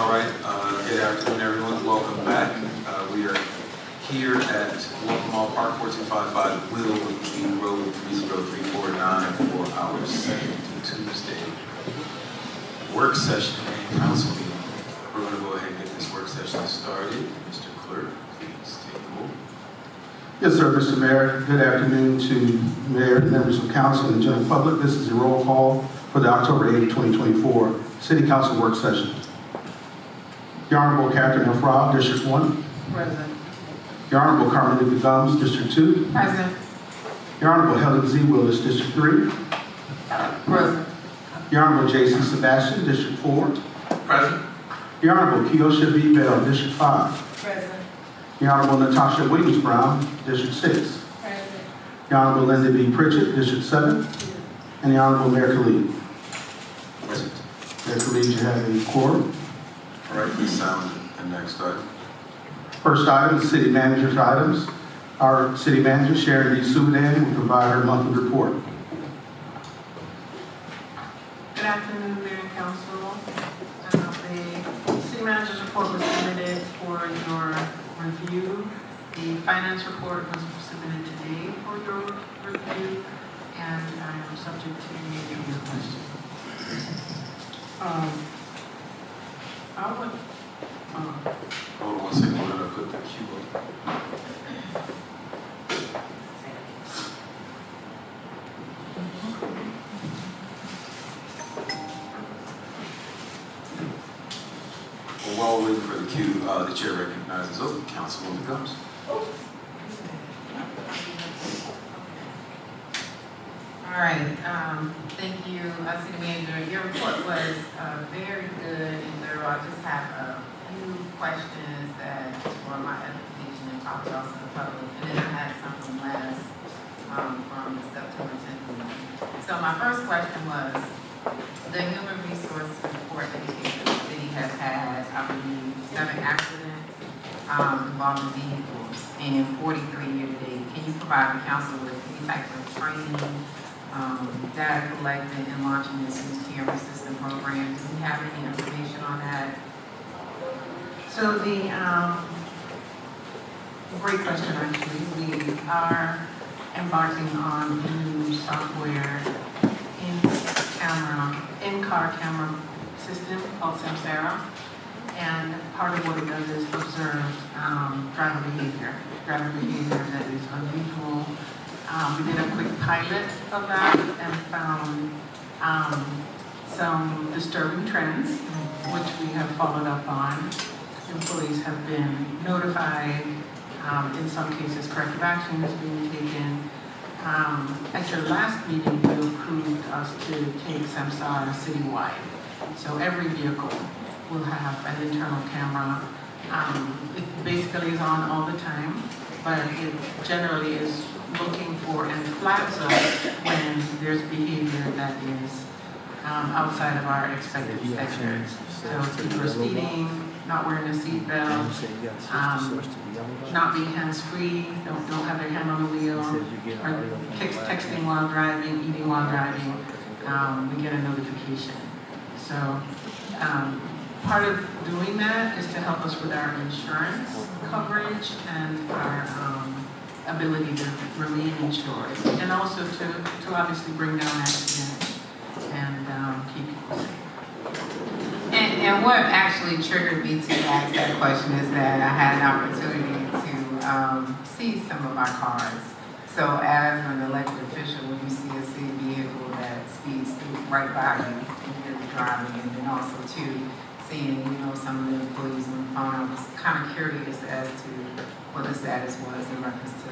All right, good afternoon, everyone. Welcome back. We are here at Fulton Mall Park, 4255 Will Road 30349 for our second Tuesday work session and council meeting. We're going to go ahead and get this work session started. Mr. Clerk, please take the roll. Yes, sir, Mr. Mayor. Good afternoon to Mayor, members of council, and the general public. This is a roll call for the October 8, 2024 City Council work session. The Honorable Catherine F. Robb, District 1. Present. The Honorable Carmelita Gums, District 2. Present. The Honorable Helen Z. Willis, District 3. Present. The Honorable Jason Sebastian, District 4. Present. The Honorable Keosha V. Bell, District 5. Present. The Honorable Natasha Williams Brown, District 6. Present. The Honorable Linda B. Pritchett, District 7. And the Honorable Mayor Khalid. Present. Mayor Khalid, you have a quorum. All right, please sound the next item. First item is city manager's items. Our city manager, Sharon D. Sudan, will provide her monthly report. Good afternoon, Mayor and Council. The city manager's report was submitted for your review. The finance report was submitted today for your review, and I am subject to any of your questions. Hold on one second, we're going to put the cue up. Well, while we're waiting for the cue, the chair recognizes, Councilwoman Gums. All right, thank you, City Manager. Your report was very good and thorough. I just have a few questions that were my edification and probably also the public. And then I had something last from the September 10th meeting. So my first question was, the human resource report indicates that the city has had, I believe, 7 accidents involving vehicles and 43 year-to-date. Can you provide the council with any type of training, data collected and launching this new camera system program? Do we have any information on that? So great question, actually. We are embarking on a new software in-car camera system called Samsara. And part of what it does is observe driver behavior that is unusual. We did a quick pilot of that and found some disturbing trends, which we have followed up on. Employees have been notified. In some cases, corrective action is being taken. At your last meeting, you approved us to take Samsara citywide. So every vehicle will have an internal camera. It basically is on all the time, but it generally is looking for and flags us when there's behavior that is outside of our expected standards. So people are speeding, not wearing a seatbelt, not being hands-free, don't have their hand on the wheel, or texting while driving, eating while driving, we get a notification. So part of doing that is to help us with our insurance coverage and our ability to remain insured, and also to obviously bring down accidents and keep people safe. And what actually triggered me to ask that question is that I had an opportunity to see some of our cars. So as an elected official, when you see a city vehicle that speeds through right by you when you're driving, and then also too, seeing, some of the employees on the phone, I was kind of curious as to what the status was in reference to,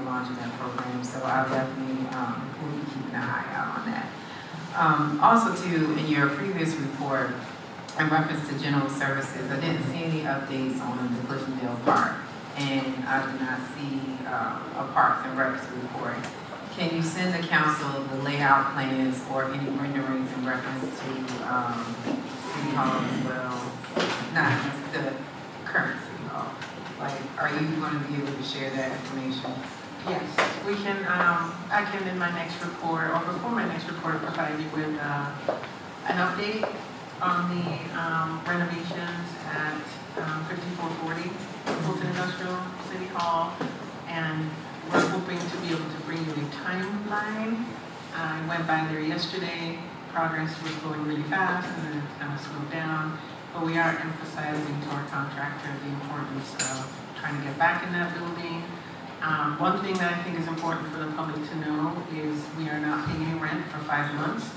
launching that program. So I'll definitely will be keeping an eye out on that. Also too, in your previous report, in reference to general services, I didn't see any updates on the Cliftondale Park, and I did not see a Parks and Recs report. Can you send the council the layout plans or any renderings in reference to City Hall as well? Not just the current City Hall. Like, are you going to be able to share that information? Yes, we can. I can in my next report, or before my next report, provide you with an update on the renovations at 5440 Fulton Industrial City Hall, and we're hoping to be able to bring you a timeline. I went by there yesterday. Progress was going really fast, and then it's kind of slowed down. But we are emphasizing to our contractor the importance of trying to get back in that building. One thing that I think is important for the public to know is we are not paying rent for 5 months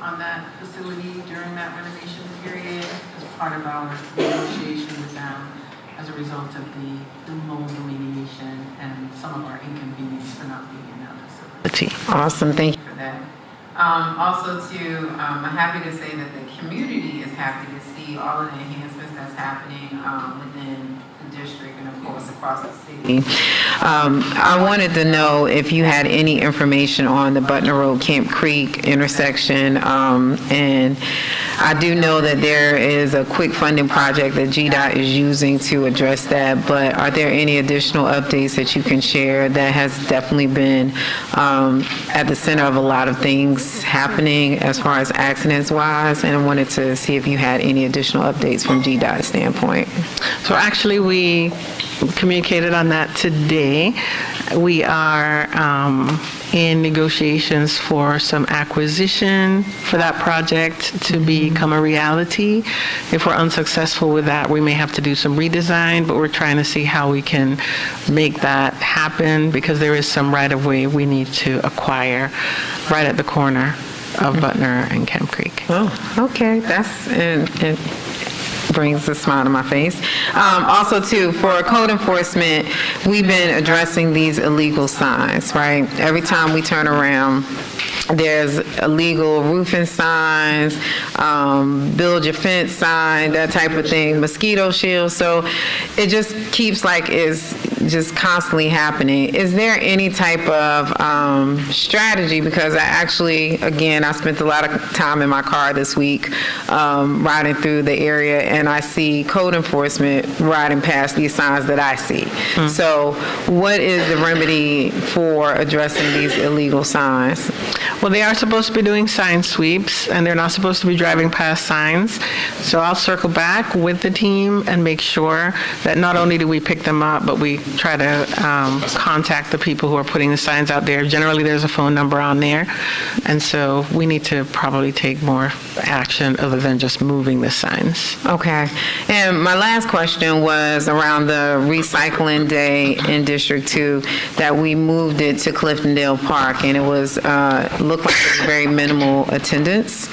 on that facility during that renovation period as part of our negotiation with them as a result of the mold remediation and some of our inconvenience for not being in that facility. Awesome, thank you for that. Also too, I'm happy to say that the community is happy to see all of the enhancements that's happening within the district and of course across the city. I wanted to know if you had any information on the Butner Road Camp Creek intersection, and I do know that there is a quick funding project that GDOT is using to address that, but are there any additional updates that you can share? That has definitely been at the center of a lot of things happening as far as accidents wise, and I wanted to see if you had any additional updates from GDOT standpoint. So actually, we communicated on that today. We are in negotiations for some acquisition for that project to become a reality. If we're unsuccessful with that, we may have to do some redesign, but we're trying to see how we can make that happen because there is some right-of-way we need to acquire right at the corner of Butner and Camp Creek. Oh, okay, that's it brings a smile to my face. Also, too, for code enforcement, we've been addressing these illegal signs, right? Every time we turn around, there's illegal roofing signs, build your fence sign, that type of thing, mosquito shields. So it just keeps like it's just constantly happening. Is there any type of strategy? Because I actually, again, I spent a lot of time in my car this week riding through the area, and I see code enforcement riding past these signs that I see. So what is the remedy for addressing these illegal signs? Well, they are supposed to be doing sign sweeps, and they're not supposed to be driving past signs. So I'll circle back with the team and make sure that not only do we pick them up, but we try to contact the people who are putting the signs out there. Generally, there's a phone number on there, and so we need to probably take more action other than just moving the signs. Okay. And my last question was around the recycling day in District 2, that we moved it to Cliftondale Park, and it was looked like it was very minimal attendance.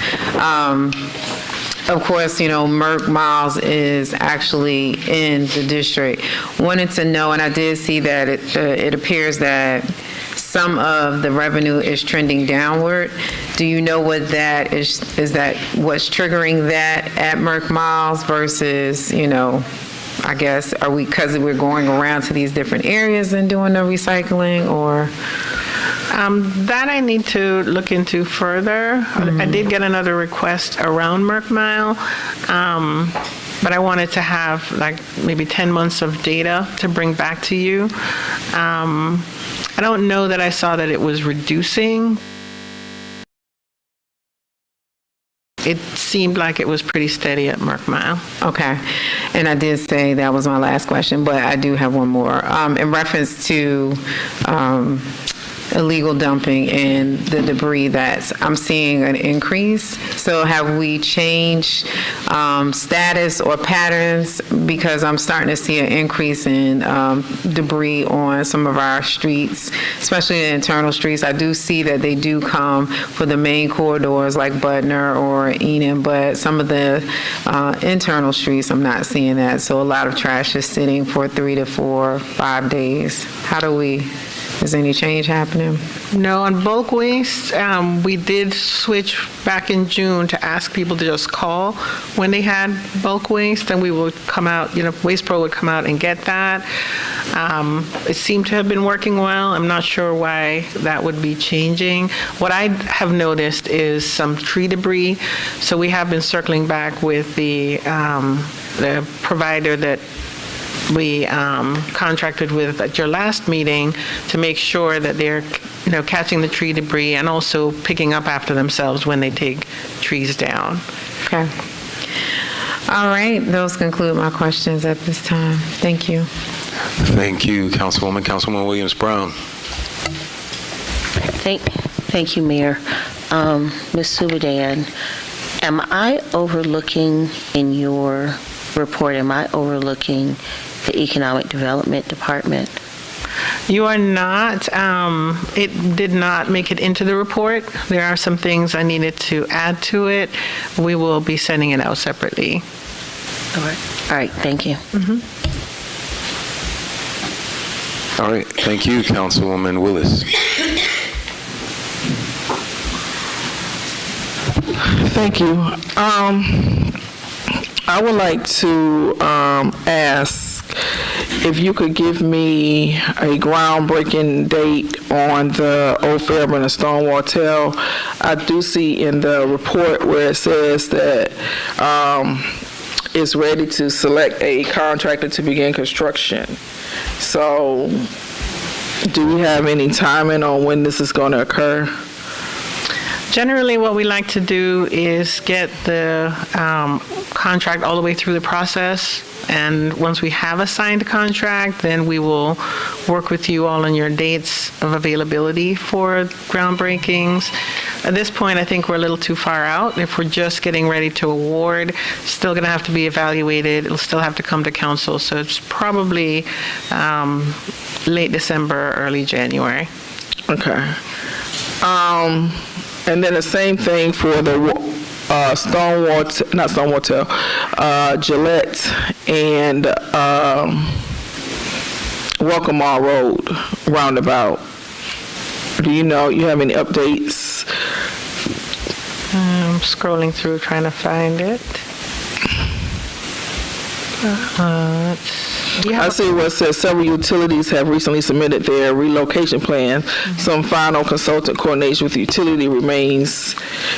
Of course, Merck Miles is actually in the district. Wanted to know, and I did see that it appears that some of the revenue is trending downward. Do you know what that is? Is that what's triggering that at Merck Miles versus, I guess, are we, because we're going around to these different areas and doing the recycling, or? That I need to look into further. I did get another request around Merck Mile, but I wanted to have like maybe 10 months of data to bring back to you. I don't know that I saw that it was reducing. It seemed like it was pretty steady at Merck Mile. Okay. And I did say that was my last question, but I do have one more. In reference to illegal dumping and the debris I'm seeing an increase. So have we changed status or patterns? Because I'm starting to see an increase in debris on some of our streets, especially the internal streets. I do see that they do come for the main corridors like Butner or Enum, but some of the internal streets, I'm not seeing that. So a lot of trash is sitting for 3 to 4, 5 days. Is any change happening? No, on bulk waste, we did switch back in June to ask people to just call when they had bulk waste, and we would come out, Waste Pro would come out and get that. It seemed to have been working well. I'm not sure why that would be changing. What I have noticed is some tree debris. So we have been circling back with the provider that we contracted with at your last meeting to make sure that they're, catching the tree debris and also picking up after themselves when they take trees down. Okay. All right, those conclude my questions at this time. Thank you. Thank you, Councilwoman. Councilwoman Williams-Brown. Thank you, Mayor. Ms. Subadan, am I overlooking in your report, the Economic Development Department? You are not. It did not make it into the report. There are some things I needed to add to it. We will be sending it out separately. All right, thank you. All right, thank you, Councilwoman Willis. Thank you. I would like to ask if you could give me a groundbreaking date on the Old Fairburn and Stonewall Tell. I do see in the report where it says that it's ready to select a contractor to begin construction. So, do we have any timing on when this is going to occur? Generally, what we like to do is get the contract all the way through the process, and once we have a signed contract, then we will work with you all on your dates of availability for groundbreakings. At this point, I think we're a little too far out. If we're just getting ready to award, still going to have to be evaluated. It'll still have to come to council, so it's probably late December, early January. Okay. And then the same thing for the Gillette and Welcome Mall Road roundabout. Do you have any updates? I'm scrolling through trying to find it. I see what says several utilities have recently submitted their relocation plans. Some final consultant coordination with utility remains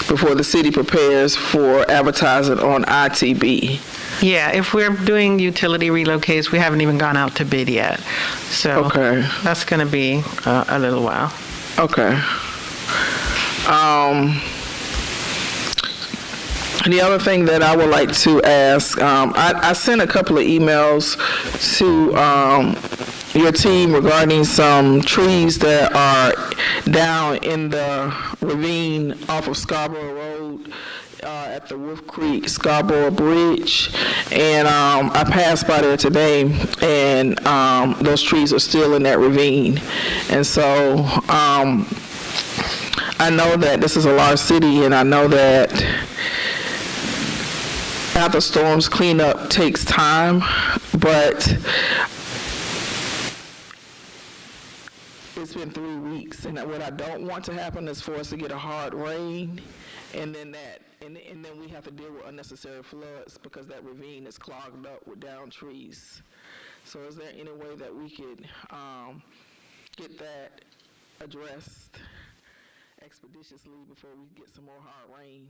before the city prepares for advertising on ITB. Yeah, if we're doing utility relocates, we haven't even gone out to bid yet. So Okay. that's going to be a little while. Okay. The other thing that I would like to ask, I sent a couple of emails to your team regarding some trees that are down in the ravine off of Scarborough Road at the Wolf Creek Scarborough Bridge. And I passed by there today, and those trees are still in that ravine. And so I know that this is a large city, and I know that after storms, cleanup takes time, but it's been 3 weeks, and what I don't want to happen is for us to get a hard rain, and then we have to deal with unnecessary floods because that ravine is clogged up with downed trees. So is there any way that we could get that addressed expeditiously before we get some more hard rain?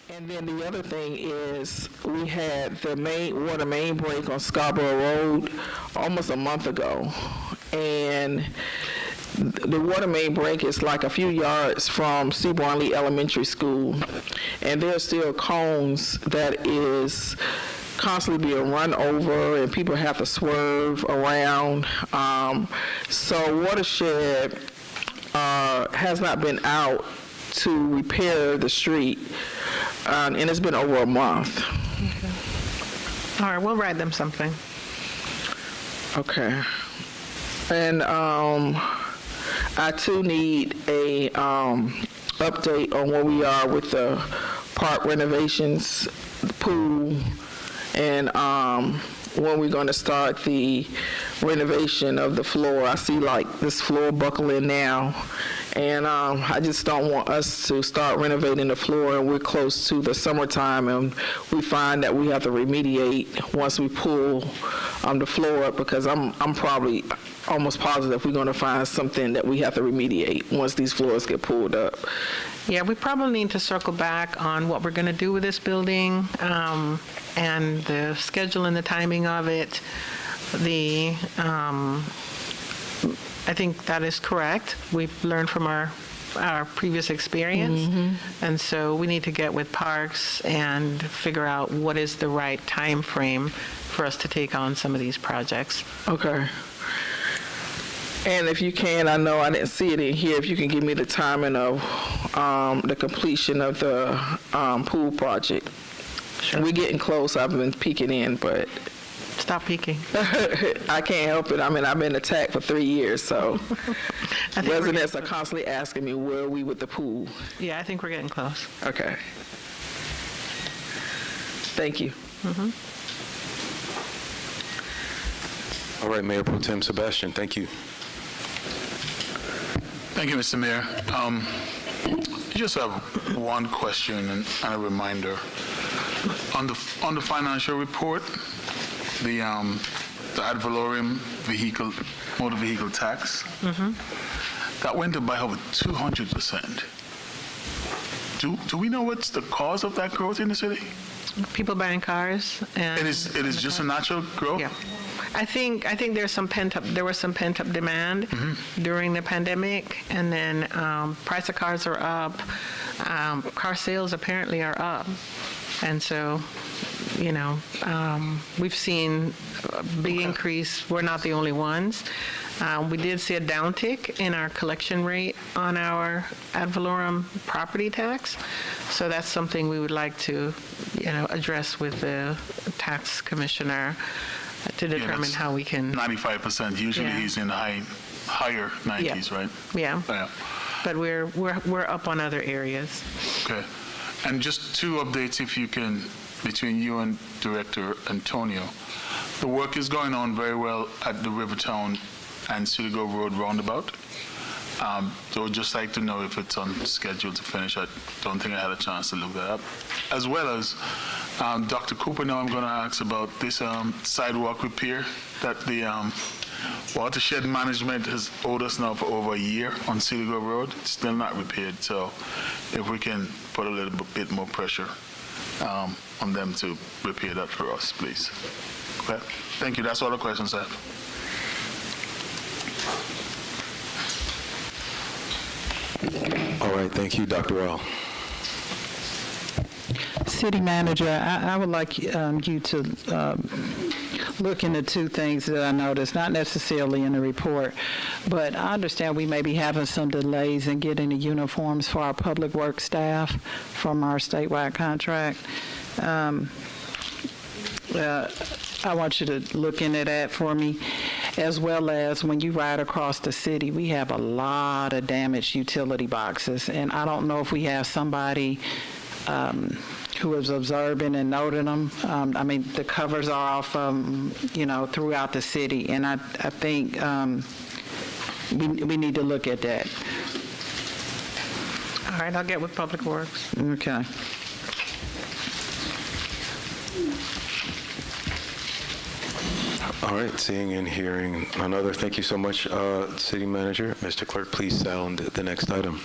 And then the other thing is we had the water main break on Scarborough Road almost a month ago. And the water main break is like a few yards from Seaborn Lee Elementary School. And there are still cones that is constantly being run over, and people have to swerve around. So Watershed has not been out to repair the street, and it's been over a month. Okay. All right, we'll write them something. Okay. And I too need a update on where we are with the park renovations, the pool, and when we're going to start the renovation of the floor. I see like this floor buckling now, and I just don't want us to start renovating the floor and we're close to the summertime and we find that we have to remediate once we pull the floor up, because I'm probably almost positive we're going to find something that we have to remediate once these floors get pulled up. Yeah, we probably need to circle back on what we're going to do with this building, and the schedule and the timing of it. I think that is correct. We've learned from our our previous experience. And so we need to get with Parks and figure out what is the right time frame for us to take on some of these projects. Okay. And if you can, I know I didn't see it in here, if you can give me the timing of the completion of the pool project. Sure. We're getting close. I've been peeking in, but Stop peeking. I can't help it. I mean, I've been attacked for 3 years, so I think we're residents are constantly asking me, where are we with the pool? Yeah, I think we're getting close. Okay. Thank you. All right, Mayor Pro Tem Sebastian, thank you. Thank you, Mr. Mayor. I just have one question and a reminder. On the financial report, the ad valorem motor vehicle tax, that went up by over 200%. Do we know what's the cause of that growth in the city? People buying cars and. It is just a natural growth? Yeah. I think there was some pent up demand during the pandemic, and then price of cars are up. Car sales apparently are up, and so we've seen a big increase. We're not the only ones. We did see a downtick in our collection rate on our ad valorem property tax, so that's something we would like to address with the tax commissioner to determine how we can. 95%. Usually Yeah. he's in the higher 90s, right? Yeah, Yeah. but we're up on other areas. Okay. And just 2 updates, if you can, between you and Director Antonio. The work is going on very well at the Rivertown and City Grove Road roundabout. So I'd just like to know if it's on schedule to finish. I don't think I had a chance to look that up. As well as Dr. Cooper, now I'm going to ask about this sidewalk repair that the watershed management has owed us now for over a year on City Grove Road. It's still not repaired, so if we can put a little bit more pressure on them to repair that for us, please. Okay. Thank you. That's all the questions I have. All right, thank you, Dr. Rowell. City Manager, I would like you to look into 2 things that I noticed, not necessarily in the report, but I understand we may be having some delays in getting the uniforms for our public works staff from our statewide contract. I want you to look into that for me, as well as when you ride across the city, we have a lot of damaged utility boxes, and I don't know if we have somebody who is observing and noting them. I mean, the covers are off throughout the city, and I think we need to look at that. All right, I'll get with Public Works. Okay. All right, seeing and hearing none other. Thank you so much, City Manager. Mr. Clerk, please sound the next item.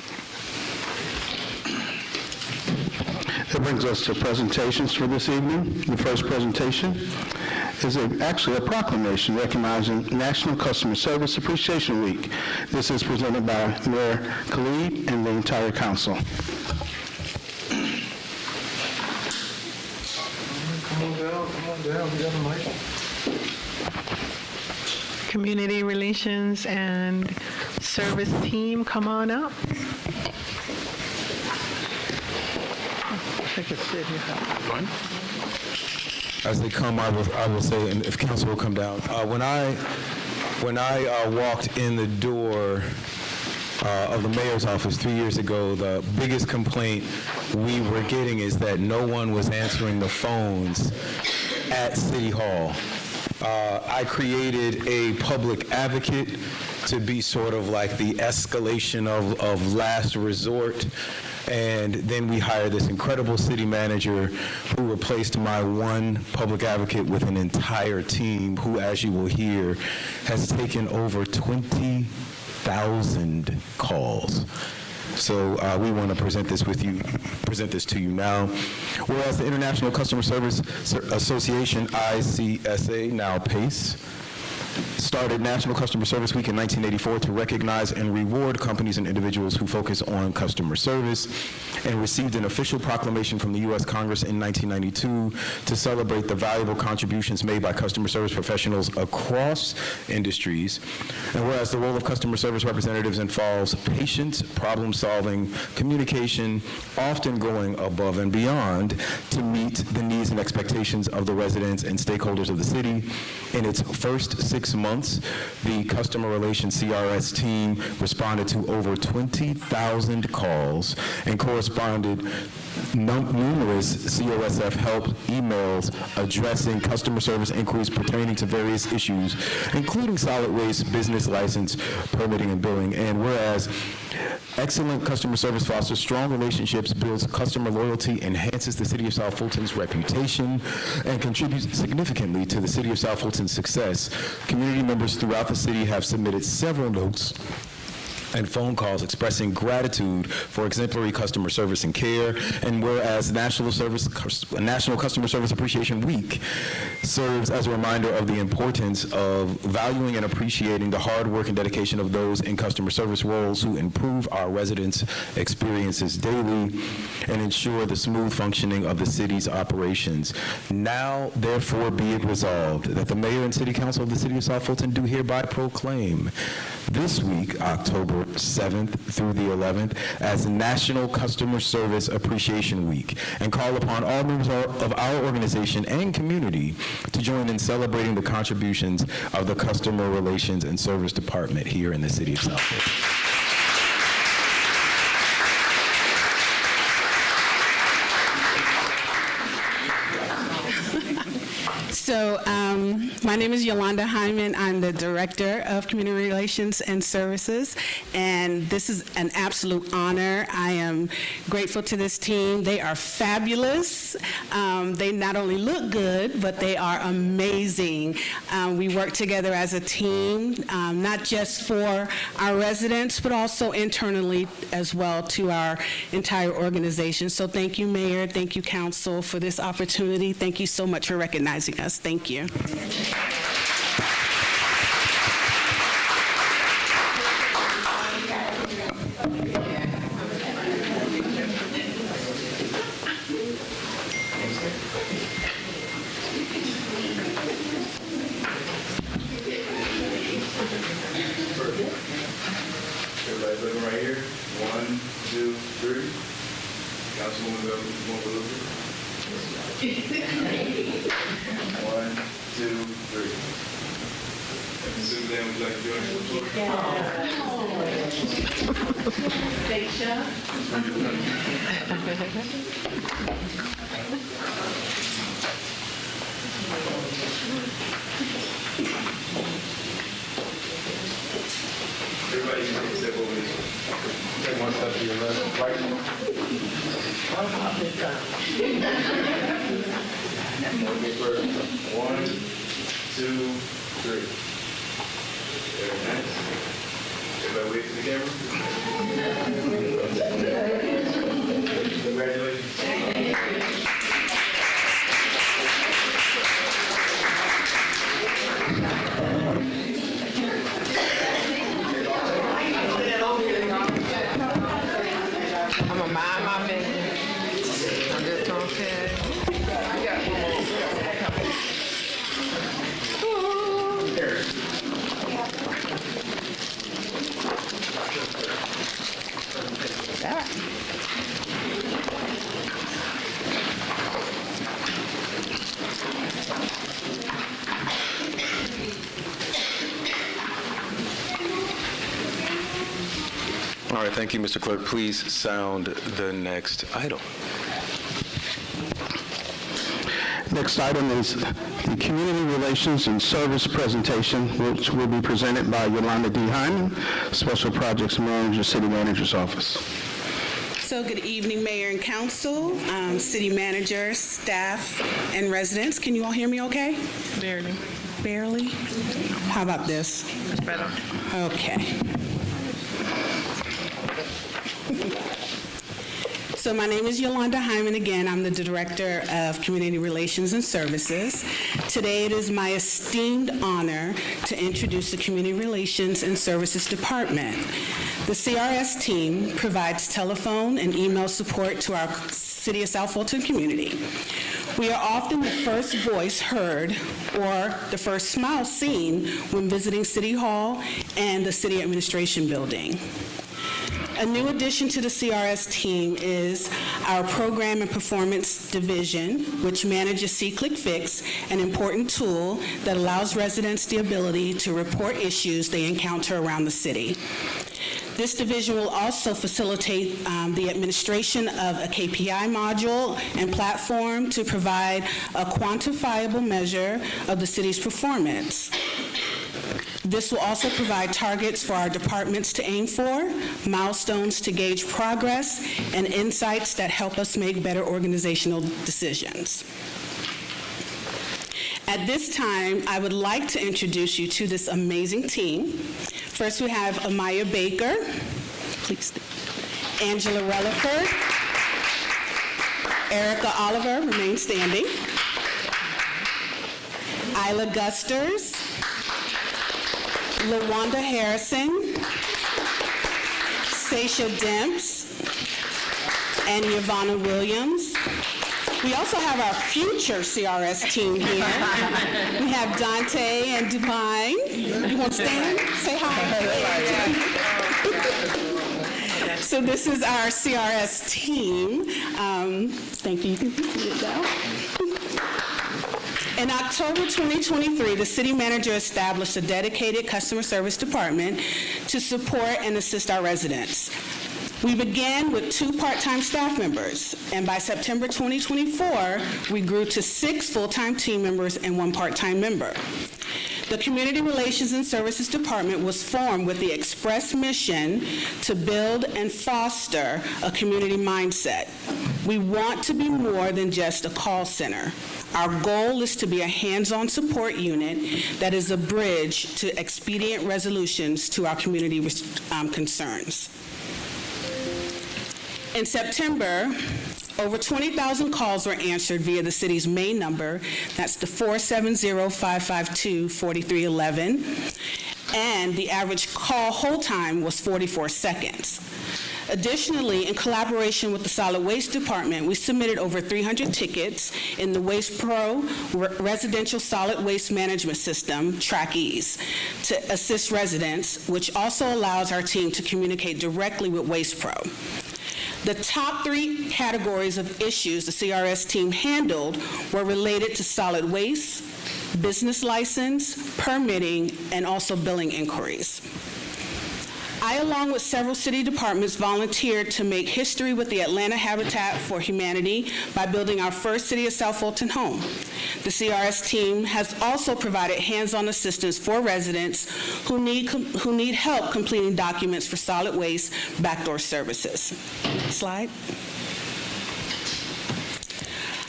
That brings us to presentations for this evening. The first presentation is actually a proclamation recognizing National Customer Service Appreciation Week. This is presented by Mayor Khalid and the entire council. Community Relations and Service Team, come on up. Take a seat here. As they come, I will say, and if council will come down. When I walked in the door of the mayor's office 3 years ago, the biggest complaint we were getting is that no one was answering the phones at City Hall. I created a public advocate to be sort of like the escalation of last resort. And then we hired this incredible city manager who replaced my one public advocate with an entire team who, as you will hear, has taken over 20,000 calls. So we want to present this to you now. Whereas the International Customer Service Association, ICSA, now PACE, started National Customer Service Week in 1984 to recognize and reward companies and individuals who focus on customer service, and received an official proclamation from the U.S. Congress in 1992 to celebrate the valuable contributions made by customer service professionals across industries. And whereas the role of customer service representatives involves patience, problem-solving, communication, often going above and beyond to meet the needs and expectations of the residents and stakeholders of the city. In its first 6 months, the Customer Relations CRS team responded to over 20,000 calls and corresponded numerous COSF help emails addressing customer service inquiries pertaining to various issues, including solid waste, business license, permitting, and billing. And whereas excellent customer service fosters strong relationships, builds customer loyalty, enhances the City of South Fulton's reputation, and contributes significantly to the City of South Fulton's success, community members throughout the city have submitted several notes and phone calls expressing gratitude for exemplary customer service and care. And whereas National Customer Service Appreciation Week serves as a reminder of the importance of valuing and appreciating the hard work and dedication of those in customer service roles who improve our residents' experiences daily and ensure the smooth functioning of the city's operations. Now, therefore, be it resolved that the Mayor and City Council of the City of South Fulton do hereby proclaim this week, October 7th through the 11th, as National Customer Service Appreciation Week, and call upon all members of our organization and community to join in celebrating the contributions of the Customer Relations and Service Department here in the City of South Fulton. So my name is Yolanda Hyman. I'm the Director of Community Relations and Services, and this is an absolute honor. I am grateful to this team. They are fabulous. They not only look good, but they are amazing. We work together as a team, not just for our residents, but also internally as well to our entire organization. So thank you, Mayor. Thank you, Council, for this opportunity. Thank you so much for recognizing us. Thank you. Everybody looking right here. 1, 2, 3. Councilwoman Beluga. 1, 2, 3. And Suzanne, would you like to join us for the Everybody can take a step over this. Take one step to your left, right. Okay, first. 1, 2, 3. Very nice. Everybody wave to the camera. Congratulations. I'm gonna mind my business. I'm just gonna say, I got one more. All right, thank you, Mr. Clerk. Please sound the next item. Next item is the Community Relations and Service presentation, which will be presented by Yolanda D. Hyman, Special Projects Manager, City Manager's Office. So good evening, Mayor and Council, City Manager, staff, and residents. Can you all hear me okay? Barely. Barely? How about this? It's better. Okay. So my name is Yolanda Hyman again. I'm the Director of Community Relations and Services. Today, it is my esteemed honor to introduce the Community Relations and Services Department. The CRS team provides telephone and email support to our City of South Fulton community. We are often the first voice heard or the first smile seen when visiting City Hall and the City Administration Building. A new addition to the CRS team is our Program and Performance Division, which manages SeeClickFix, an important tool that allows residents the ability to report issues they encounter around the city. This division will also facilitate the administration of a KPI module and platform to provide a quantifiable measure of the city's performance. This will also provide targets for our departments to aim for, milestones to gauge progress, and insights that help us make better organizational decisions. At this time, I would like to introduce you to this amazing team. First, we have Amaya Baker, please, Angela Relaford, Erica Oliver, remain standing, Isla Gusters, LaWanda Harrison, Seisha Demps, and Yvonne Williams. We also have our future CRS team here. We have Dante and Divine. You want to stand? Say hi. So this is our CRS team. Thank you. You can sit down. In October 2023, the city manager established a dedicated customer service department to support and assist our residents. We began with 2 part-time staff members, and by September 2024, we grew to 6 full-time team members and 1 part-time member. The Community Relations and Services Department was formed with the express mission to build and foster a community mindset. We want to be more than just a call center. Our goal is to be a hands-on support unit that is a bridge to expedient resolutions to our community concerns. In September, over 20,000 calls were answered via the city's main number, that's the 470-552-4311, and the average call hold time was 44 seconds. Additionally, in collaboration with the Solid Waste Department, we submitted over 300 tickets in the Waste Pro Residential Solid Waste Management System, TrackEase, to assist residents, which also allows our team to communicate directly with Waste Pro. The top 3 categories of issues the CRS team handled were related to solid waste, business license, permitting, and also billing inquiries. I, along with several city departments, volunteered to make history with the Atlanta Habitat for Humanity by building our first City of South Fulton home. The CRS team has also provided hands-on assistance for residents who need help completing documents for solid waste backdoor services. Slide.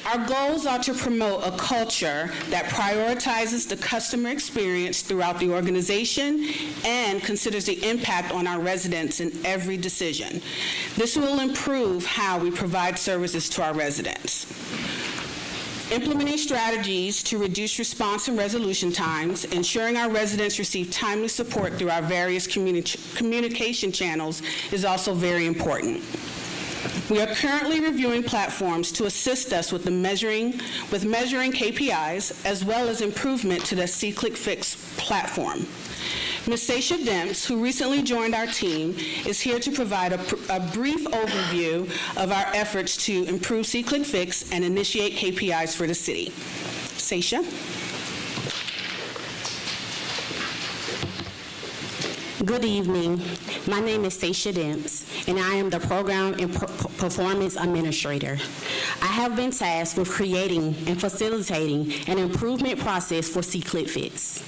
Our goals are to promote a culture that prioritizes the customer experience throughout the organization and considers the impact on our residents in every decision. This will improve how we provide services to our residents. Implementing strategies to reduce response and resolution times, ensuring our residents receive timely support through our various communication channels is also very important. We are currently reviewing platforms to assist us with measuring KPIs, as well as improvement to the SeeClickFix platform. Ms. Seisha Demps, who recently joined our team, is here to provide a brief overview of our efforts to improve SeeClickFix and initiate KPIs for the city. Seisha? Good evening. My name is Seisha Demps, and I am the Program and Performance Administrator. I have been tasked with creating and facilitating an improvement process for SeeClickFix.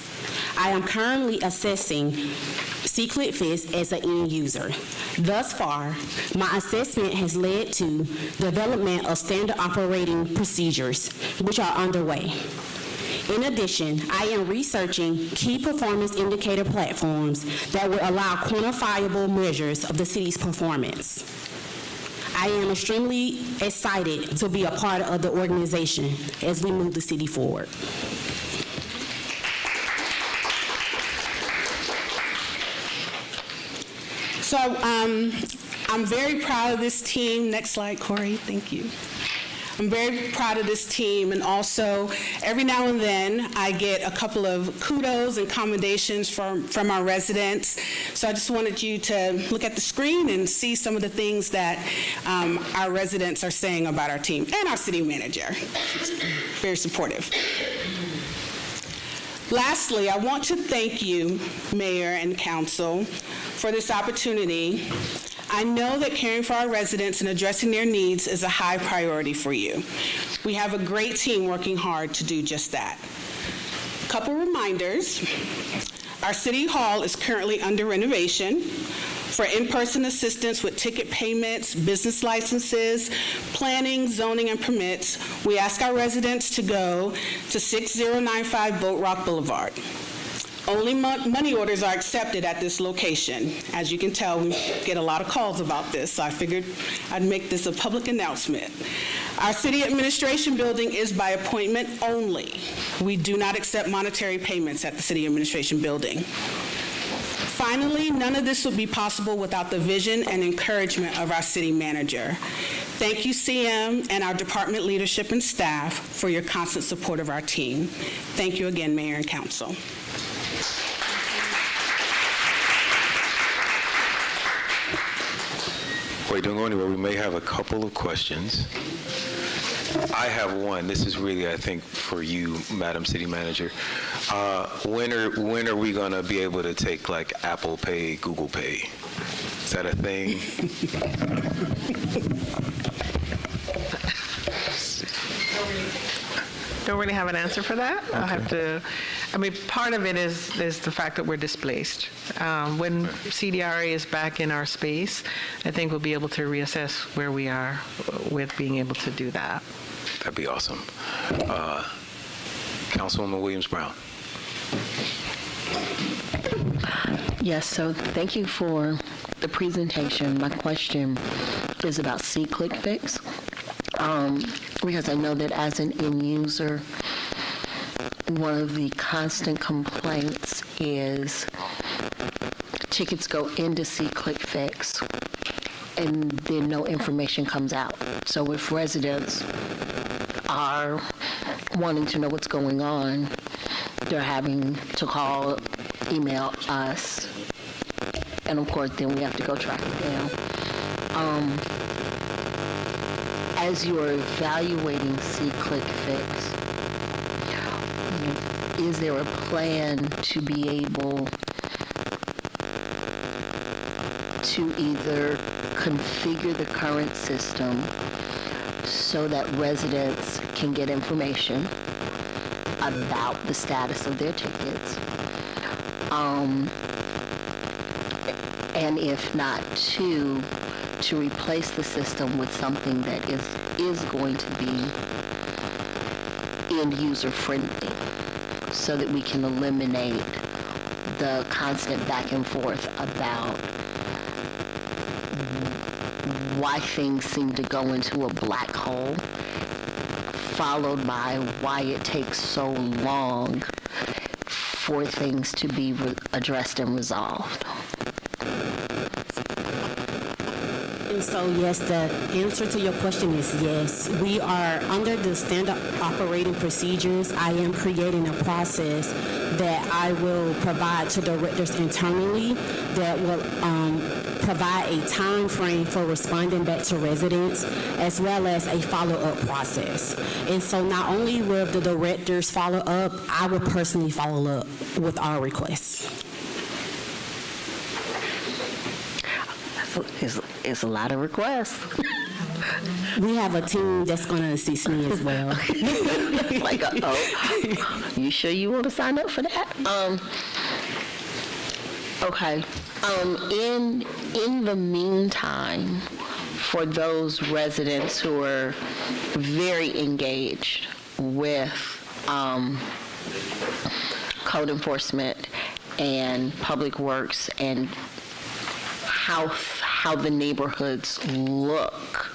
I am currently assessing SeeClickFix as an end user. Thus far, my assessment has led to development of standard operating procedures, which are underway. In addition, I am researching key performance indicator platforms that will allow quantifiable measures of the city's performance. I am extremely excited to be a part of the organization as we move the city forward. So I'm very proud of this team. Next slide, Corey. Thank you. I'm very proud of this team, and also every now and then I get a couple of kudos and commendations from our residents. So I just wanted you to look at the screen and see some of the things that our residents are saying about our team and our city manager. Very supportive. Lastly, I want to thank you, Mayor and Council, for this opportunity. I know that caring for our residents and addressing their needs is a high priority for you. We have a great team working hard to do just that. A couple reminders. Our City Hall is currently under renovation. For in-person assistance with ticket payments, business licenses, planning, zoning, and permits, we ask our residents to go to 6095 Boat Rock Boulevard. Only money orders are accepted at this location. As you can tell, we get a lot of calls about this, so I figured I'd make this a public announcement. Our city administration building is by appointment only. We do not accept monetary payments at the city administration building. Finally, none of this would be possible without the vision and encouragement of our city manager. Thank you, CM, and our department leadership and staff for your constant support of our team. Thank you again, Mayor and Council. Wait, don't go anywhere. We may have a couple of questions. I have one. This is really, I think, for you, Madam City Manager. When are we going to be able to take, like, Apple Pay, Google Pay? Is that a thing? Don't really have an answer for that. I'll have to, I mean, part of it is the fact that we're displaced. When CDRA is back in our space, I think we'll be able to reassess where we are with being able to do that. That'd be awesome. Councilwoman Williams-Brown. Yes, so thank you for the presentation. My question is about C-Click Fix. Because I know that as an end user, one of the constant complaints is tickets go into C-Click Fix and then no information comes out. So if residents are wanting to know what's going on, they're having to call, email us, and of course then we have to go track it down. As you're evaluating C-Click Fix, is there a plan to be able to either configure the current system so that residents can get information about the status of their tickets? And if not, to replace the system with something that is going to be end-user friendly so that we can eliminate the constant back and forth about why things seem to go into a black hole, followed by why it takes so long for things to be addressed and resolved. And so, yes, the answer to your question is yes. We are under the standard operating procedures. I am creating a process that I will provide to directors internally that will provide a time frame for responding back to residents, as well as a follow-up process. And so not only will the directors follow up, I will personally follow up with our requests. It's a lot of requests. We have a team that's going to assist me as well. Like, you sure you want to sign up for that? Okay. In the meantime, for those residents who are very engaged with code enforcement and public works and how the neighborhoods look,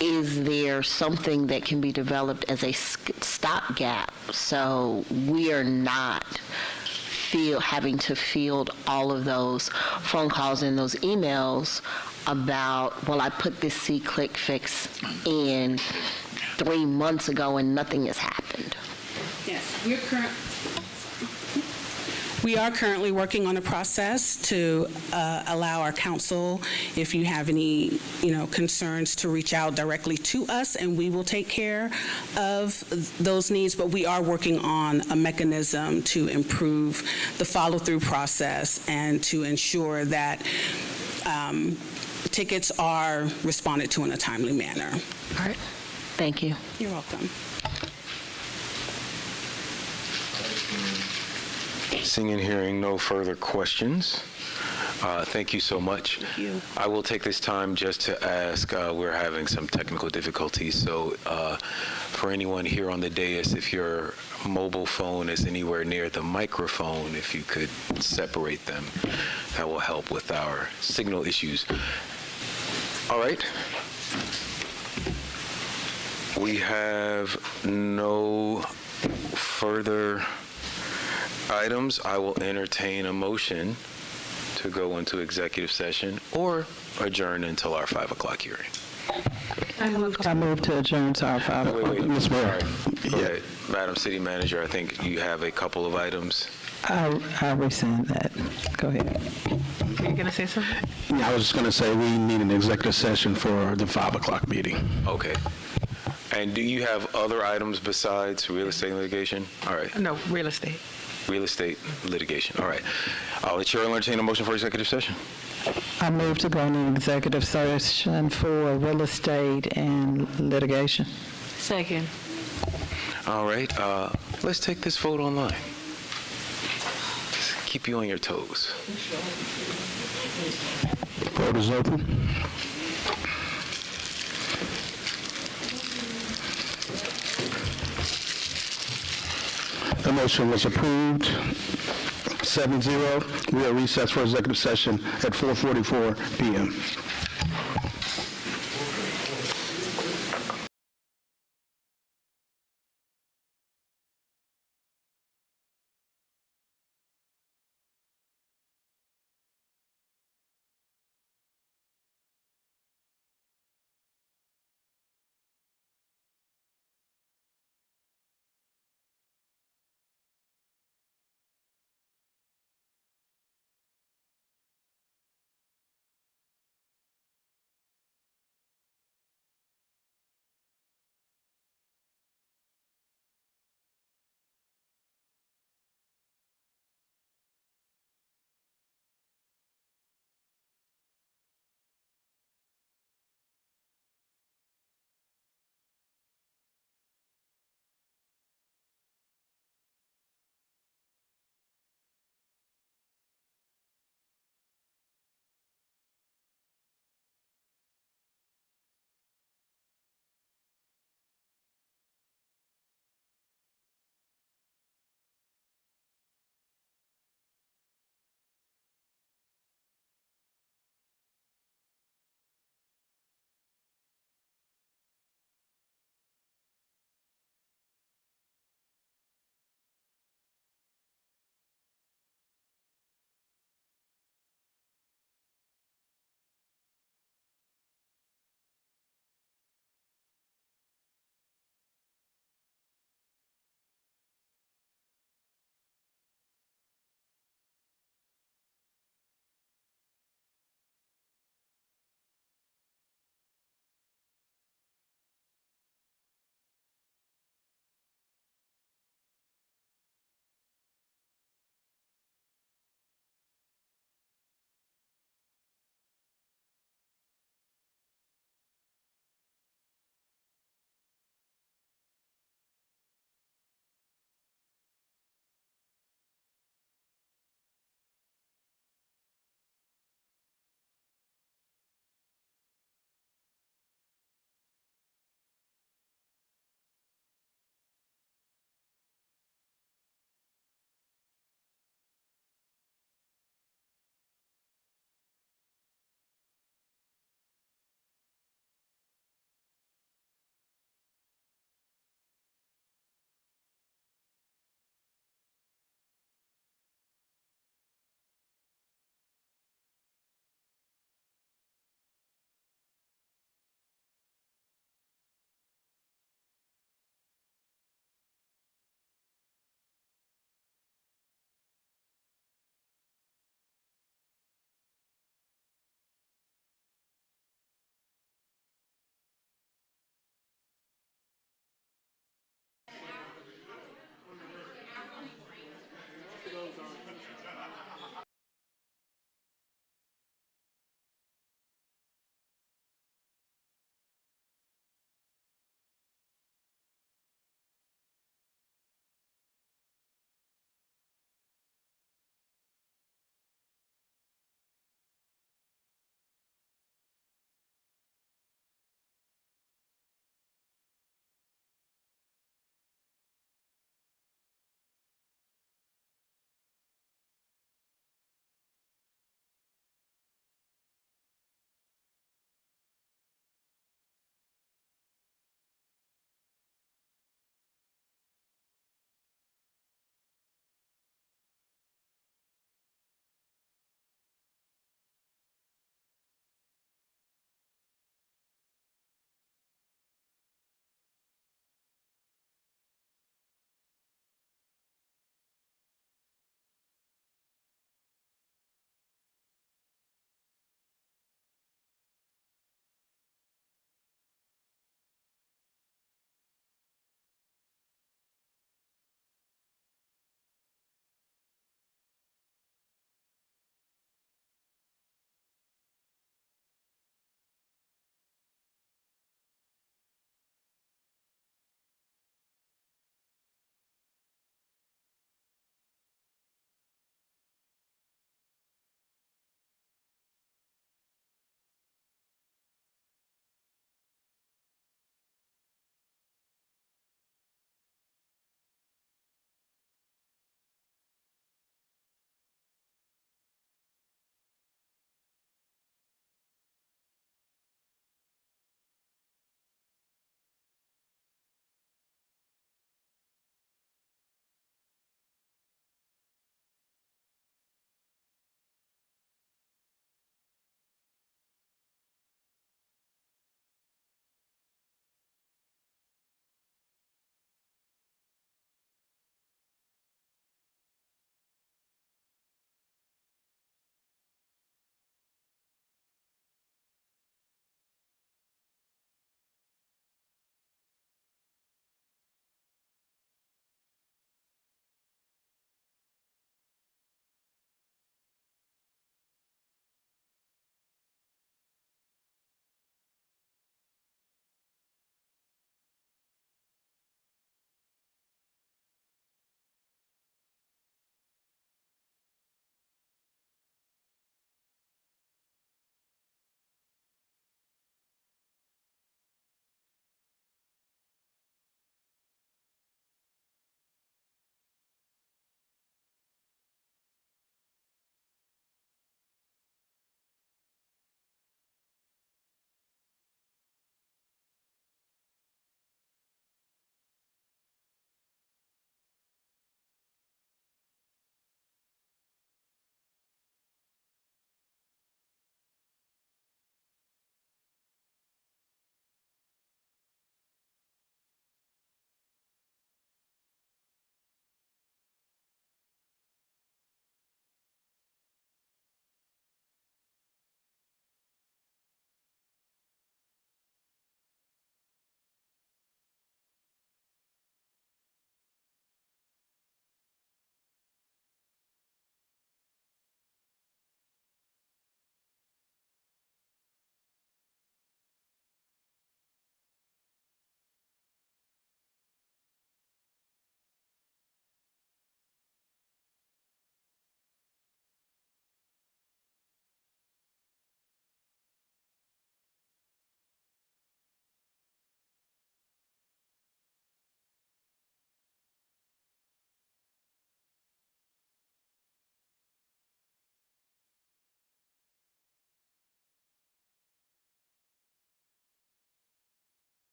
is there something that can be developed as a stopgap so we are not having to field all of those phone calls and those emails about, well, I put this C-click fix in 3 months ago and nothing has happened. Yes, we are currently working on a process to allow our council, if you have any, concerns, to reach out directly to us, and we will take care of those needs. But we are working on a mechanism to improve the follow-through process and to ensure that tickets are responded to in a timely manner. All right. Thank you. You're welcome. Seeing and hearing no further questions, thank you so much. Thank you. I will take this time just to ask, we're having some technical difficulties, so for anyone here on the dais, if your mobile phone is anywhere near the microphone, if you could separate them, that will help with our signal issues. All right. We have no further items. I will entertain a motion to go into executive session or adjourn until our 5 o'clock hearing. I move to adjourn to our 5 o'clock. Wait. Ms. Mayor. Go ahead. Madam City Manager, I think you have a couple of items. I rescind that. Go ahead. Were you going to say something? Yeah, I was just going to say we need an executive session for the 5 o'clock meeting. Okay. And do you have other items besides real estate litigation? All right. No, real estate. Real estate litigation. All right. I'll let Chair entertain a motion for executive session. I move to go into executive session for real estate and litigation. Second. All right. Let's take this vote online. Just keep you on your toes. Vote is open. The motion was approved, 7-0. We are recessed for executive session at 4:44 p.m.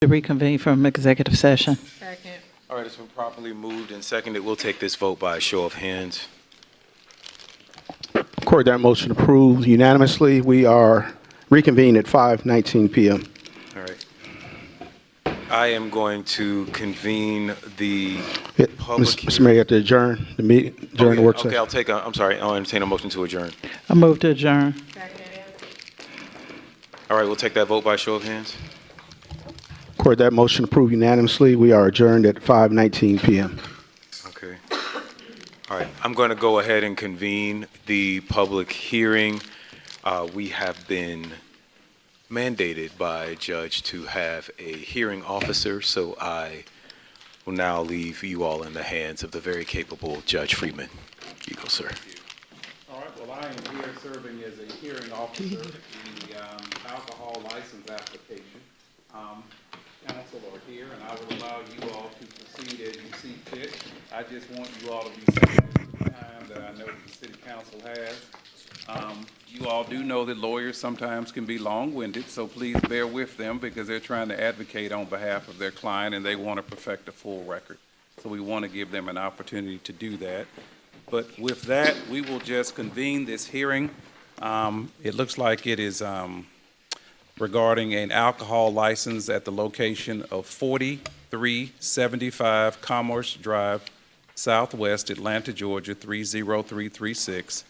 To reconvene from executive session. Second. All right, it's been properly moved and seconded. We'll take this vote by a show of hands. Record that motion approved unanimously. We are reconvened at 5:19 p.m. All right. I am going to convene the public. Mr. Mayor, you have to adjourn the meeting, adjourn the work Okay, session. I'll entertain a motion to adjourn. I move to adjourn. All right, we'll take that vote by a show of hands. Record that motion approved unanimously. We are adjourned at 5:19 p.m. Okay. All right, I'm going to go ahead and convene the public hearing. We have been mandated by a judge to have a hearing officer, so I will now leave you all in the hands of the very capable Judge Freeman. You go, sir. All right, well, I am here serving as a hearing officer in the alcohol license application. Council are here, and I will allow you all to proceed as you see fit. I just want you all to be sensitive to the time that I know the city council has. You all do know that lawyers sometimes can be long-winded, so please bear with them because they're trying to advocate on behalf of their client and they want to perfect a full record. So we want to give them an opportunity to do that. But with that, we will just convene this hearing. It looks like it is regarding an alcohol license at the location of 4375 Commerce Drive, Southwest, Atlanta, Georgia, 30336.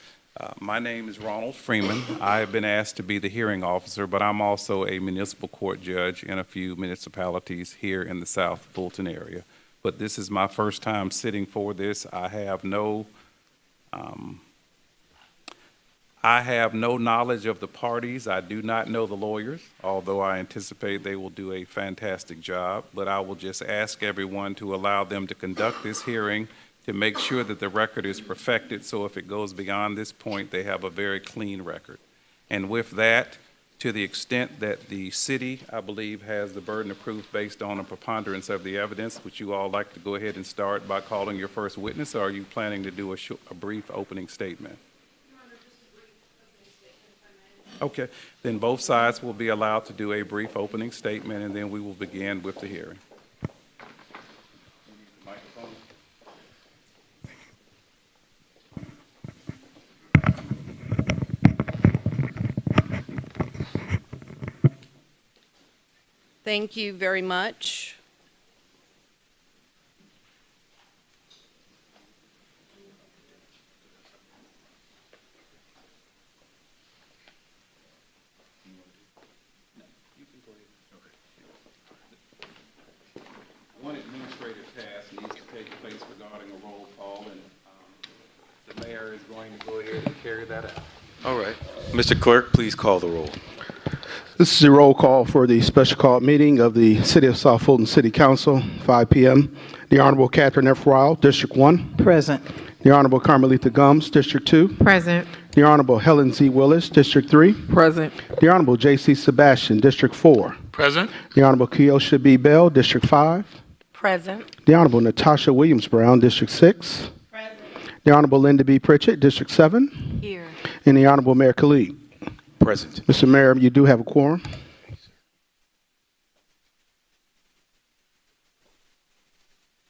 My name is Ronald Freeman. I have been asked to be the hearing officer, but I'm also a municipal court judge in a few municipalities here in the South Fulton area. But this is my first time sitting for this. I have no knowledge of the parties. I do not know the lawyers, although I anticipate they will do a fantastic job. But I will just ask everyone to allow them to conduct this hearing to make sure that the record is perfected, so if it goes beyond this point, they have a very clean record. And with that, to the extent that the city, I believe, has the burden of proof based on a preponderance of the evidence, would you all like to go ahead and start by calling your first witness, or are you planning to do a brief opening statement? Okay, then both sides will be allowed to do a brief opening statement, and then we will begin with the hearing. Thank you very much. One administrative task needs to take place regarding a roll call, and the mayor is going to go ahead and carry that out. All right. Mr. Clerk, please call the roll. This is a roll call for the special call meeting of the City of South Fulton City Council, 5 p.m. The Honorable Catherine F. Ryle, District 1. Present. The Honorable Carmelita Gums, District 2. Present. The Honorable Helen Z. Willis, District 3. Present. The Honorable J.C. Sebastian, District 4. Present? The Honorable Keosha B. Bell, District 5. Present. The Honorable Natasha Williams Brown, District 6. Present. The Honorable Linda B. Pritchett, District 7. Here. And the Honorable Mayor Khalid. Present. Mr. Mayor, you do have a quorum.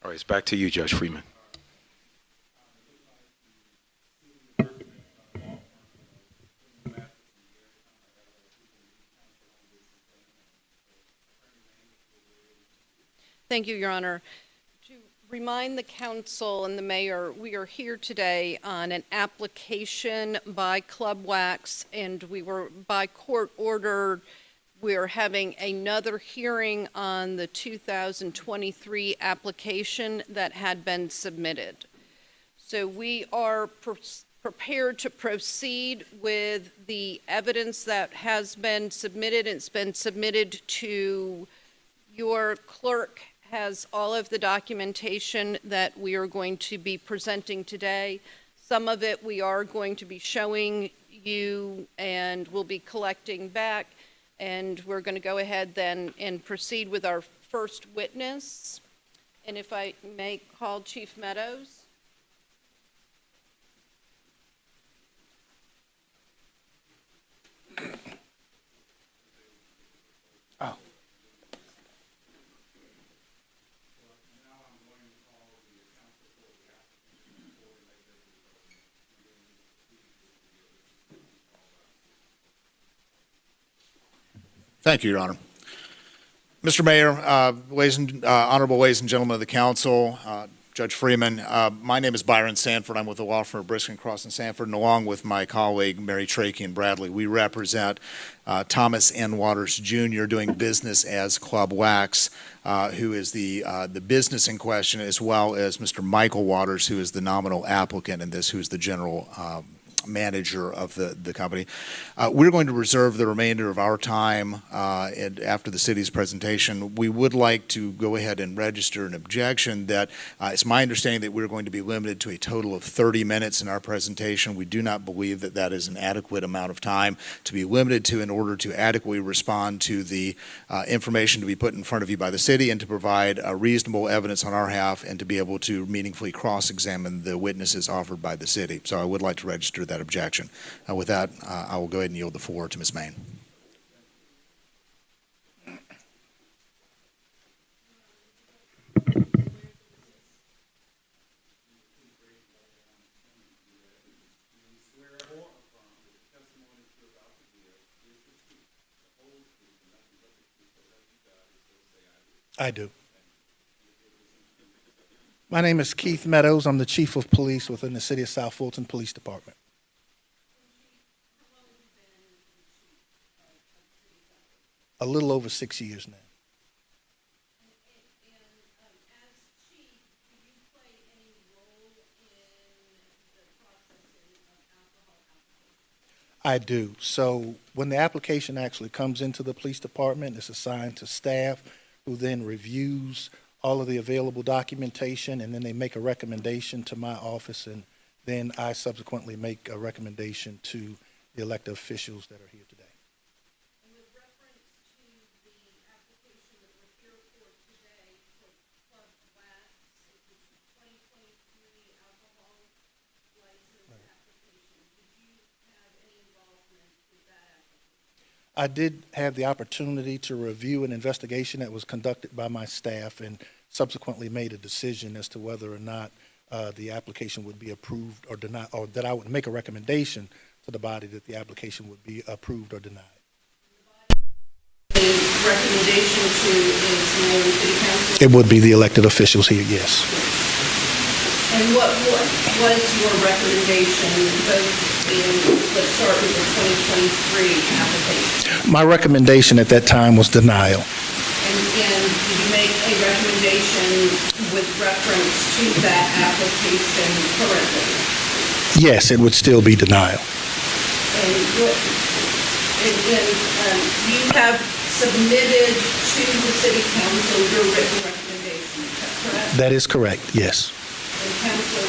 All right, it's back to you, Judge Freeman. Thank you, Your Honor. To remind the council and the mayor, we are here today on an application by Club Wax, and we were by court ordered. We're having another hearing on the 2023 application that had been submitted. So we are prepared to proceed with the evidence that has been submitted. It's been submitted to your clerk, has all of the documentation that we are going to be presenting today. Some of it we are going to be showing you and we'll be collecting back. And we're going to go ahead then and proceed with our first witness. And if I may call Chief Meadows. Oh. Thank you, Your Honor. Mr. Mayor, honorable ladies and gentlemen of the council, Judge Freeman, my name is Byron Sanford. I'm with the law firm of Briskin, Cross and Sanford, and along with my colleague Mary Trakey and Bradley, we represent Thomas N. Waters Jr. doing business as Club Wax, who is the business in question, as well as Mr. Michael Waters, who is the nominal applicant in this, who is the general manager of the company. We're going to reserve the remainder of our time and after the city's presentation. We would like to go ahead and register an objection that it's my understanding that we're going to be limited to a total of 30 minutes in our presentation. We do not believe that that is an adequate amount of time to be limited to in order to adequately respond to the information to be put in front of you by the city and to provide reasonable evidence on our behalf and to be able to meaningfully cross-examine the witnesses offered by the city. So I would like to register that objection. With that, I will go ahead and yield the floor to Ms. Main. I do. My name is Keith Meadows. I'm the Chief of Police within the City of South Fulton Police Department. A little over 6 years now. I do. So when the application actually comes into the police department, it's assigned to staff who then reviews all of the available documentation, and then they make a recommendation to my office, and then I subsequently make a recommendation to the elected officials that are here today. And with reference to the application that we're here for today for Club Wax, it's a 2023 alcohol license application. Did you have any involvement with that application? I did have the opportunity to review an investigation that was conducted by my staff and subsequently made a decision as to whether or not the application would be approved or denied, or that I would make a recommendation to the body that the application would be approved or denied. The recommendation to is mayor and city council? It would be the elected officials here, yes. And what was your recommendation, both in, let's start with the 2023 application? My recommendation at that time was denial. And did you make a recommendation with reference to that application currently? Yes, it would still be denial. And you have submitted to the city council your written recommendation, is that correct? That is correct, yes. And council,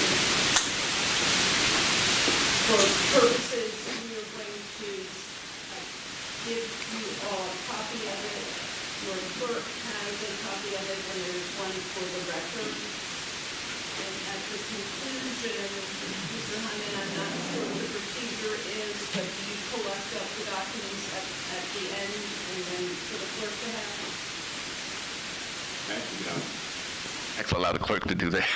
for purposes, we are going to give you all a copy of it. Your clerk has a copy of it, and there's one for the record. And at the conclusion, Mr. Hyman, I'm not sure what the procedure is, but do you collect up the documents at the end and then for the clerk to have? Actually, allow the clerk to do that.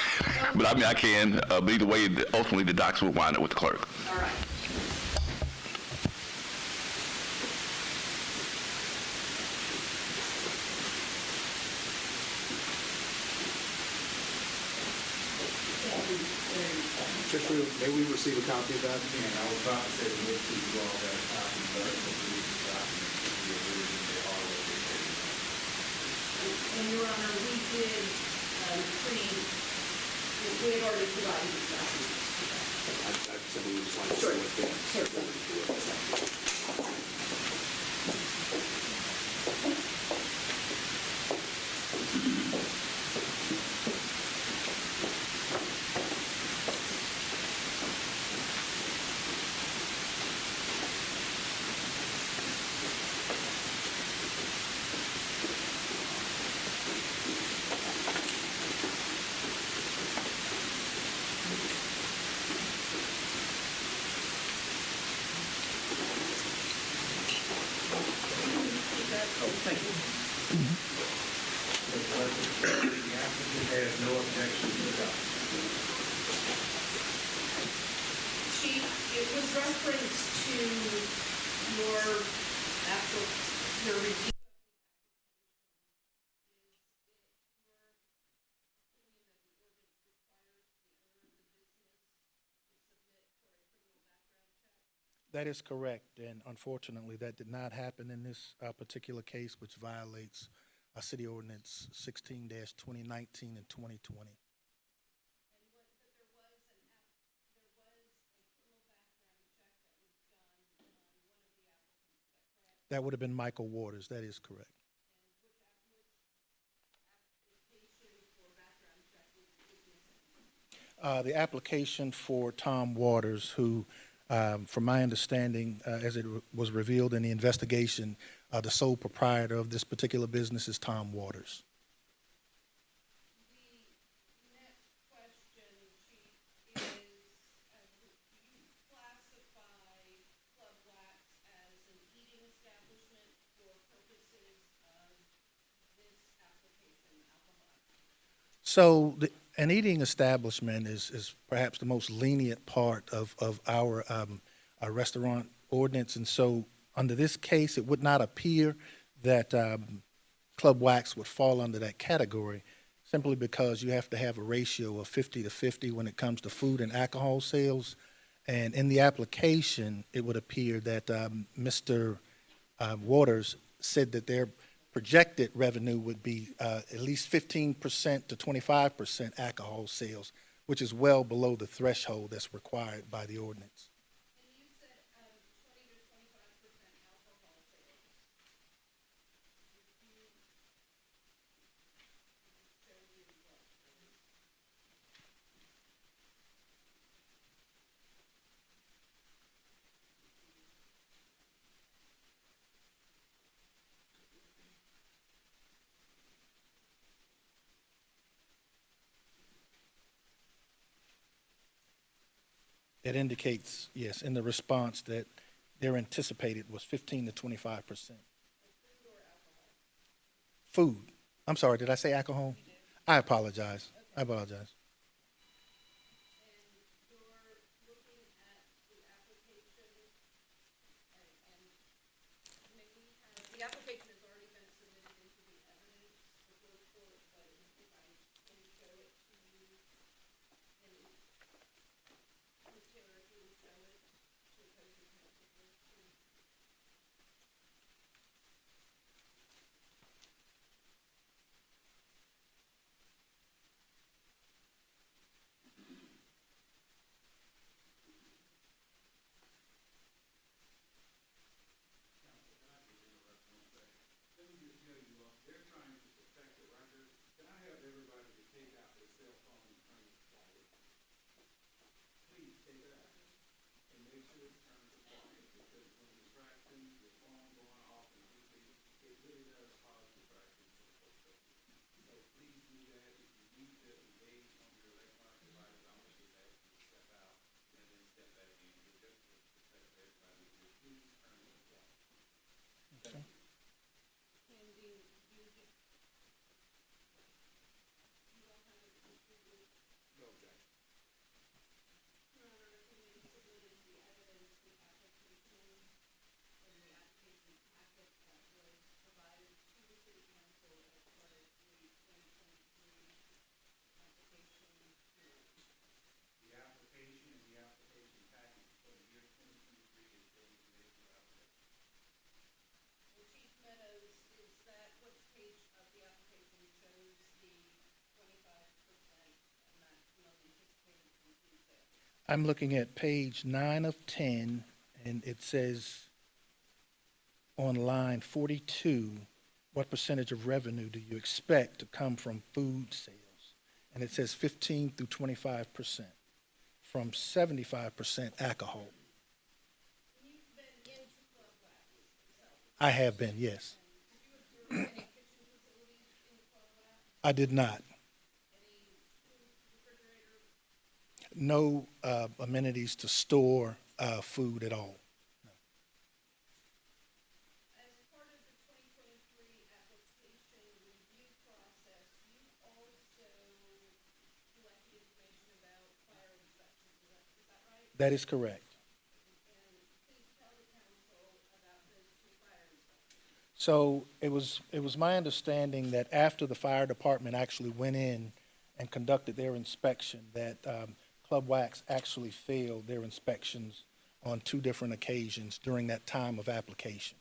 But I mean, I can, but either way, ultimately the docs will wind up with the clerk. All right. May we receive a copy of that? And I was about to say, we'll see you all that copy, but the documents, the original, they are located. And Your Honor, we did we had already provided these documents. I simply would just like to see what's there. Chief, it was reference to your actual the review That is correct, and unfortunately, that did not happen in this particular case, which violates City Ordinance 16-2019 and 2020. That would have been Michael Waters, that is correct. The application for Tom Waters, who, from my understanding, as it was revealed in the investigation, the sole proprietor of this particular business is Tom Waters. The next question, Chief, is do you classify Club Wax as an eating establishment for purposes of this application, alcohol? So an eating establishment is perhaps the most lenient part of our restaurant ordinance. And so under this case, it would not appear that Club Wax would fall under that category, simply because you have to have a ratio of 50-50 when it comes to food and alcohol sales. And in the application, it would appear that Mr. Waters said that their projected revenue would be at least 15% to 25% alcohol sales, which is well below the threshold that's required by the ordinance. And you said 20 to 25% alcohol sales. If you show you what? It indicates, yes, in the response that their anticipated was 15 to 25%. Food. I'm sorry, did I say alcohol? I apologize. I apologize. The application has already been submitted into the evidence before the court, but if I can show it to you, and Ms. Taylor, if you would show it to opposing counsel, please. I'm looking at page 9 of 10, and it says on line 42, what percentage of revenue do you expect to come from food sales? And it says 15 through 25%, from 75% alcohol. I have been, yes. I did not. No amenities to store food at all. As part of the 2023 application review process, you also collected information about fire inspections. Is that right? That is correct. And please tell the council about those two fire inspections. So it was my understanding that after the fire department actually went in and conducted their inspection, that Club Wax actually failed their inspections on 2 different occasions during that time of application.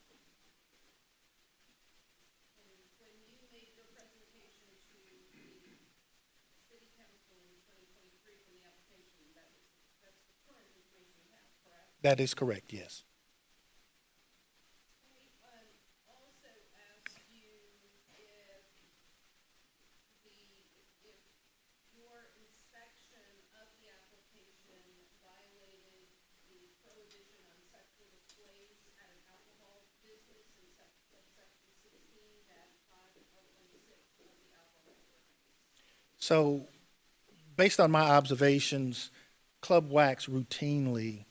That is correct, yes. So, based on my observations, Club Wax routinely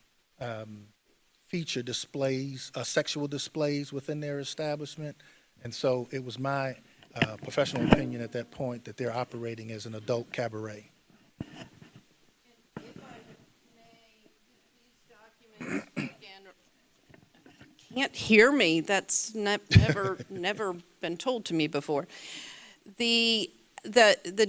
feature displays, sexual displays within their establishment, and so it was my professional opinion at that point that they're operating as an adult cabaret. Can't hear me. That's never been told to me before. The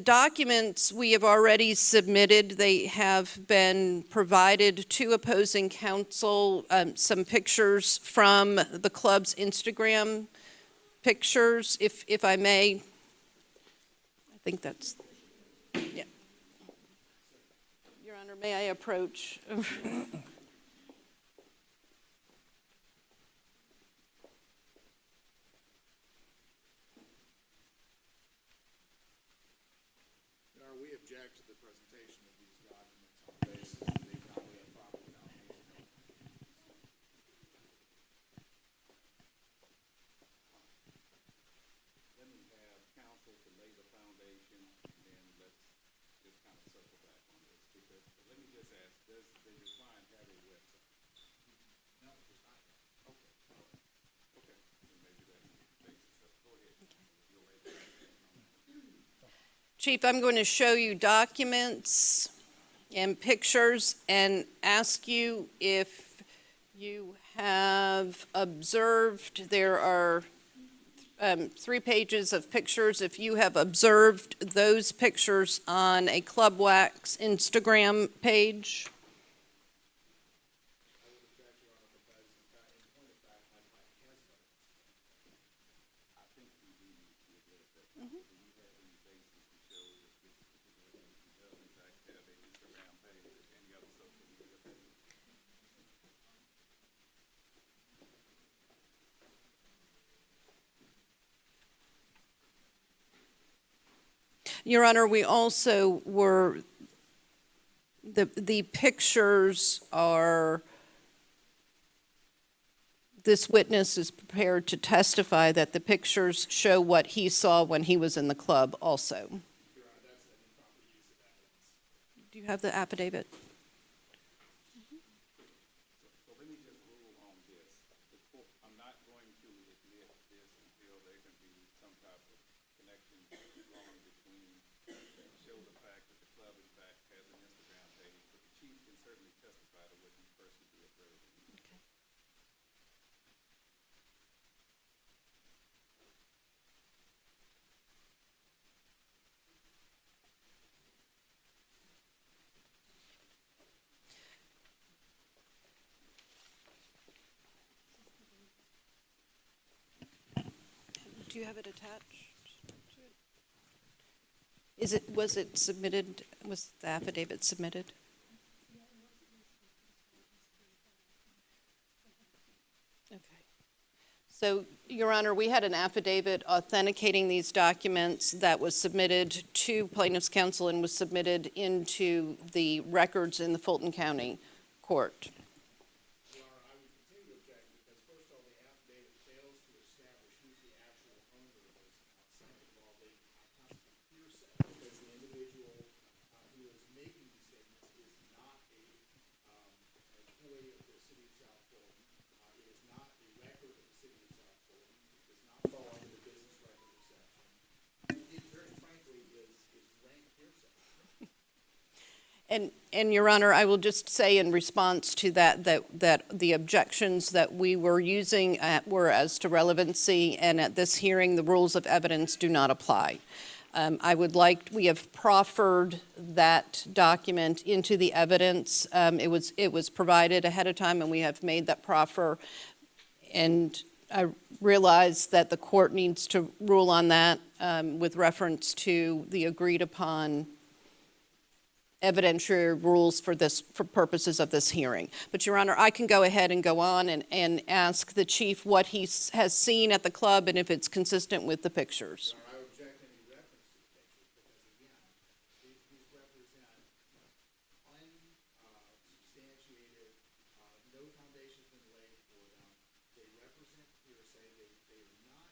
documents we have already submitted, they have been provided to opposing counsel, some pictures from the club's Instagram pictures, if I may. I think that's, yeah. Your Honor, may I approach? We object to the presentation of these documents on the basis that they probably have proper foundation. Let me have counsel to lay the foundation, and then let's just kind of circle back on this. Because let me just ask, does your client have a website? No, it's not. Okay. All right. Okay. Then maybe that's the basis. So go ahead. You'll lay the foundation. Chief, I'm going to show you documents and pictures and ask you if you have observed, there are 3 pages of pictures, if you have observed those pictures on a Club Wax Instagram page. Your Honor, we also were, the pictures are, this witness is prepared to testify that the pictures show what he saw when he was in the club also. Do you have the affidavit? So let me just rule on this. I'm not going to admit this until there can be some type of connection drawn between, show the fact that the club in fact has an Instagram page, but the chief can certainly testify to what he personally observed. Okay. Do you have it attached to it? Was it submitted, was the affidavit submitted? Okay. So, Your Honor, we had an affidavit authenticating these documents that was submitted to Plaintiff's Counsel and was submitted into the records in the Fulton County Court. And Your Honor, I will just say in response to that the objections that we were using were as to relevancy, and at this hearing, the rules of evidence do not apply. We have proffered that document into the evidence. It was provided ahead of time, and we have made that proffer. And I realize that the court needs to rule on that with reference to the agreed upon evidentiary rules for purposes of this hearing. But Your Honor, I can go ahead and go on and ask the chief what he has seen at the club and if it's consistent with the pictures. I object any reference to the pictures because, again, these represent unsubstantiated, no foundation's been laid for them. They represent hearsay. They are not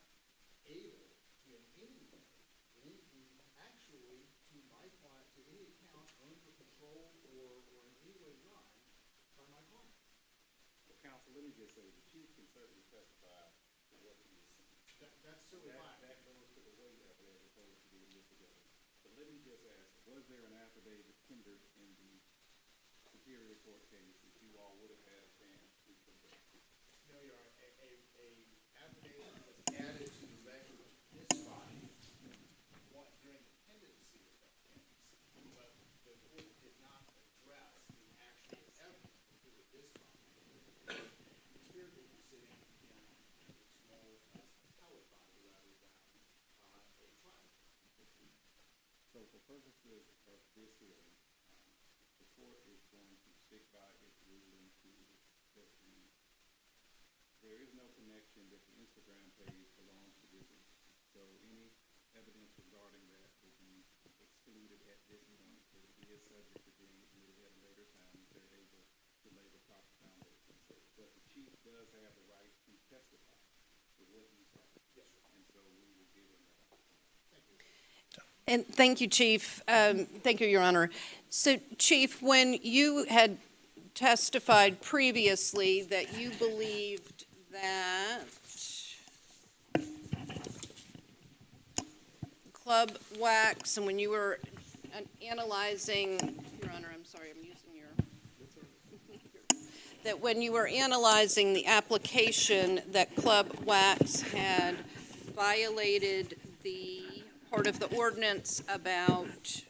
able to in any way actually, to my client, to any account under control or in any way run by my client. Well, counsel, let me just say, the chief can certainly testify to what he has seen. That's so fine. That goes to the weight of it as opposed to the admissibility. But let me just ask, was there an affidavit tendered in the Superior Court case that you all would have had a chance to present? No, Your Honor. A affidavit was added to the record of this body during the pendency of that case, but the court did not address the actual evidence before this body. The Superior Court was sitting in a small appellate body rather than a trial. So for purposes of this hearing, the court is going to stick by its ruling to that there is no connection that the Instagram page belongs to this entity. So any evidence regarding that will be excluded at this point, but it is subject to being admitted at a later time if they're able to lay the proper foundation. But the chief does have the right to testify to what he saw. Yes, sir. And so we will give him that opportunity. Thank you. And thank you, Chief. Thank you, Your Honor. So, Chief, when you had testified previously that you believed that Club Wax, and when you were analyzing, Your Honor, I'm sorry, I'm using your, that when you were analyzing the application that Club Wax had violated the part of the ordinance about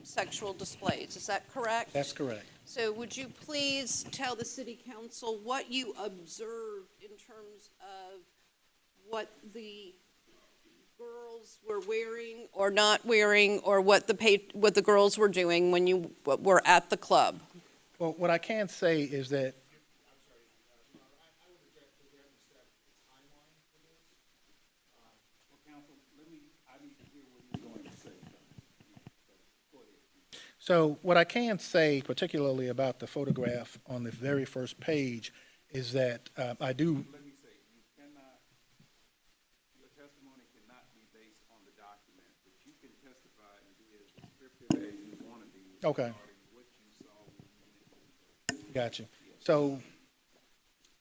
sexual displays. Is that correct? That's correct. So would you please tell the city council what you observed in terms of what the girls were wearing or not wearing, or what the girls were doing when you were at the club? Well, what I can say is that So what I can say, particularly about the photograph on the very first page, is that I do. Let me say, your testimony cannot be based on the document, but you can testify and be as descriptive as you want to be regarding what you saw when you Got you. So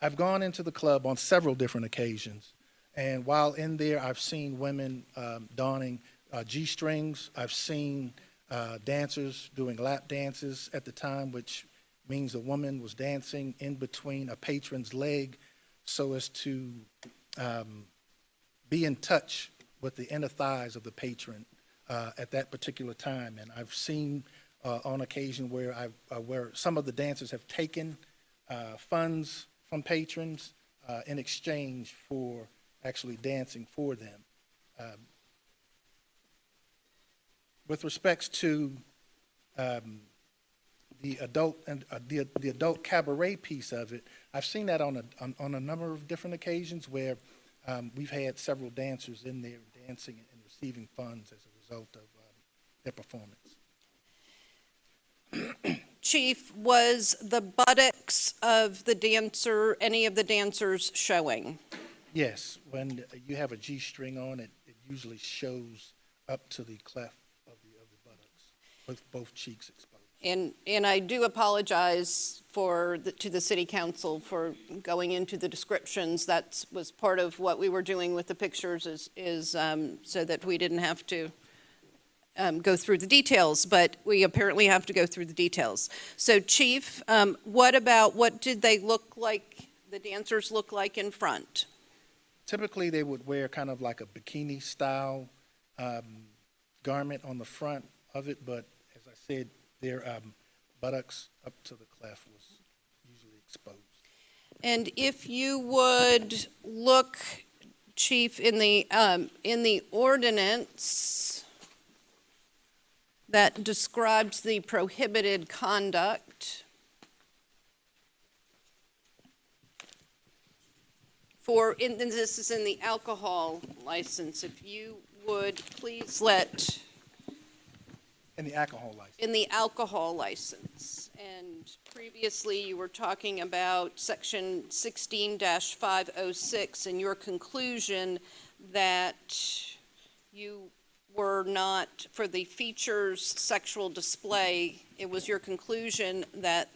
I've gone into the club on several different occasions, and while in there, I've seen women donning G-strings. I've seen dancers doing lap dances at the time, which means a woman was dancing in between a patron's leg so as to be in touch with the inner thighs of the patron at that particular time. And I've seen on occasion where some of the dancers have taken funds from patrons in exchange for actually dancing for them. With respects to the adult and the adult cabaret piece of it, I've seen that on a number of different occasions where we've had several dancers in there dancing and receiving funds as a result of their performance. Chief, was the buttocks of any of the dancers showing? Yes, when you have a G-string on it, it usually shows up to the cleft of the buttocks, with both cheeks exposed. And I do apologize to the city council for going into the descriptions. That was part of what we were doing with the pictures is so that we didn't have to go through the details, but we apparently have to go through the details. So Chief, what did they look like, the dancers look like in front? Typically, they would wear kind of like a bikini-style garment on the front of it, but as I said, their buttocks up to the cleft was usually exposed. And if you would look, Chief, in the ordinance that describes the prohibited conduct and this is in the alcohol license, if you would please let. In the alcohol license. In the alcohol license. And previously you were talking about section 16-506 and your conclusion that you were not, for the features sexual display, it was your conclusion that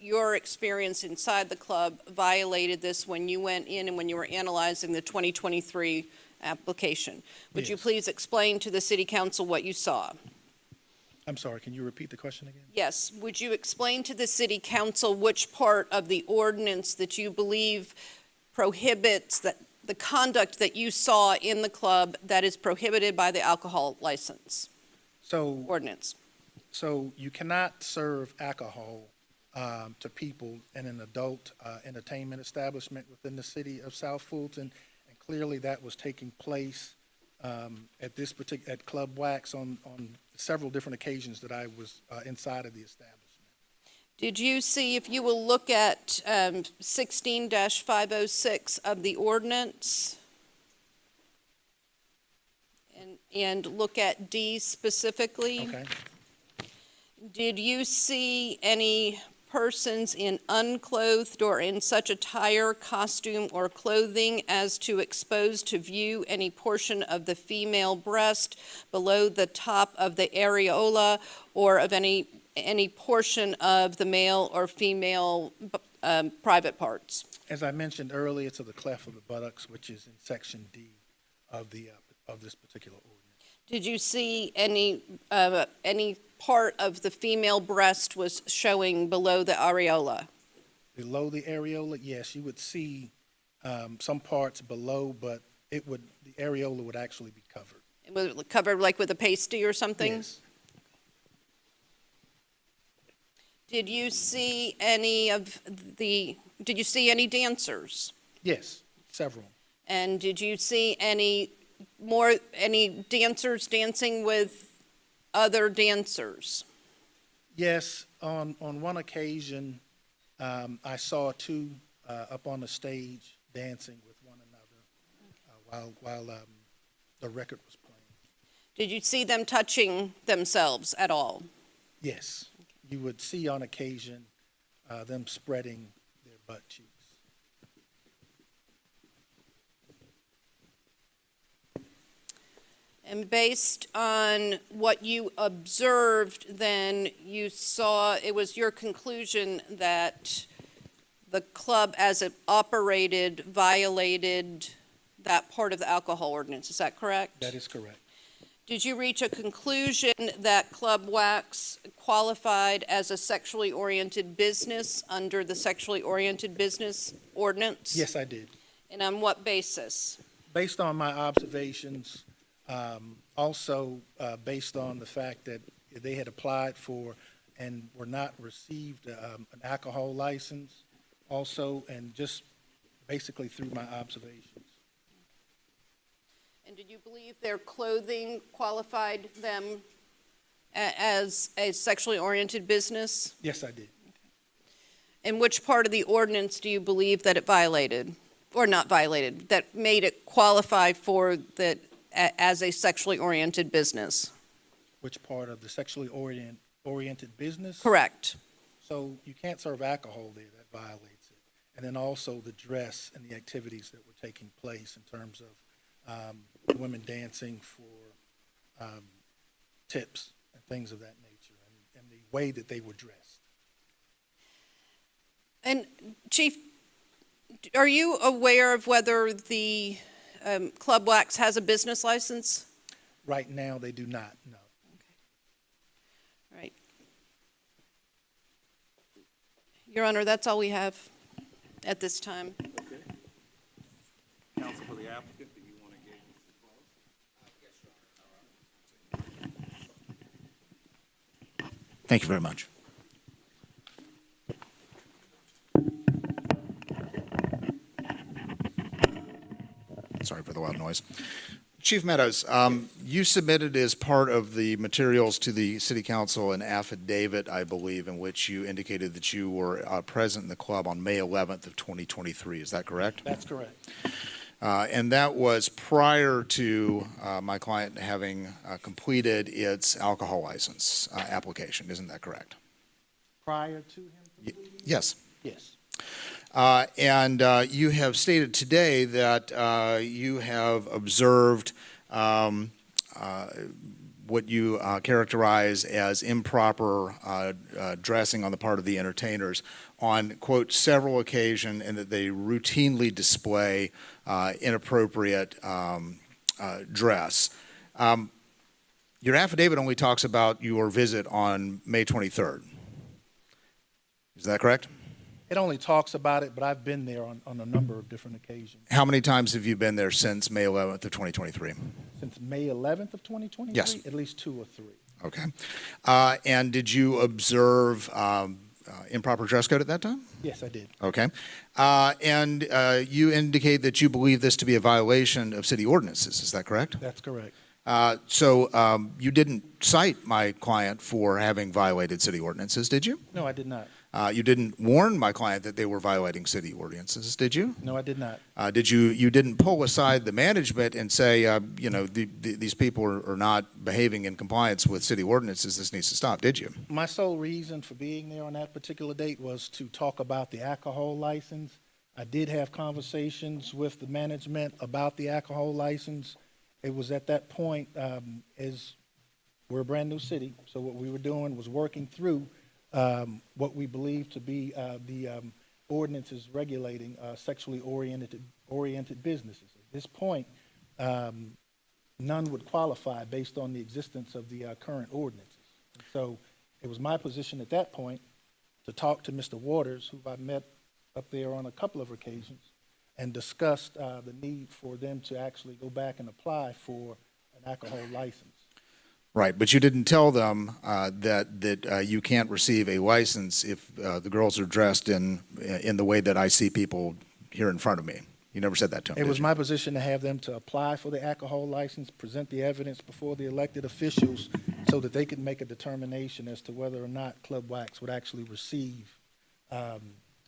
your experience inside the club violated this when you went in and when you were analyzing the 2023 application. Would you please explain to the City Council what you saw? I'm sorry, can you repeat the question again? Yes. Would you explain to the City Council which part of the ordinance that you believe prohibits the conduct that you saw in the club that is prohibited by the alcohol license ordinance? So you cannot serve alcohol to people in an adult entertainment establishment within the city of South Fulton, and clearly that was taking place at Club Wax on several different occasions that I was inside of the establishment. Did you see, if you will look at 16-506 of the ordinance and look at D specifically? Okay. Did you see any persons in unclothed or in such attire, costume, or clothing as to expose to view any portion of the female breast below the top of the areola or of any portion of the male or female private parts? As I mentioned earlier, to the cleft of the buttocks, which is in section D of this particular ordinance. Did you see any part of the female breast was showing below the areola? Below the areola, yes, you would see some parts below, but the areola would actually be covered. It was covered like with a pasty or something? Yes. Did you see any dancers? Yes, several. And did you see any dancers dancing with other dancers? Yes, on one occasion, I saw two up on the stage dancing with one another while the record was playing. Did you see them touching themselves at all? Yes, you would see on occasion them spreading their butt cheeks. And based on what you observed, then you saw, it was your conclusion that the club as it operated violated that part of the alcohol ordinance. Is that correct? That is correct. Did you reach a conclusion that Club Wax qualified as a sexually oriented business under the sexually oriented business ordinance? Yes, I did. And on what basis? Based on my observations, also based on the fact that they had applied for and were not received an alcohol license, also, and just basically through my observations. And did you believe their clothing qualified them as a sexually oriented business? Yes, I did. And which part of the ordinance do you believe that it violated, or not violated, that made it qualify for that as a sexually oriented business? Which part of the sexually oriented business? Correct. So you can't serve alcohol there, that violates it. And then also the dress and the activities that were taking place in terms of women dancing for tips and things of that nature, and the way that they were dressed. And Chief, are you aware of whether the Club Wax has a business license? Right now, they do not, no. Your Honor, that's all we have at this time. Counsel for the applicant, do you want to engage Mr. Close? Thank you very much. Sorry for the loud noise. Chief Meadows, you submitted as part of the materials to the City Council an affidavit, I believe, in which you indicated that you were present in the club on May 11th of 2023. Is that correct? That's correct. And that was prior to my client having completed its alcohol license application. Isn't that correct? Prior to him completing? Yes. Yes. And you have stated today that you have observed what you characterize as improper dressing on the part of the entertainers on, quote, several occasions, and that they routinely display inappropriate dress. Your affidavit only talks about your visit on May 23rd. Is that correct? It only talks about it, but I've been there on a number of different occasions. How many times have you been there since May 11th of 2023? Since May 11th of 2023? Yes. At least 2 or 3. Okay. And did you observe improper dress code at that time? Yes, I did. Okay. And you indicate that you believe this to be a violation of city ordinances. Is that correct? That's correct. So you didn't cite my client for having violated city ordinances, did you? No, I did not. You didn't warn my client that they were violating city ordinances, did you? No, I did not. You didn't pull aside the management and say, these people are not behaving in compliance with city ordinances, this needs to stop, did you? My sole reason for being there on that particular date was to talk about the alcohol license. I did have conversations with the management about the alcohol license. It was at that point, as we're a brand new city, so what we were doing was working through what we believe to be the ordinances regulating sexually oriented businesses. At this point, none would qualify based on the existence of the current ordinances. And so it was my position at that point to talk to Mr. Waters, who I met up there on a couple of occasions, and discussed the need for them to actually go back and apply for an alcohol license. Right, but you didn't tell them that you can't receive a license if the girls are dressed in the way that I see people here in front of me. You never said that to them. It was my position to have them to apply for the alcohol license, present the evidence before the elected officials so that they could make a determination as to whether or not Club Wax would actually receive a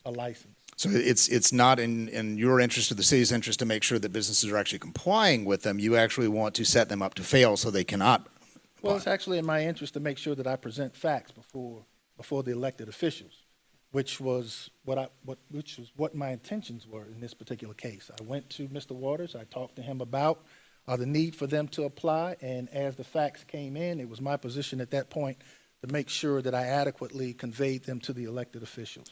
license. So it's not in your interest or the city's interest to make sure that businesses are actually complying with them. You actually want to set them up to fail so they cannot. Well, it's actually in my interest to make sure that I present facts before the elected officials, which was what my intentions were in this particular case. I went to Mr. Waters. I talked to him about the need for them to apply, and as the facts came in, it was my position at that point to make sure that I adequately conveyed them to the elected officials.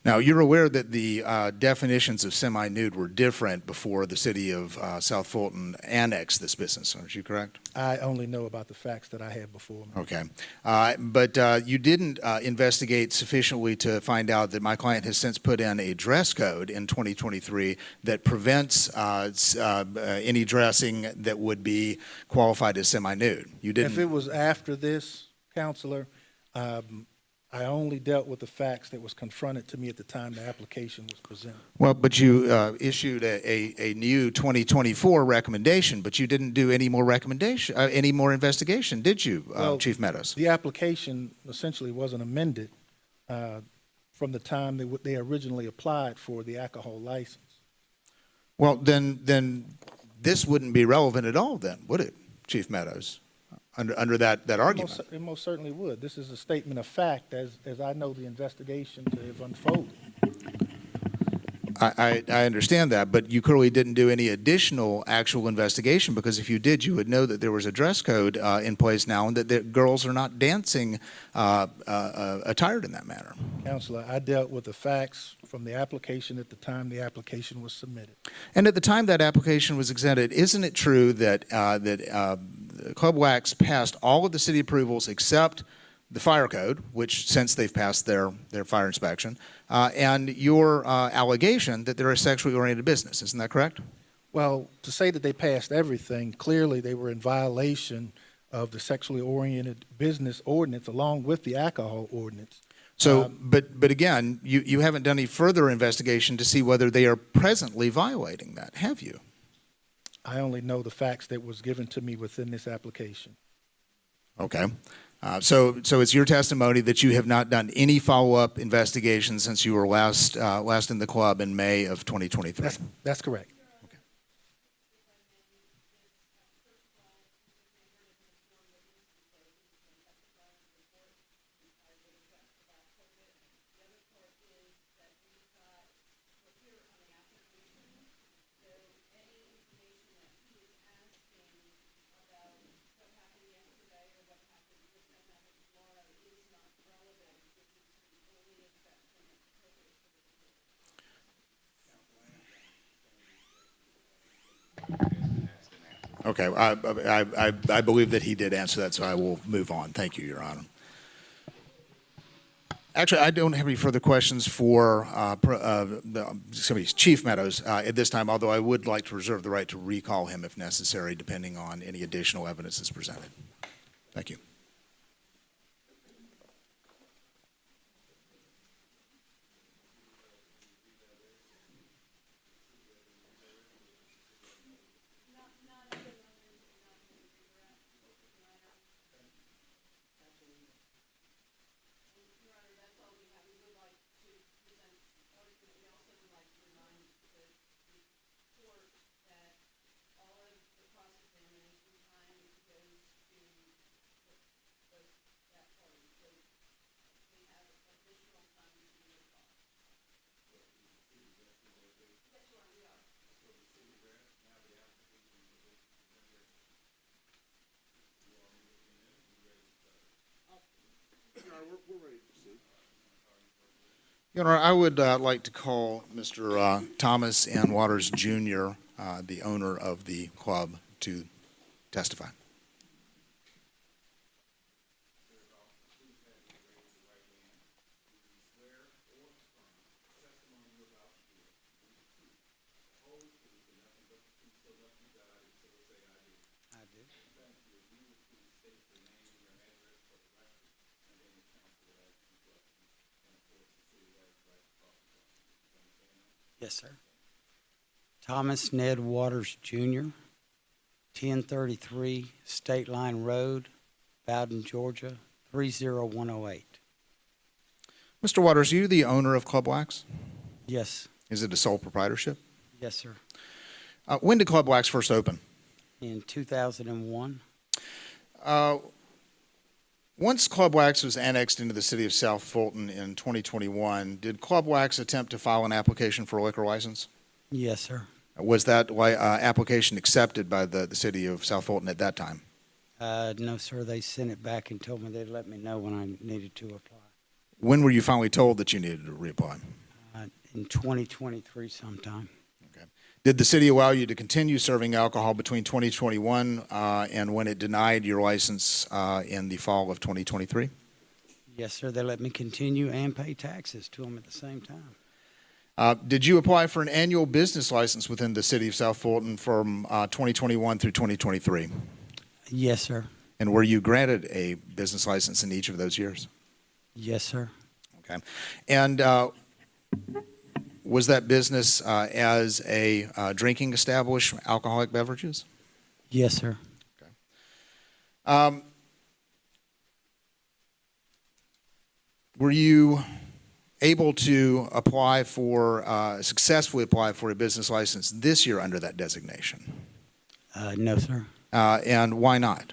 Now, you're aware that the definitions of semi-nude were different before the city of South Fulton annexed this business, aren't you correct? I only know about the facts that I had before me. Okay. But you didn't investigate sufficiently to find out that my client has since put in a dress code in 2023 that prevents any dressing that would be qualified as semi-nude. You didn't. If it was after this, Counselor, I only dealt with the facts that was confronted to me at the time the application was presented. Well, but you issued a new 2024 recommendation, but you didn't do any more investigation, did you, Chief Meadows? The application essentially wasn't amended from the time they originally applied for the alcohol license. Well, then this wouldn't be relevant at all then, would it, Chief Meadows? Under that argument. It most certainly would. This is a statement of fact as I know the investigation to have unfolded. I understand that, but you clearly didn't do any additional actual investigation, because if you did, you would know that there was a dress code in place now and that the girls are not dancing attired in that manner. Counselor, I dealt with the facts from the application at the time the application was submitted. And at the time that application was extended, isn't it true that Club Wax passed all of the city approvals except the fire code, which since they've passed their fire inspection, and your allegation that they're a sexually oriented business. Isn't that correct? Well, to say that they passed everything, clearly they were in violation of the sexually oriented business ordinance along with the alcohol ordinance. So, but again, you haven't done any further investigation to see whether they are presently violating that, have you? I only know the facts that was given to me within this application. Okay. So it's your testimony that you have not done any follow-up investigation since you were last in the club in May of 2023. That's correct. Okay, I believe that he did answer that, so I will move on. Thank you, Your Honor. Actually, I don't have any further questions for Chief Meadows at this time, although I would like to reserve the right to recall him if necessary, depending on any additional evidence that's presented. Thank you. Your Honor, I would like to call Mr. Thomas N. Waters, Jr., the owner of the club, to testify. Yes, sir. Thomas Ned Waters, Jr., 1033 State Line Road, Bowden, Georgia, 30108. Mr. Waters, are you the owner of Club Wax? Yes. Is it a sole proprietorship? Yes, sir. When did Club Wax first open? In 2001. Once Club Wax was annexed into the city of South Fulton in 2021, did Club Wax attempt to file an application for a liquor license? Yes, sir. Was that application accepted by the city of South Fulton at that time? No, sir. They sent it back and told me they'd let me know when I needed to apply. When were you finally told that you needed to reapply? In 2023 sometime. Okay. Did the city allow you to continue serving alcohol between 2021 and when it denied your license in the fall of 2023? Yes, sir. They let me continue and pay taxes to them at the same time. Did you apply for an annual business license within the city of South Fulton from 2021 through 2023? Yes, sir. And were you granted a business license in each of those years? Yes, sir. Okay. And was that business as a drinking establishment, alcoholic beverages? Yes, sir. Okay. Were you able to apply for, successfully apply for a business license this year under that designation? No, sir. And why not?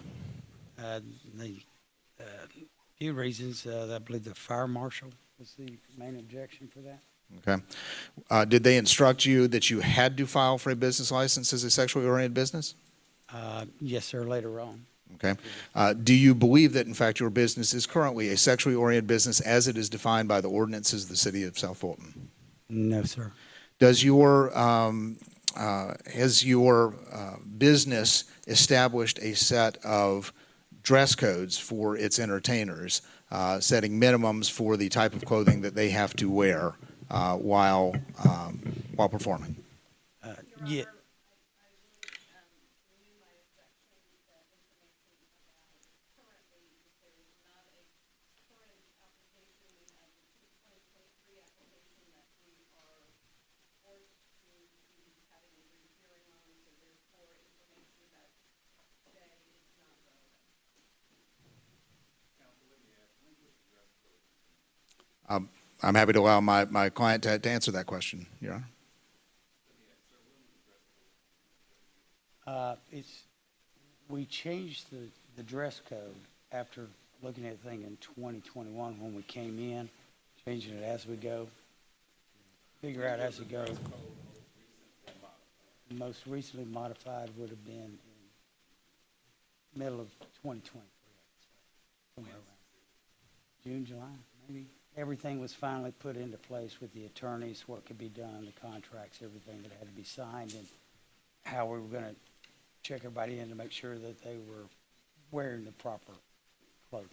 Few reasons. I believe the fire marshal was the main objection for that. Okay. Did they instruct you that you had to file for a business license as a sexually oriented business? Yes, sir, later on. Okay. Do you believe that, in fact, your business is currently a sexually oriented business as it is defined by the ordinances of the city of South Fulton? No, sir. Does your, has your business established a set of dress codes for its entertainers setting minimums for the type of clothing that they have to wear while performing. Yeah. I'm happy to allow my client to answer that question, Your Honor. We changed the dress code after looking at the thing in 2021 when we came in, changing it as we go, figure out as we go. Most recently modified would have been in middle of 2023, somewhere around June, July, maybe. Everything was finally put into place with the attorneys, what could be done, the contracts, everything that had to be signed, and how we were going to check everybody in to make sure that they were wearing the proper clothing.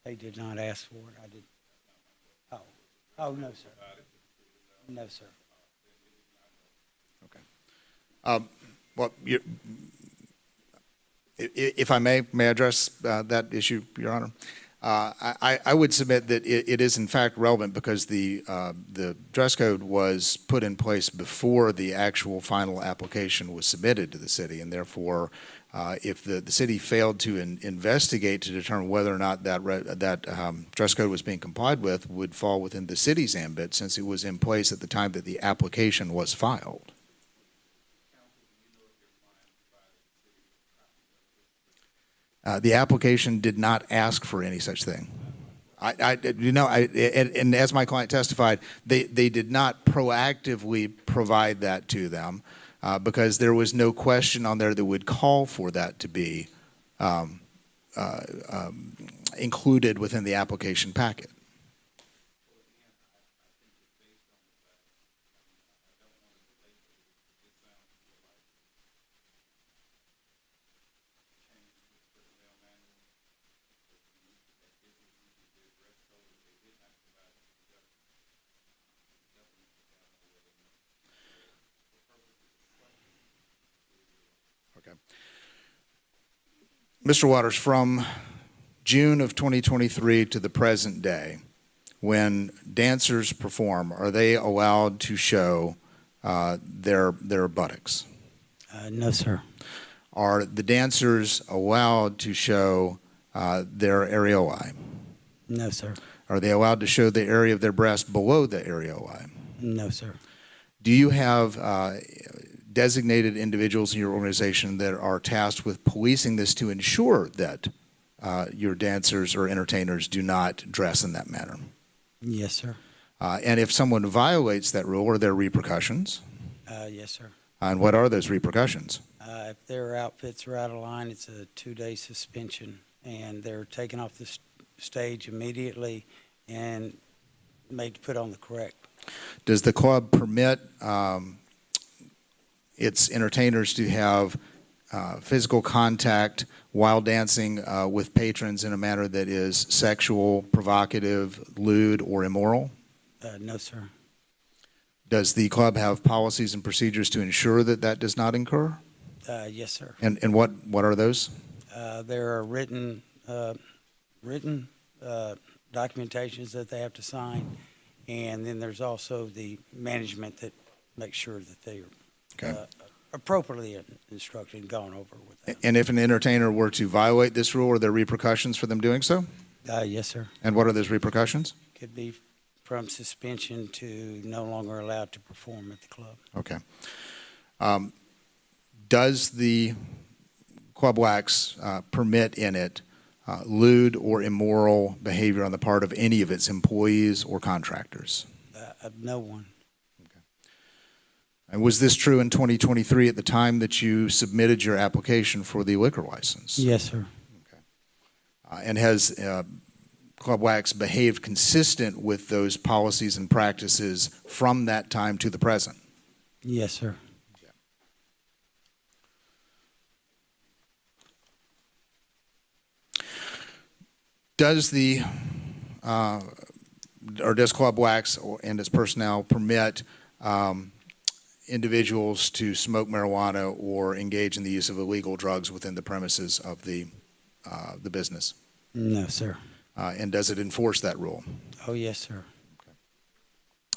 They did not ask for it. I did. Oh, no, sir. No, sir. Okay. Well, if I may address that issue, Your Honor? I would submit that it is in fact relevant because the dress code was put in place before the actual final application was submitted to the city, and therefore, if the city failed to investigate to determine whether or not that dress code was being complied with, would fall within the city's ambit since it was in place at the time that the application was filed. The application did not ask for any such thing. And as my client testified, they did not proactively provide that to them because there was no question on there that would call for that to be included within the application packet. Mr. Waters, from June of 2023 to the present day, when dancers perform, are they allowed to show their buttocks? No, sir. Are the dancers allowed to show their areolae? No, sir. Are they allowed to show the area of their breast below the areolae? No, sir. Do you have designated individuals in your organization that are tasked with policing this to ensure that your dancers or entertainers do not dress in that manner? Yes, sir. And if someone violates that rule, are there repercussions? Yes, sir. And what are those repercussions? If their outfits are out of line, it's a 2-day suspension, and they're taken off the stage immediately and made to put on the correct. Does the club permit its entertainers to have physical contact while dancing with patrons in a manner that is sexual, provocative, lewd, or immoral? No, sir. Does the club have policies and procedures to ensure that that does not incur? Yes, sir. And what are those? There are written documentations that they have to sign, and then there's also the management that makes sure that they are appropriately instructed and gone over with that. And if an entertainer were to violate this rule, are there repercussions for them doing so? Yes, sir. And what are those repercussions? Could be from suspension to no longer allowed to perform at the club. Okay. Does the Club Wax permit in it lewd or immoral behavior on the part of any of its employees or contractors? No one. And was this true in 2023 at the time that you submitted your application for the liquor license? Yes, sir. Okay. And has Club Wax behaved consistent with those policies and practices from that time to the present? Yes, sir. Does does Club Wax and its personnel permit individuals to smoke marijuana or engage in the use of illegal drugs within the premises of the business? No, sir. And does it enforce that rule? Oh, yes, sir.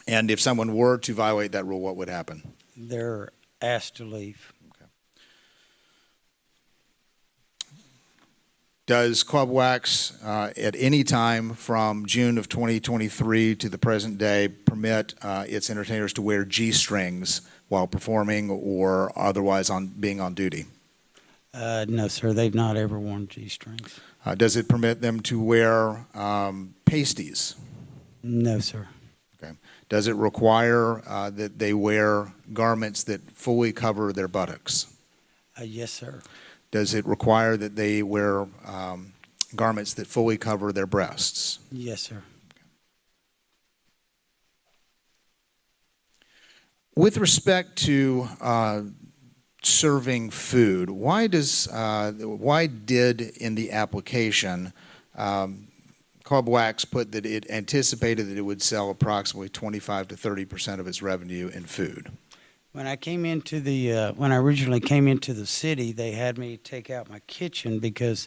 And if someone were to violate that rule, what would happen? They're asked to leave. Does Club Wax at any time from June of 2023 to the present day permit its entertainers to wear G-strings while performing or otherwise being on duty? No, sir. They've not ever worn G-strings. Does it permit them to wear pasties? No, sir. Okay. Does it require that they wear garments that fully cover their buttocks? Yes, sir. Does it require that they wear garments that fully cover their breasts? Yes, sir. With respect to serving food, why did in the application Club Wax put that it anticipated that it would sell approximately 25 to 30% of its revenue in food? When I came into when I originally came into the city, they had me take out my kitchen because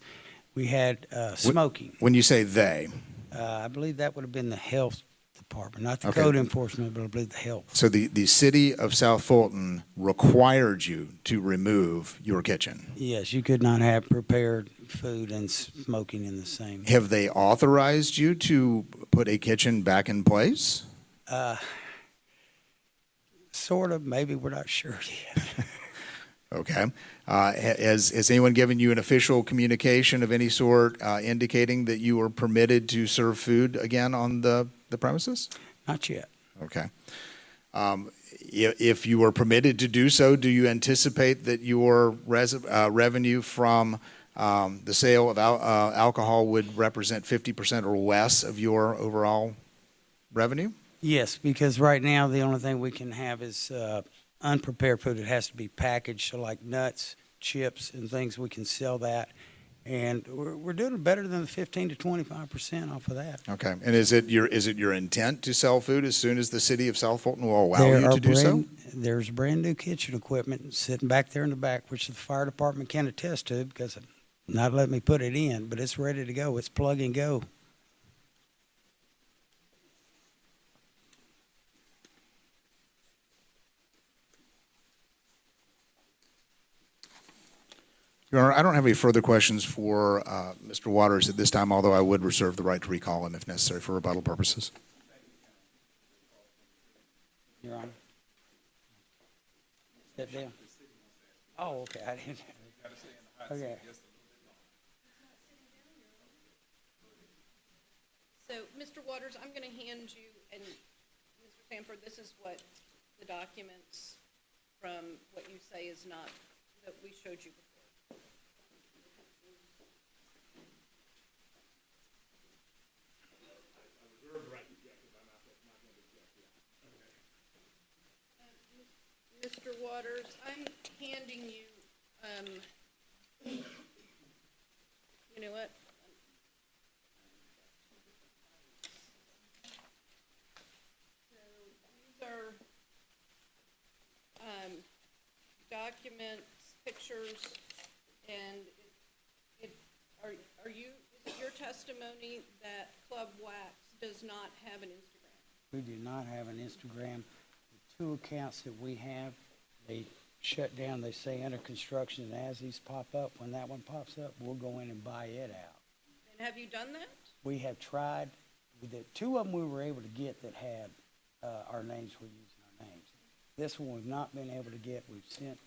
we had smoking. When you say they? I believe that would have been the health department, not the code enforcement, but I believe the health. So the city of South Fulton required you to remove your kitchen? Yes, you could not have prepared food and smoking in the same. Have they authorized you to put a kitchen back in place? Sort of, maybe, we're not sure yet. Okay. Has anyone given you an official communication of any sort indicating that you are permitted to serve food again on the premises? Not yet. Okay. If you are permitted to do so, do you anticipate that your revenue from the sale of alcohol would represent 50% or less of your overall revenue? Yes, because right now the only thing we can have is unprepared food. It has to be packaged, so like nuts, chips, and things. We can sell that, and we're doing better than the 15 to 25% off of that. Okay, and is it your intent to sell food as soon as the city of South Fulton will allow you to do so? There's brand new kitchen equipment sitting back there in the back, which the fire department can attest to because not letting me put it in, but it's ready to go. It's plug and go. Your Honor, I don't have any further questions for Mr. Waters at this time, although I would reserve the right to recall him if necessary for rebuttal purposes. Your Honor. Step down. Oh, okay. I didn't. Okay. So, Mr. Waters, I'm going to hand you, and Mr. Sanford, this is what the documents from what you say is not, that we showed you before. Mr. Waters, I'm handing you, you know what? So these are documents, pictures, and is it your testimony that Club Wax does not have an Instagram? We do not have an Instagram. The two accounts that we have, they shut down. They say under construction, and as these pop up, when that one pops up, we'll go in and buy it out. And have you done that? We have tried. The two of them we were able to get that had our names. We're using our names. This one we've not been able to get. We've sent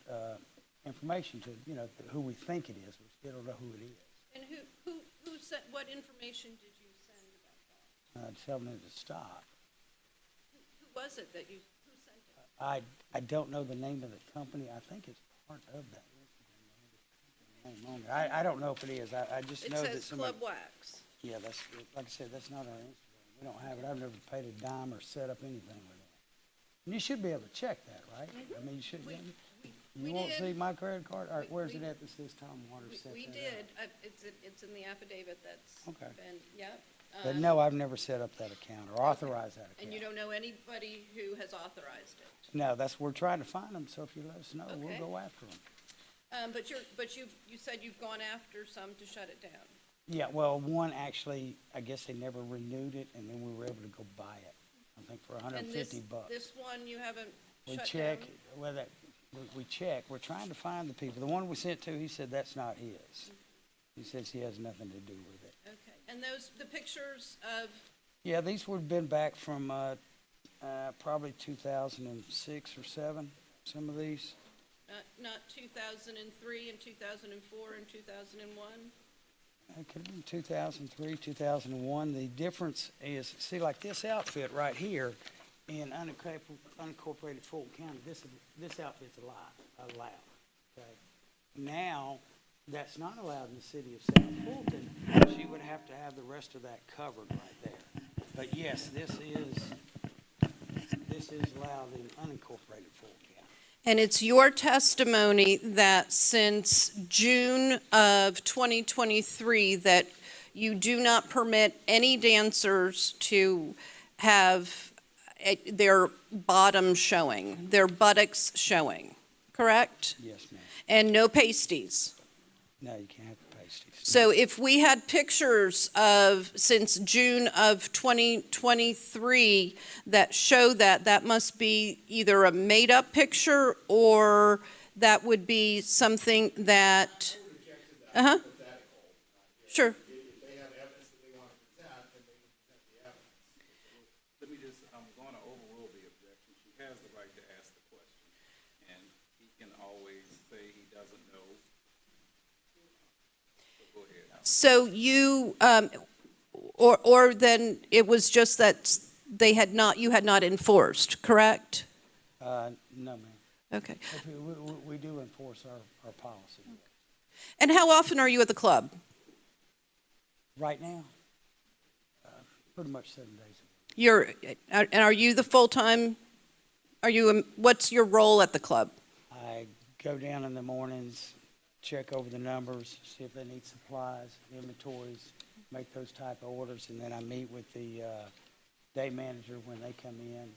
information to who we think it is. We still don't know who it is. And who sent? What information did you send about that? Tell them to stop. Who was it that who sent it? I don't know the name of the company. I think it's part of that Instagram. I don't know if it is. I just know that somebody. It says Club Wax. Yeah, that's like I said. That's not our Instagram. We don't have it. I've never paid a dime or set up anything with it. And you should be able to check that, right? I mean, you should. You won't see my credit card? All right, where's it at that says Tom Waters set We that did. up? It's in the affidavit that's Okay. been, yep. But no, I've never set up that account or authorized that And you account. don't know anybody who has authorized it. No, we're trying to find them, so if you let us know, we'll Okay. go after them. But you said you've gone after some to shut it down. Yeah, well, one actually, I guess they never renewed it, and then we were able to go buy it, I think for And this, $150. this one you haven't We shut check, down? well, we check, we're trying to find the people. The one we sent to, he said that's not his. He says he has nothing to do with it. Okay. And the pictures of, Yeah, these would have been back from, probably 2006 or 7, some of these. not 2003 and 2004 and 2001? It could have been 2003, 2001. The difference is, see, like this outfit right here in unincorporated Fulton County, this outfit's allowed, okay? Now, that's not allowed in the city of South Fulton. She would have to have the rest of that covered right there. But yes, this is allowed in unincorporated Fulton County. And it's your testimony that since June of 2023 that you do not permit any dancers to have their bottom showing, their buttocks showing, correct? Yes, ma'am. And no pasties? No, you can't have the pasties. So if we had pictures of, since June of 2023 that show that, that must be either a made-up picture or that would be something that, sure. Let me just, I'm going to overrule the objection. She has the right to ask the question, and he can always say he doesn't know. So go ahead. So you, or then it was just that you had not enforced, correct? No, ma'am. Okay. We do enforce our policy. And how often are you at the club? Right now, pretty much 7 days a week. And are you the full-time, what's your role at the club? I go down in the mornings, check over the numbers, see if they need supplies, inventories, make those type of orders, and then I meet with the day manager when they come in,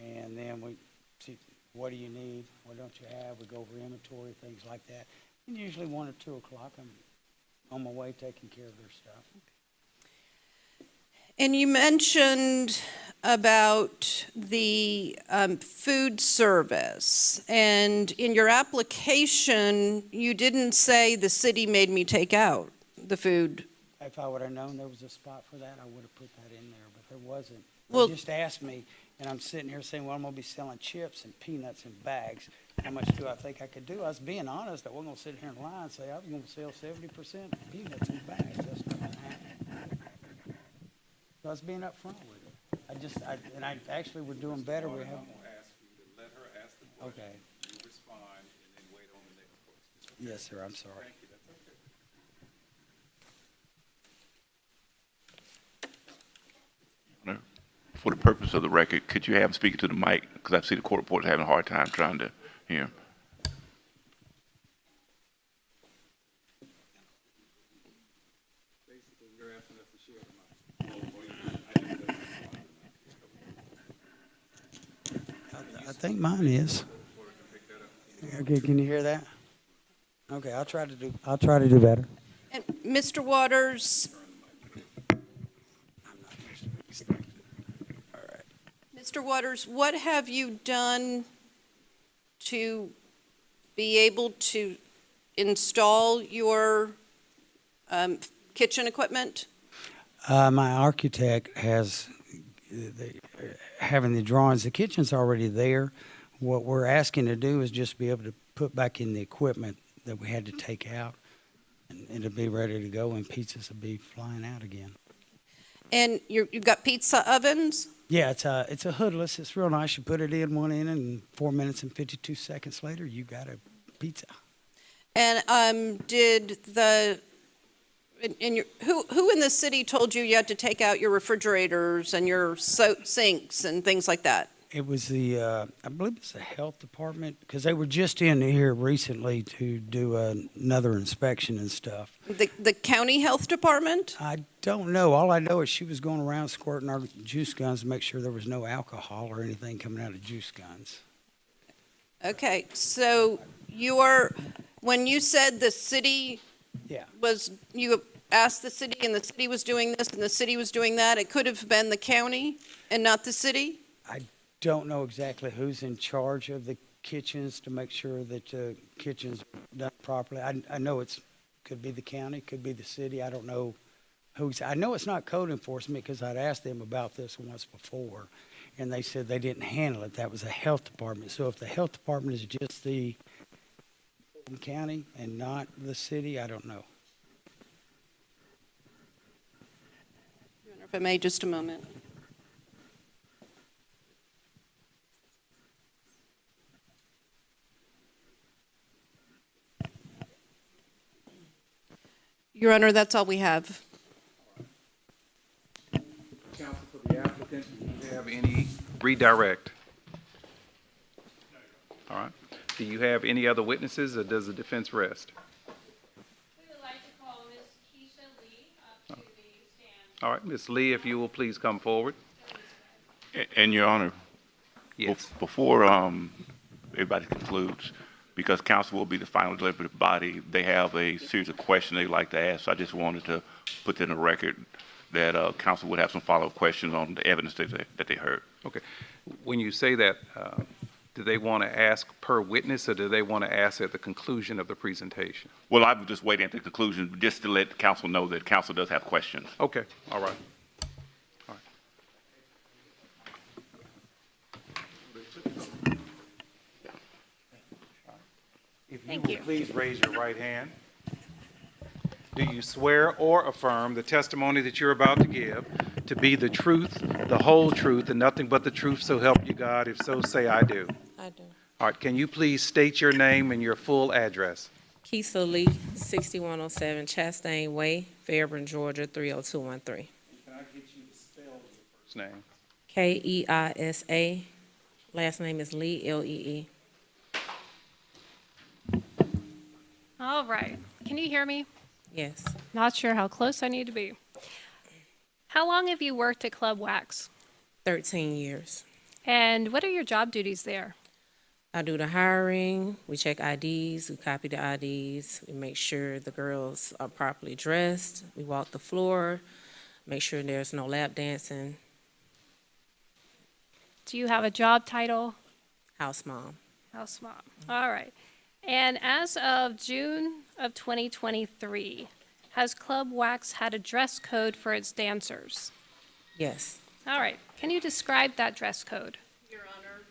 and then we see, what do you need, what don't you have, we go over inventory, things like that. And usually 1 or 2 o'clock, I'm on my way taking care of their stuff. And you mentioned about the food service, and in your application, you didn't say the city made me take out the food. If I would have known there was a spot for that, I would have put that in there, but there wasn't. Well- They just asked me, and I'm sitting here saying, well, I'm gonna be selling chips and peanuts in bags. How much do I think I could do? I was being honest. I wasn't gonna sit here in line and say, I was gonna sell 70% peanuts in bags. That's not gonna happen. So I was being upfront with it. I actually, we're doing better. We have. I'm going to ask you to let her ask the question. Okay. You respond, and then wait on the next question. Yes, sir, I'm sorry. Thank you, that's okay. For the purpose of the record, could you have him speaking to the mic? Because I see the court reporter having a hard time trying to hear him. Basically, you're asking us to share the mic. I think mine is. Okay, can you hear that? Okay, I'll try to do better. And Mr. Waters, Mr. Waters, what have you done to be able to install your kitchen equipment? My architect has having the drawings. The kitchen's already there. What we're asking to do is just be able to put back in the equipment that we had to take out, and it'll be ready to go, and pizzas will be flying out again. And you've got pizza ovens? Yeah, it's a hoodless. It's real nice. You put it in one end, and 4 minutes and 52 seconds later, you got a pizza. And did the who in the city told you you had to take out your refrigerators and your sinks and things like that? It was the, I believe it's the health department, because they were just in here recently to do another inspection and stuff. The county health department? I don't know. All I know is she was going around squirting our juice guns to make sure there was no alcohol or anything coming out of juice guns. Okay, so when you said the city you asked the city and the city was doing this and the city was doing that, it could have been the county and not the city? I don't know exactly who's in charge of the kitchens to make sure that the kitchen's done properly. I know it could be the county, could be the city. I don't know who's. I know it's not code enforcement because I'd asked them about this once before, and they said they didn't handle it. That was the health department. So if the health department is just the county and not the city, I don't know. If I may, just a moment. Your Honor, that's all we have. Counsel for the applicant, do you have any redirect? All right. Do you have any other witnesses, or does the defense rest? We would like to call Ms. Keisha Lee up to the stand. All right, Ms. Lee, if you will please come forward. And Your Honor, Yes. before everybody concludes, because council will be the final deliberative body, they have a series of questions they'd like to ask. So I just wanted to put in a record that council would have some follow-up questions on the evidence that they heard. Okay. When you say that, do they want to ask per witness, or do they want to ask at the conclusion of the presentation? Well, I'm just waiting at the conclusion just to let the council know that council does have questions. Okay, all right. All right. If you will please raise your right hand. Do you swear or affirm the testimony that you're about to give to be the truth, the whole truth, and nothing but the truth, so help you God? If so, say I do. I do. All right, can you please state your name and your full address? Keisha Lee, 6107 Chastain Way, Fairburn, Georgia, 30213. Can I get you to spell your first name? Keisa. Last name is Lee, Lee. All right. Can you hear me? Yes. Not sure how close I need to be. How long have you worked at Club Wax? 13 years. And what are your job duties there? I do the hiring, we check IDs, we copy the IDs, we make sure the girls are properly dressed, we walk the floor, make sure there's no lap dancing. Do you have a job title? House mom. House mom. All right. And as of June of 2023, has Club Wax had a dress code for its dancers? Yes. All right. Can you describe that dress code? Your Honor,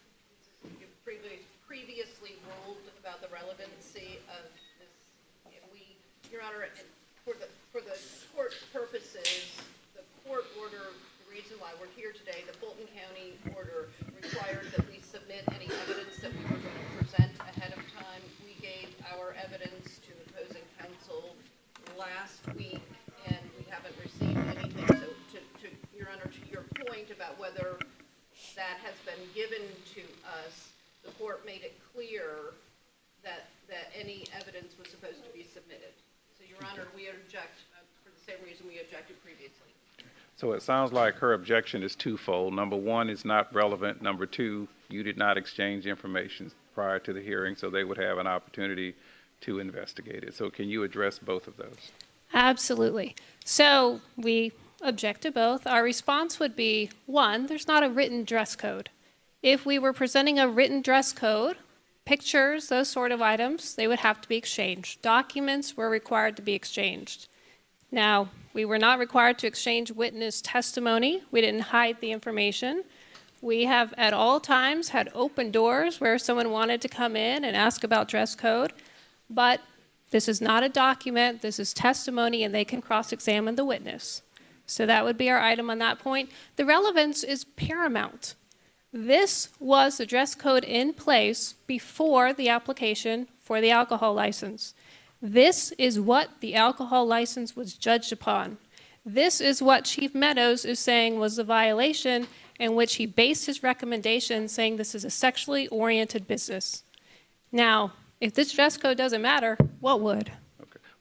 you previously ruled about the relevancy of this. Your Honor, for the court purposes, the court order, the reason why we're here today, the Fulton County order required that we submit any evidence that we were going to present ahead of time. We gave our evidence to opposing counsel last week, and we haven't received anything. So, Your Honor, to your point about whether that has been given to us, the court made it clear that any evidence was supposed to be submitted. So, Your Honor, we object for the same reason we objected previously. So it sounds like her objection is twofold. Number one, it's not relevant. Number two, you did not exchange information prior to the hearing, so they would have an opportunity to investigate it. So can you address both of those? Absolutely. So we object to both. Our response would be, one, there's not a written dress code. If we were presenting a written dress code, pictures, those sort of items, they would have to be exchanged. Documents were required to be exchanged. Now, we were not required to exchange witness testimony. We didn't hide the information. We have at all times had open doors where someone wanted to come in and ask about dress code, but this is not a document, this is testimony, and they can cross-examine the witness. So that would be our item on that point. The relevance is paramount. This was the dress code in place before the application for the alcohol license. This is what the alcohol license was judged upon. This is what Chief Meadows is saying was the violation, in which he based his recommendation saying this is a sexually oriented business. Now, if this dress code doesn't matter, what would?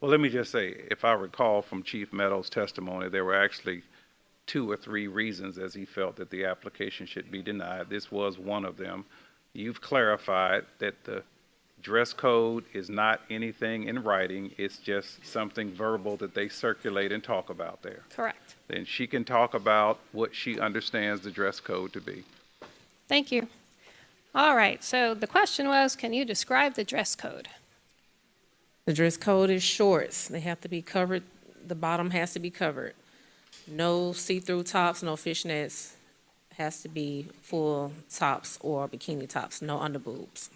Well, let me just say, if I recall from Chief Meadows' testimony, there were actually 2 or 3 reasons as he felt that the application should be denied. This was one of them. You've clarified that the dress code is not anything in writing, it's just something verbal that they circulate and talk about there. Correct. Then she can talk about what she understands the dress code to be. Thank you. All right, so the question was, can you describe the dress code? The dress code is shorts. They have to be covered. The bottom has to be covered. No see-through tops, no fishnets. Has to be full tops or bikini tops, no underboobs.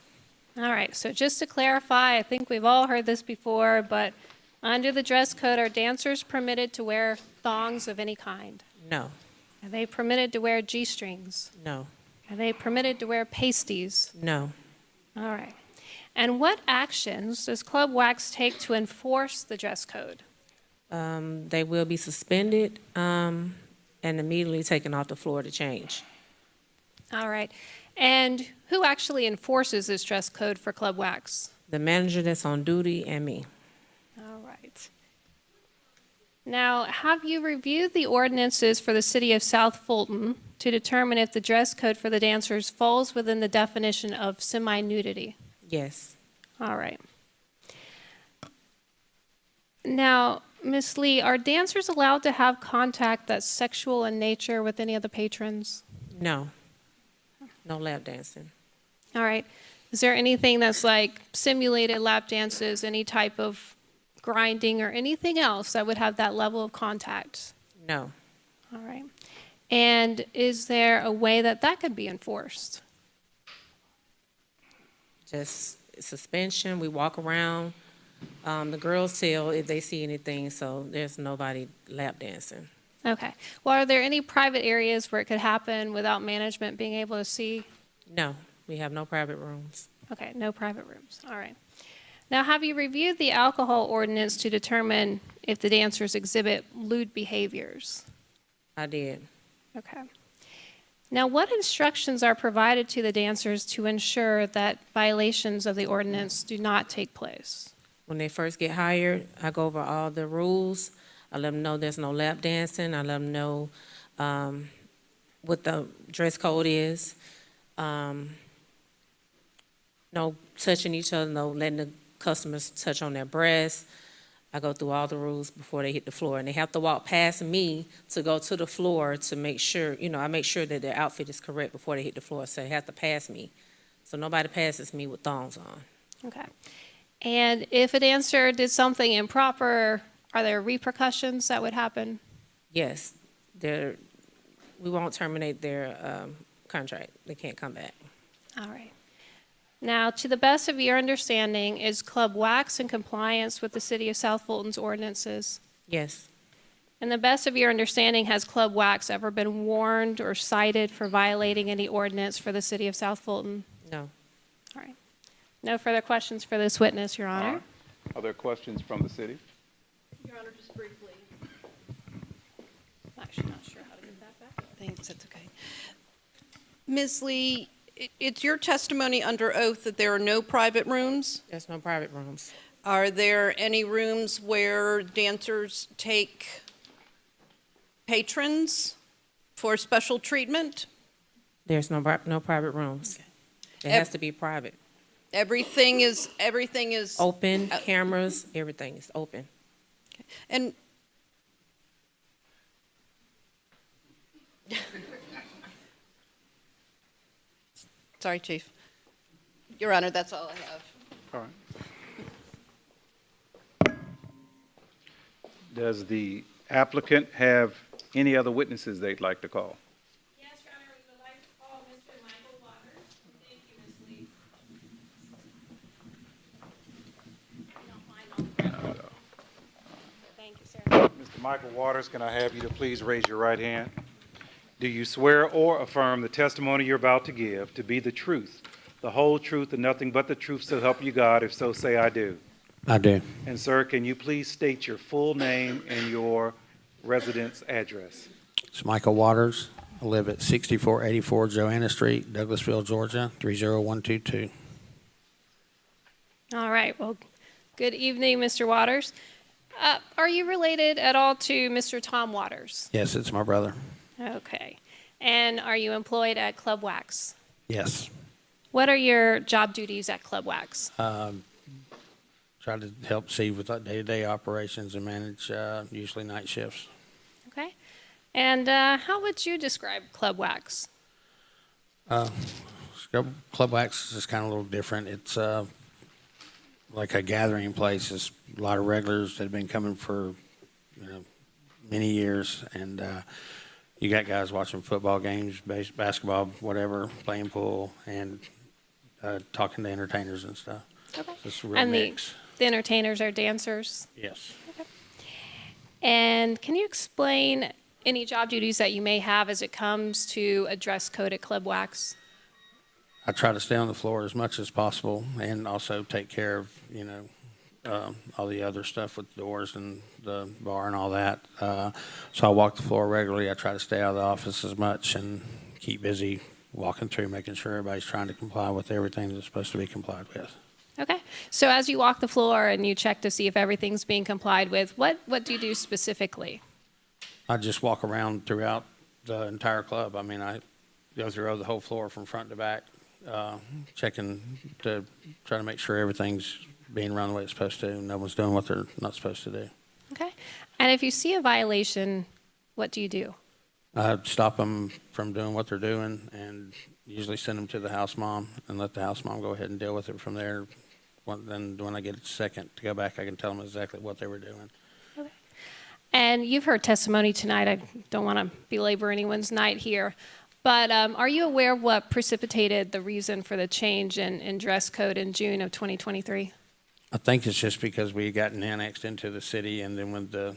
All right, so just to clarify, I think we've all heard this before, but under the dress code, are dancers permitted to wear thongs of any kind? No. Are they permitted to wear G-strings? No. Are they permitted to wear pasties? No. All right. And what actions does Club Wax take to enforce the dress code? They will be suspended and immediately taken off the floor to change. All right. And who actually enforces this dress code for Club Wax? The manager that's on duty and me. All right. Now, have you reviewed the ordinances for the city of South Fulton to determine if the dress code for the dancers falls within the definition of semi-nudity? Yes. All right. Now, Ms. Lee, are dancers allowed to have contact that's sexual in nature with any of the patrons? No. No lap dancing. All right. Is there anything that's like simulated lap dances, any type of grinding or anything else that would have that level of contact? No. All right. And is there a way that that could be enforced? Just suspension. We walk around. The girls tell if they see anything, so there's nobody lap dancing. Okay. Well, are there any private areas where it could happen without management being able to see? No, we have no private rooms. Okay, no private rooms. All right. Now, have you reviewed the alcohol ordinance to determine if the dancers exhibit lewd behaviors? I did. Okay. Now, what instructions are provided to the dancers to ensure that violations of the ordinance do not take place? When they first get hired, I go over all the rules. I let them know there's no lap dancing. I let them know what the dress code is. No touching each other, no letting the customers touch on their breasts. I go through all the rules before they hit the floor. And they have to walk past me to go to the floor to make sure, I make sure that their outfit is correct before they hit the floor. So they have to pass me. So nobody passes me with thongs on. Okay. And if a dancer did something improper, are there repercussions that would happen? Yes. We won't terminate their contract. They can't come back. All right. Now, to the best of your understanding, is Club Wax in compliance with the City of South Fulton's ordinances? Yes. And the best of your understanding, has Club Wax ever been warned or cited for violating any ordinance for the City of South Fulton? No. All right. No further questions for this witness, Your Honor. Are there questions from the city? Your Honor, just briefly. I'm actually not sure how to get that back. Thanks, that's okay. Ms. Lee, it's your testimony under oath that there are no private rooms? There's no private rooms. Are there any rooms where dancers take patrons for special treatment? There's no private rooms. It has to be private. Everything is Open, cameras, everything is open. And sorry, Chief. Your Honor, that's all I have. All right. Does the applicant have any other witnesses they'd like to call? Yes, Your Honor, we would like to call Mr. Michael Waters. Thank you, Ms. Lee. Thank you, sir. Mr. Michael Waters, can I have you to please raise your right hand? Do you swear or affirm the testimony you're about to give to be the truth, the whole truth, and nothing but the truth, so help you God? If so, say I do. I do. And sir, can you please state your full name and your residence address? It's Michael Waters, I live at 6484 Joanna Street, Douglasville, Georgia, 30122. All right. Well, good evening, Mr. Waters. Are you related at all to Mr. Tom Waters? Yes, it's my brother. Okay. And are you employed at Club Wax? Yes. What are your job duties at Club Wax? Try to help see with day-to-day operations and manage usually night shifts. Okay. And how would you describe Club Wax? Club Wax is kind of a little different. It's like a gathering place. It's a lot of regulars that have been coming for many years, and you got guys watching football games, basketball, whatever, playing pool, and talking to entertainers and stuff. Okay. So it's a real And mix. the entertainers are dancers? Yes. Okay. And can you explain any job duties that you may have as it comes to a dress code at Club Wax? I try to stay on the floor as much as possible, and also take care of all the other stuff with the doors and the bar and all that. So I walk the floor regularly. I try to stay out of the office as much and keep busy walking through, making sure everybody's trying to comply with everything that's supposed to be complied with. Okay. So as you walk the floor and you check to see if everything's being complied with, what do you do specifically? I just walk around throughout the entire club. I mean, I go through the whole floor from front to back, checking to try to make sure everything's being run the way it's supposed to, and no one's doing what they're not supposed to do. Okay. And if you see a violation, what do you do? I stop them from doing what they're doing, and usually send them to the house mom and let the house mom go ahead and deal with it from there. Then when I get a second to go back, I can tell them exactly what they were doing. Okay. And you've heard testimony tonight. I don't want to belabor anyone's night here. But are you aware of what precipitated the reason for the change in dress code in June of 2023? I think it's just because we had gotten annexed into the city, and then when the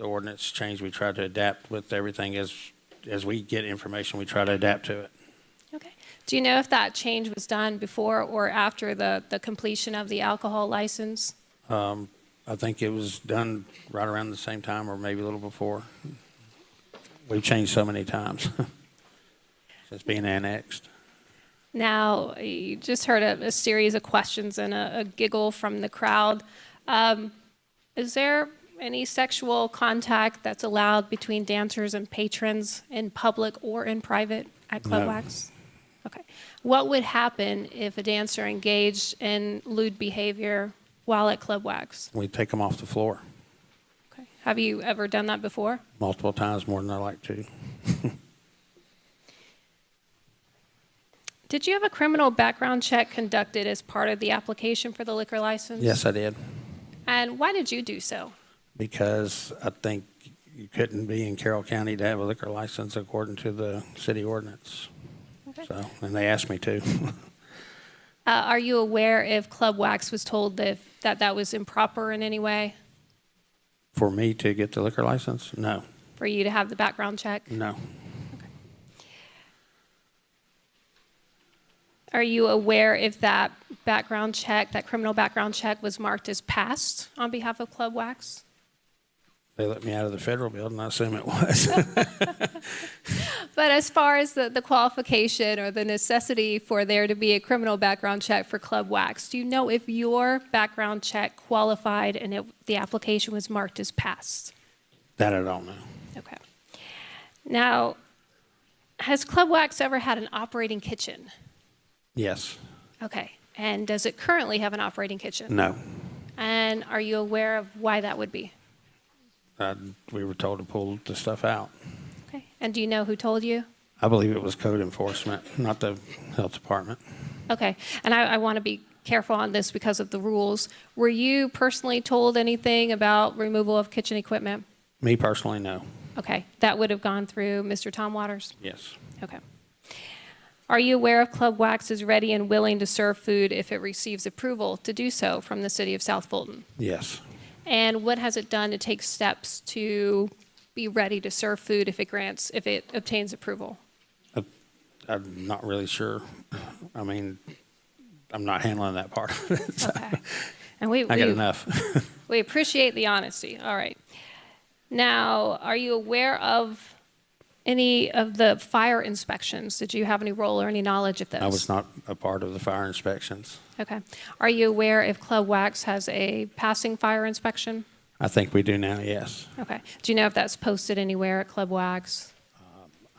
ordinance changed, we tried to adapt with everything. As we get information, we try to adapt to it. Okay. Do you know if that change was done before or after the completion of the alcohol license? I think it was done right around the same time, or maybe a little before. We've changed so many times since being annexed. Now, you just heard a series of questions and a giggle from the crowd. Is there any sexual contact that's allowed between dancers and patrons in public or in private at Club No. Wax? Okay. What would happen if a dancer engaged in lewd behavior while at Club Wax? We take them off the floor Okay. Have you ever done that before? multiple times, more than I like to. Did you have a criminal background check conducted as part of the application for the liquor license? Yes, I did, And why did you do so? because I think you couldn't be in Carroll County to have a liquor license according to the city ordinance. Okay. So, and they asked me to. Are you aware if Club Wax was told that was improper in any way For me to get the liquor license? No, for you to have the background check? no. Are you aware if that background check, that criminal background check, was marked as passed on behalf of Club Wax? They let me out of the federal building, I assume it was. But as far as the qualification or the necessity for there to be a criminal background check for Club Wax, do you know if your background check qualified and the application was marked as passed? That I don't know. Okay. Now, has Club Wax ever had an operating kitchen? Yes. Okay. And does it currently have an operating kitchen? No. And are you aware of why that would be? We were told to pull the stuff out. Okay. And do you know who told you? I believe it was code enforcement, not the health department. Okay. And I want to be careful on this because of the rules. Were you personally told anything about removal of kitchen equipment? Me personally, no. Okay. That would have gone through Mr. Tom Waters? Yes. Okay. Are you aware if Club Wax is ready and willing to serve food if it receives approval to do so from the city of South Fulton? Yes. And what has it done to take steps to be ready to serve food if it obtains approval? I'm not really sure. I mean, I'm not handling that part of it. So Okay. And I got enough. We appreciate the honesty. All right. Now, are you aware of any of the fire inspections? Did you have any role or any knowledge of those? I was not a part of the fire inspections. Okay. Are you aware if Club Wax has a passing fire inspection? I think we do now, yes. Okay. Do you know if that's posted anywhere at Club Wax?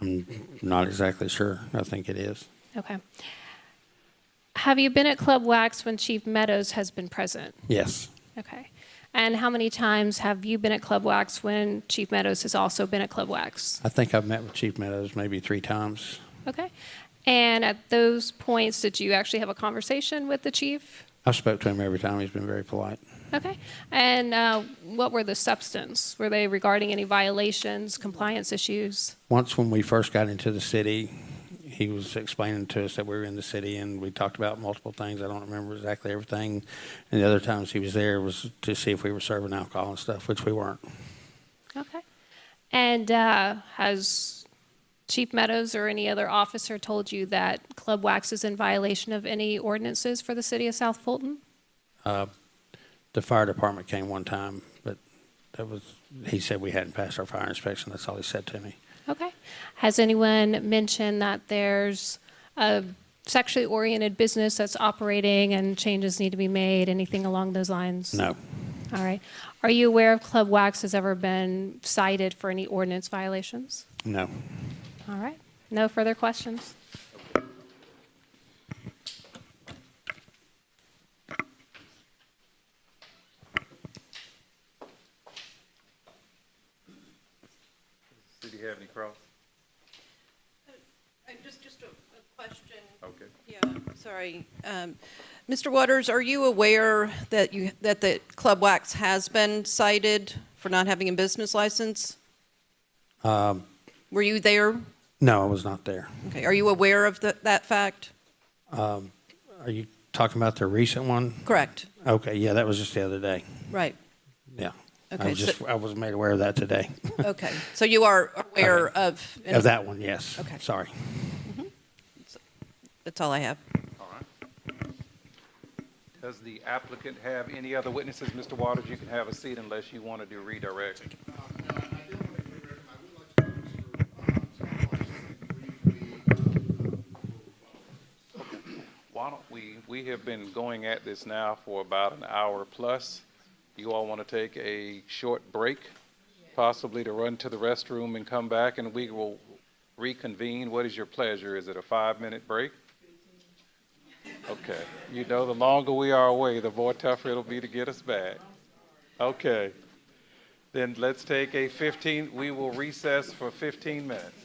I'm not exactly sure. I think it is. Okay. Have you been at Club Wax when Chief Meadows has been present? Yes. Okay. And how many times have you been at Club Wax when Chief Meadows has also been at Club Wax? I think I've met with Chief Meadows maybe 3 times. Okay. And at those points, did you actually have a conversation with the chief? I've spoke to him every time. He's been very polite. Okay. And what were the substance? Were they regarding any violations, compliance issues? Once when we first got into the city, he was explaining to us that we were in the city, and we talked about multiple things. I don't remember exactly everything. And the other times he was there was to see if we were serving alcohol and stuff, which we weren't. Okay. And has Chief Meadows or any other officer told you that Club Wax is in violation of any ordinances for the city of South Fulton? The fire department came one time, but he said we hadn't passed our fire inspection. That's all he said to me. Okay. Has anyone mentioned that there's a sexually oriented business that's operating and changes need to be made, anything along those lines? No. All right. Are you aware if Club Wax has ever been cited for any ordinance violations? No. All right. No further questions? Did you have any cross? Just a question. Okay. Yeah, sorry. Mr. Waters, are you aware that the Club Wax has been cited for not having a business license? Were you there? No, I was not there. Okay. Are you aware of that fact? Are you talking about the recent one? Correct. Okay, yeah, that was just the other day. Right. Yeah. Okay, I was made aware of that today. Okay. So you are aware of... Of that one, yes. Okay. Sorry. That's all I have. All right. Does the applicant have any other witnesses? Mr. Waters, you can have a seat unless you want to do redirect. Why don't we have been going at this now for about an hour plus. You all want to take a short break, possibly to run to the restroom and come back, and we will reconvene. What is your pleasure? Is it a 5-minute break? Okay. You know, the longer we are away, the more tougher it'll be to get us back. Okay. Then let's take we will recess for 15 minutes.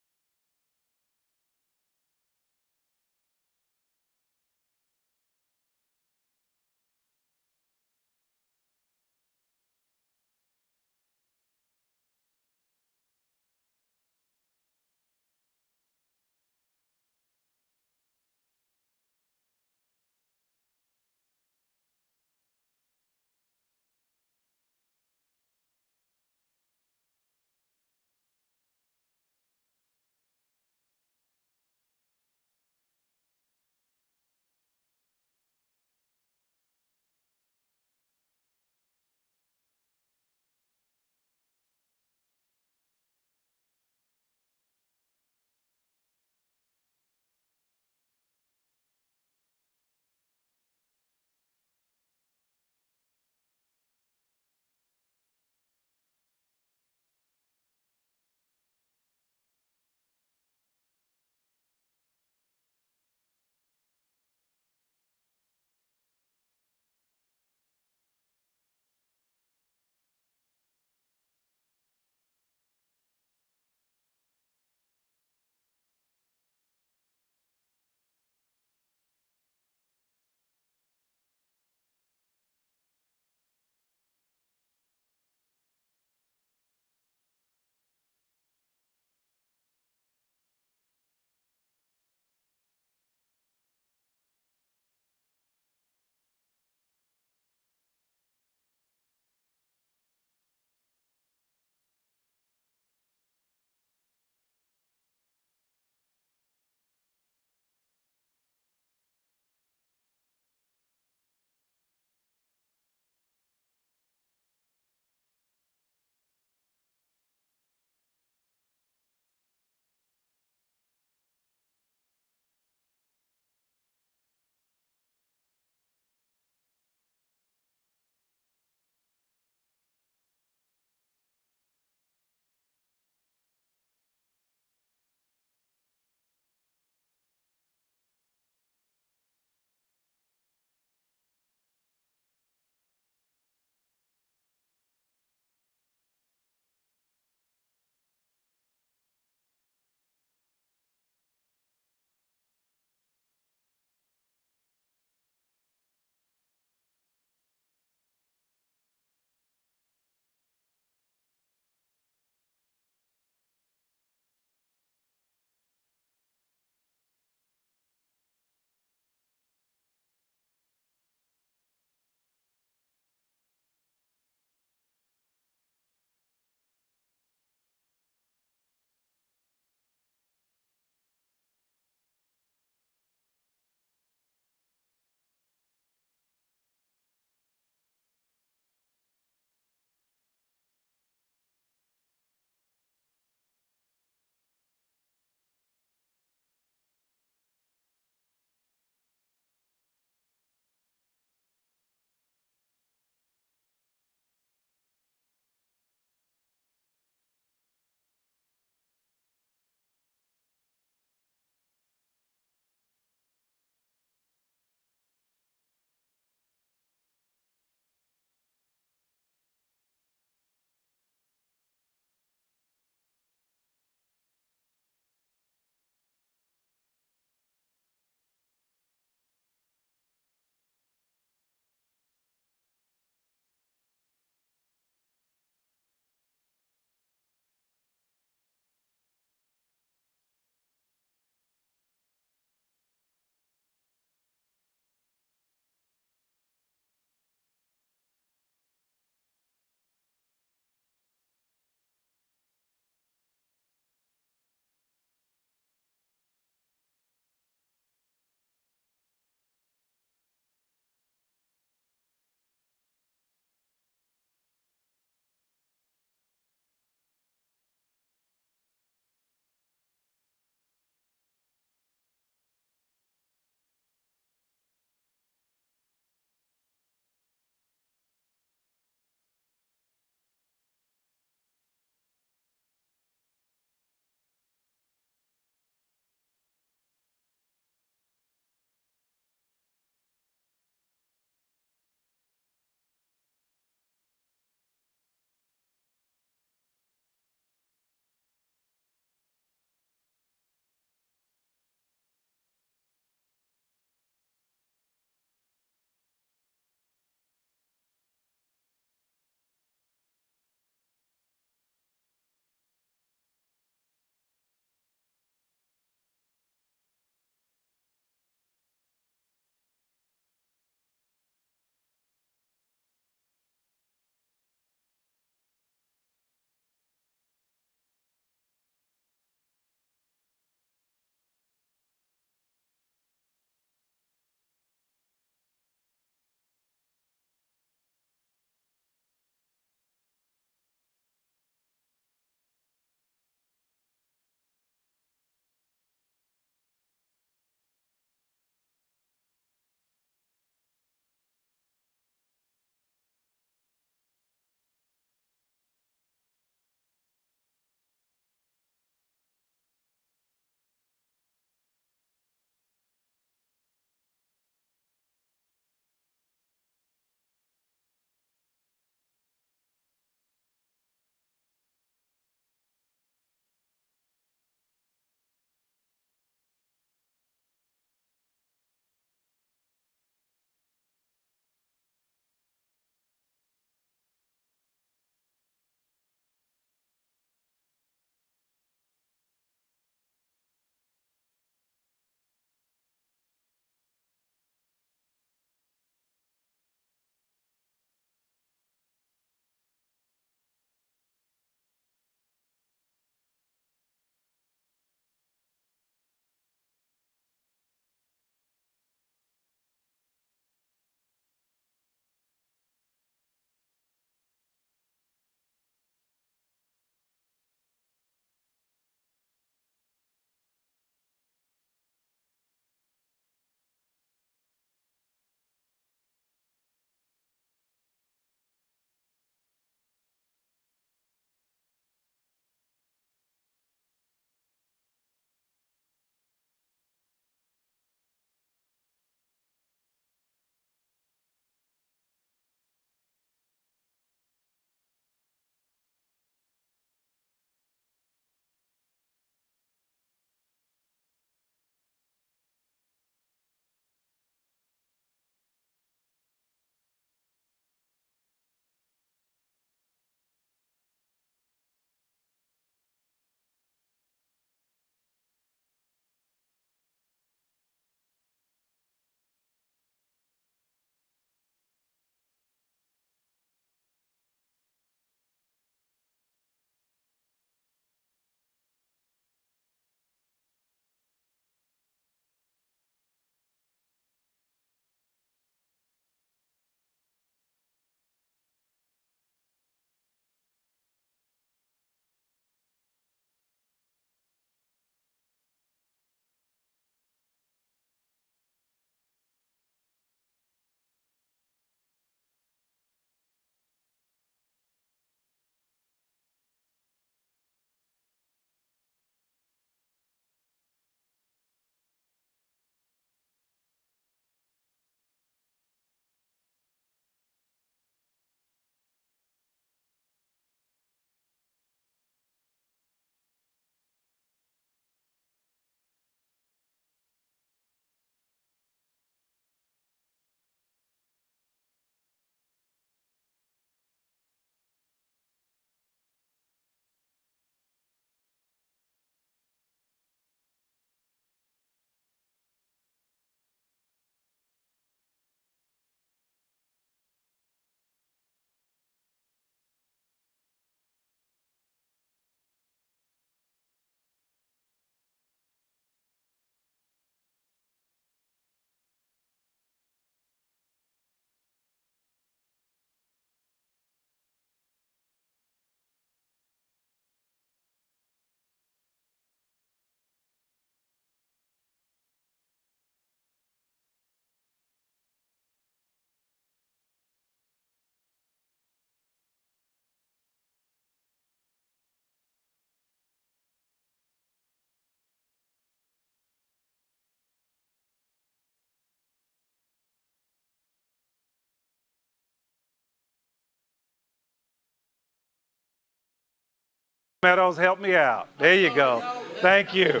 Meadows, help me out. There you go. Thank you.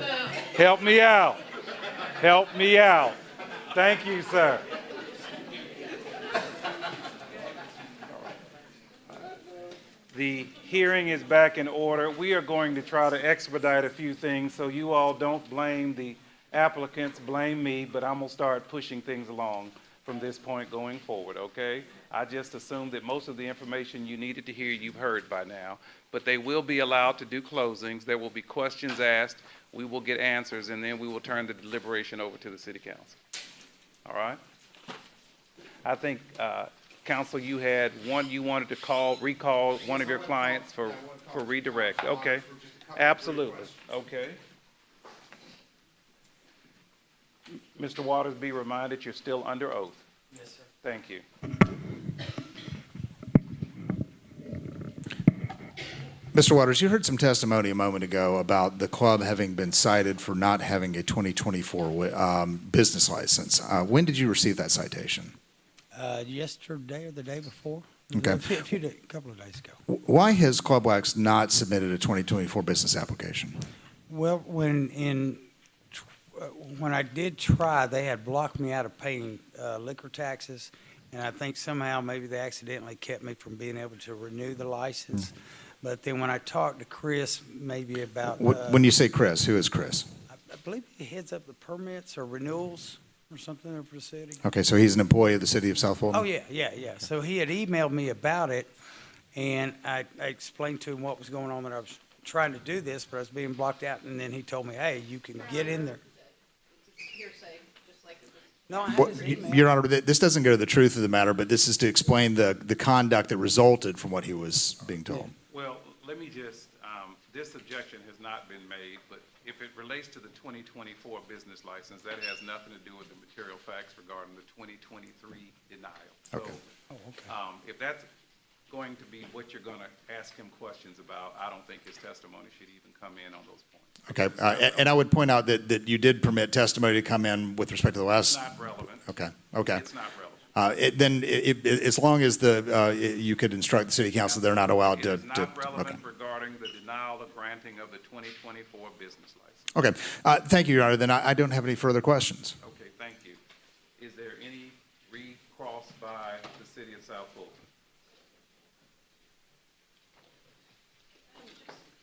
Help me out. Help me out. Thank you, sir. The hearing is back in order. We are going to try to expedite a few things so you all don't blame the applicants, blame me, but I'm going to start pushing things along from this point going forward, okay? I just assumed that most of the information you needed to hear you've heard by now, but they will be allowed to do closings. There will be questions asked. We will get answers, and then we will turn the deliberation over to the city council. All right? I think, council, you had one you wanted to recall one of your clients for redirect. Okay, absolutely. Okay. Mr. Waters, be reminded you're still under oath. Yes, sir. Thank you. Mr. Waters, you heard some testimony a moment ago about the club having been cited for not having a 2024 business license. When did you receive that citation? Yesterday or the day before. Okay. A couple of days ago. Why has Club Wax not submitted a 2024 business application? Well, when I did try, they had blocked me out of paying liquor taxes, and I think somehow maybe they accidentally kept me from being able to renew the license. But then when I talked to Chris, maybe about... When you say Chris, who is Chris? I believe he heads up the permits or renewals or something for the city. Okay, so he's an employee of the city of South Fulton? Oh, yeah. So he had emailed me about it, and I explained to him what was going on, that I was trying to do this, but I was being blocked out, and then he told me, hey, you can get in there. Hearsay, just like it was. No, I had Well, his email. Your Honor, this doesn't go to the truth of the matter, but this is to explain the conduct that resulted from what he was being told. Well, let me just, this objection has not been made, but if it relates to the 2024 business license, that has nothing to do with the material facts regarding the 2023 denial. Okay. If that's going to be what you're going to ask him questions about, I don't think his testimony should even come in on those points. Okay, and I would point out that you did permit testimony to come in with respect to the last... It's not relevant. Okay. It's not relevant. As long as you could instruct the city council, they're not allowed to... It is not relevant regarding the denial of granting of the 2024 business license. Okay, thank you, Your Honor. Then I don't have any further questions. Okay, thank you. Is there any recross by the city of South Fulton?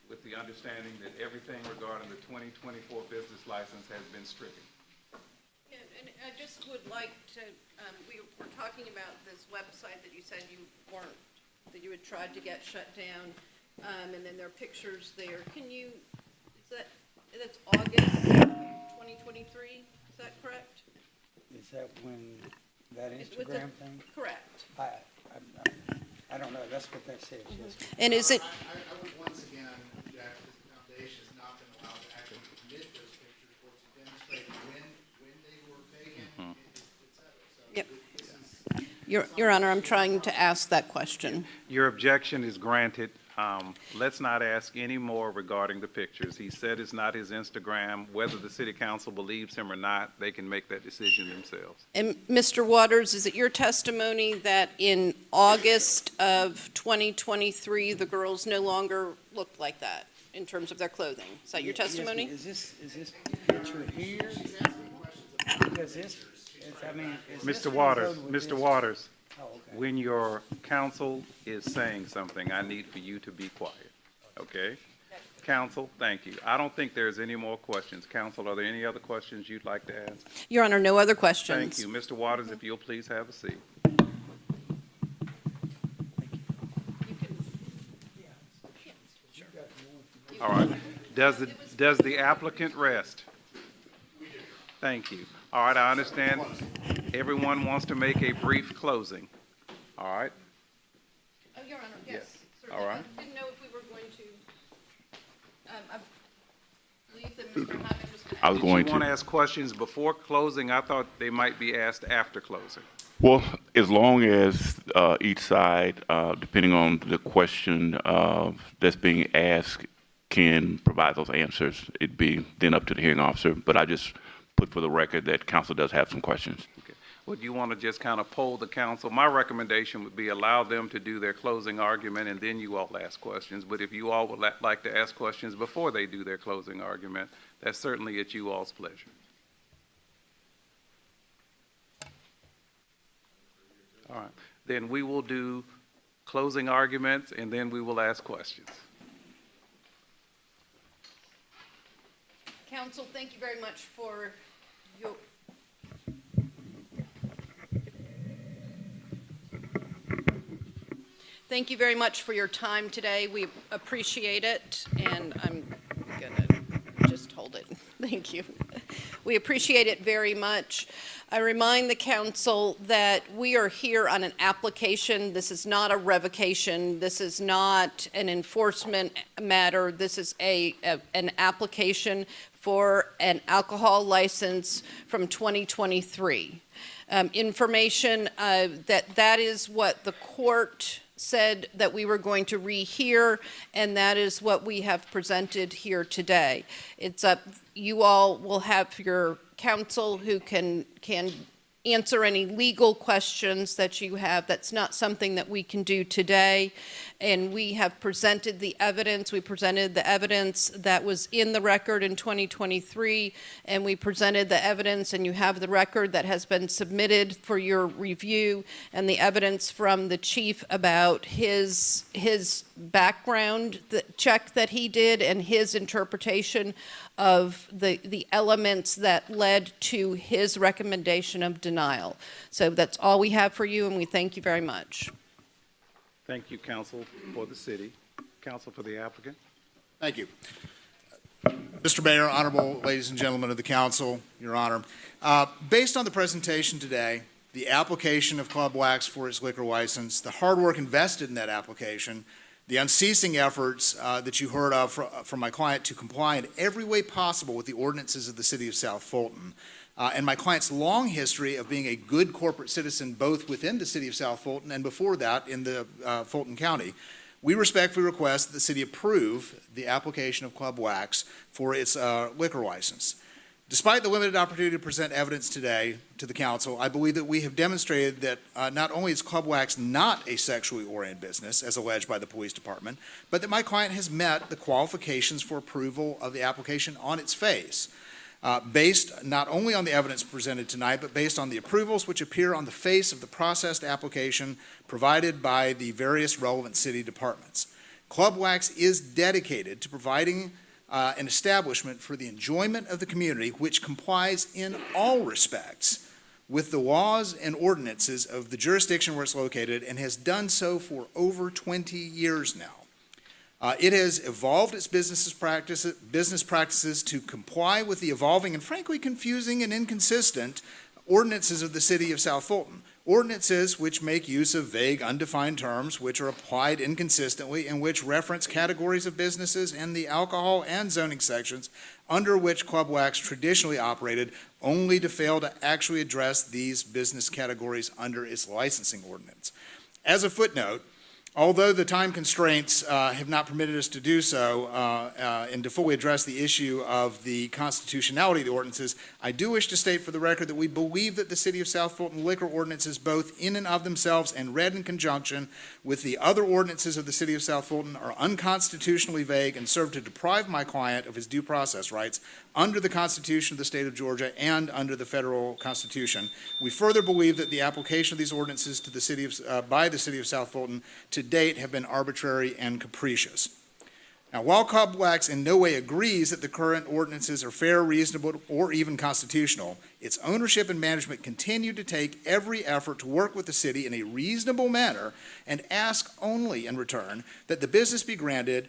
With the understanding that everything regarding the 2024 business license has been stricken. Yeah, and I just would like to, we were talking about this website that you said that you had tried to get shut down, and then there are pictures there. Can you, that's August 2023, is that correct? Is that when that Instagram thing? Correct. I don't know. That's what that says, yes. And is it? I would once again object that the foundation has not been allowed to actually submit those pictures or to demonstrate when they were taken, et cetera. So Your Honor, I'm trying to ask that question. Your objection is granted. Let's not ask any more regarding the pictures. He said it's not his Instagram. Whether the city council believes him or not, they can make that decision themselves. And Mr. Waters, is it your testimony that in August of 2023, the girls no longer looked like that in terms of their clothing? Is that your testimony? Is this picture here? Because this, Mr. Waters, when your counsel is saying something, I need for you to be quiet, okay? Counsel, thank you. I don't think there's any more questions. Counsel, are there any other questions you'd like to ask? Your Honor, no other questions. Thank you. Mr. Waters, if you'll please have a seat. All right. Does the applicant rest? Thank you. All right, I understand everyone wants to make a brief closing. All right? Oh, Your Honor, yes. All right. I didn't know if we were going to, I believe that Mr. Hyman was going to. I was going Did you want to. to ask questions before closing? I thought they might be asked after closing. Well, as long as each side, depending on the question that's being asked, can provide those answers, it'd be then up to the hearing officer. But I just put for the record that council does have some questions. Okay. Would you want to just kind of poll the council? My recommendation would be allow them to do their closing argument and then you all ask questions. But if you all would like to ask questions before they do their closing argument, that's certainly at you all's pleasure. All right, then we will do closing arguments and then we will ask questions. Council, thank you very much for your... Thank you very much for your time today. We appreciate it, and I'm gonna just hold it. Thank you. We appreciate it very much. I remind the council that we are here on an application. This is not a revocation. This is not an enforcement matter. This is an application for an alcohol license from 2023. Information that is what the court said that we were going to rehear, and that is what we have presented here today. It's up, you all will have your counsel who can answer any legal questions that you have. That's not something that we can do today. And we have presented the evidence. We presented the evidence that was in the record in 2023, and we presented the evidence, and you have the record that has been submitted for your review, and the evidence from the chief about his background check that he did and his interpretation of the elements that led to his recommendation of denial. So that's all we have for you, and we thank you very much. Thank you, counsel for the city. Counsel for the applicant. Thank you. Mr. Mayor, honorable ladies and gentlemen of the council, your honor. Based on the presentation today, the application of Club Wax for its liquor license, the hard work invested in that application, the unceasing efforts that you heard of from my client to comply in every way possible with the ordinances of the city of South Fulton, and my client's long history of being a good corporate citizen both within the city of South Fulton and before that in the Fulton County, we respectfully request that the city approve the application of Club Wax for its liquor license. Despite the limited opportunity to present evidence today to the council, I believe that we have demonstrated that not only is Club Wax not a sexually oriented business, as alleged by the police department, but that my client has met the qualifications for approval of the application on its face, based not only on the evidence presented tonight, but based on the approvals which appear on the face of the processed application provided by the various relevant city departments. Club Wax is dedicated to providing an establishment for the enjoyment of the community which complies in all respects with the laws and ordinances of the jurisdiction where it's located and has done so for over 20 years now. It has evolved its business practices to comply with the evolving and frankly confusing and inconsistent ordinances of the city of South Fulton. Ordinances which make use of vague, undefined terms which are applied inconsistently and which reference categories of businesses in the alcohol and zoning sections under which Club Wax traditionally operated, only to fail to actually address these business categories under its licensing ordinance. As a footnote, although the time constraints have not permitted us to do so and to fully address the issue of the constitutionality of the ordinances, I do wish to state for the record that we believe that the City of South Fulton liquor ordinances, both in and of themselves and read in conjunction with the other ordinances of the City of South Fulton, are unconstitutionally vague and serve to deprive my client of his due process rights under the Constitution of the State of Georgia and under the federal Constitution. We further believe that the application of these ordinances to the city of, by the City of South Fulton to date have been arbitrary and capricious. Now, while Club Wax in no way agrees that the current ordinances are fair, reasonable, or even constitutional, its ownership and management continue to take every effort to work with the city in a reasonable manner and ask only in return that the business be granted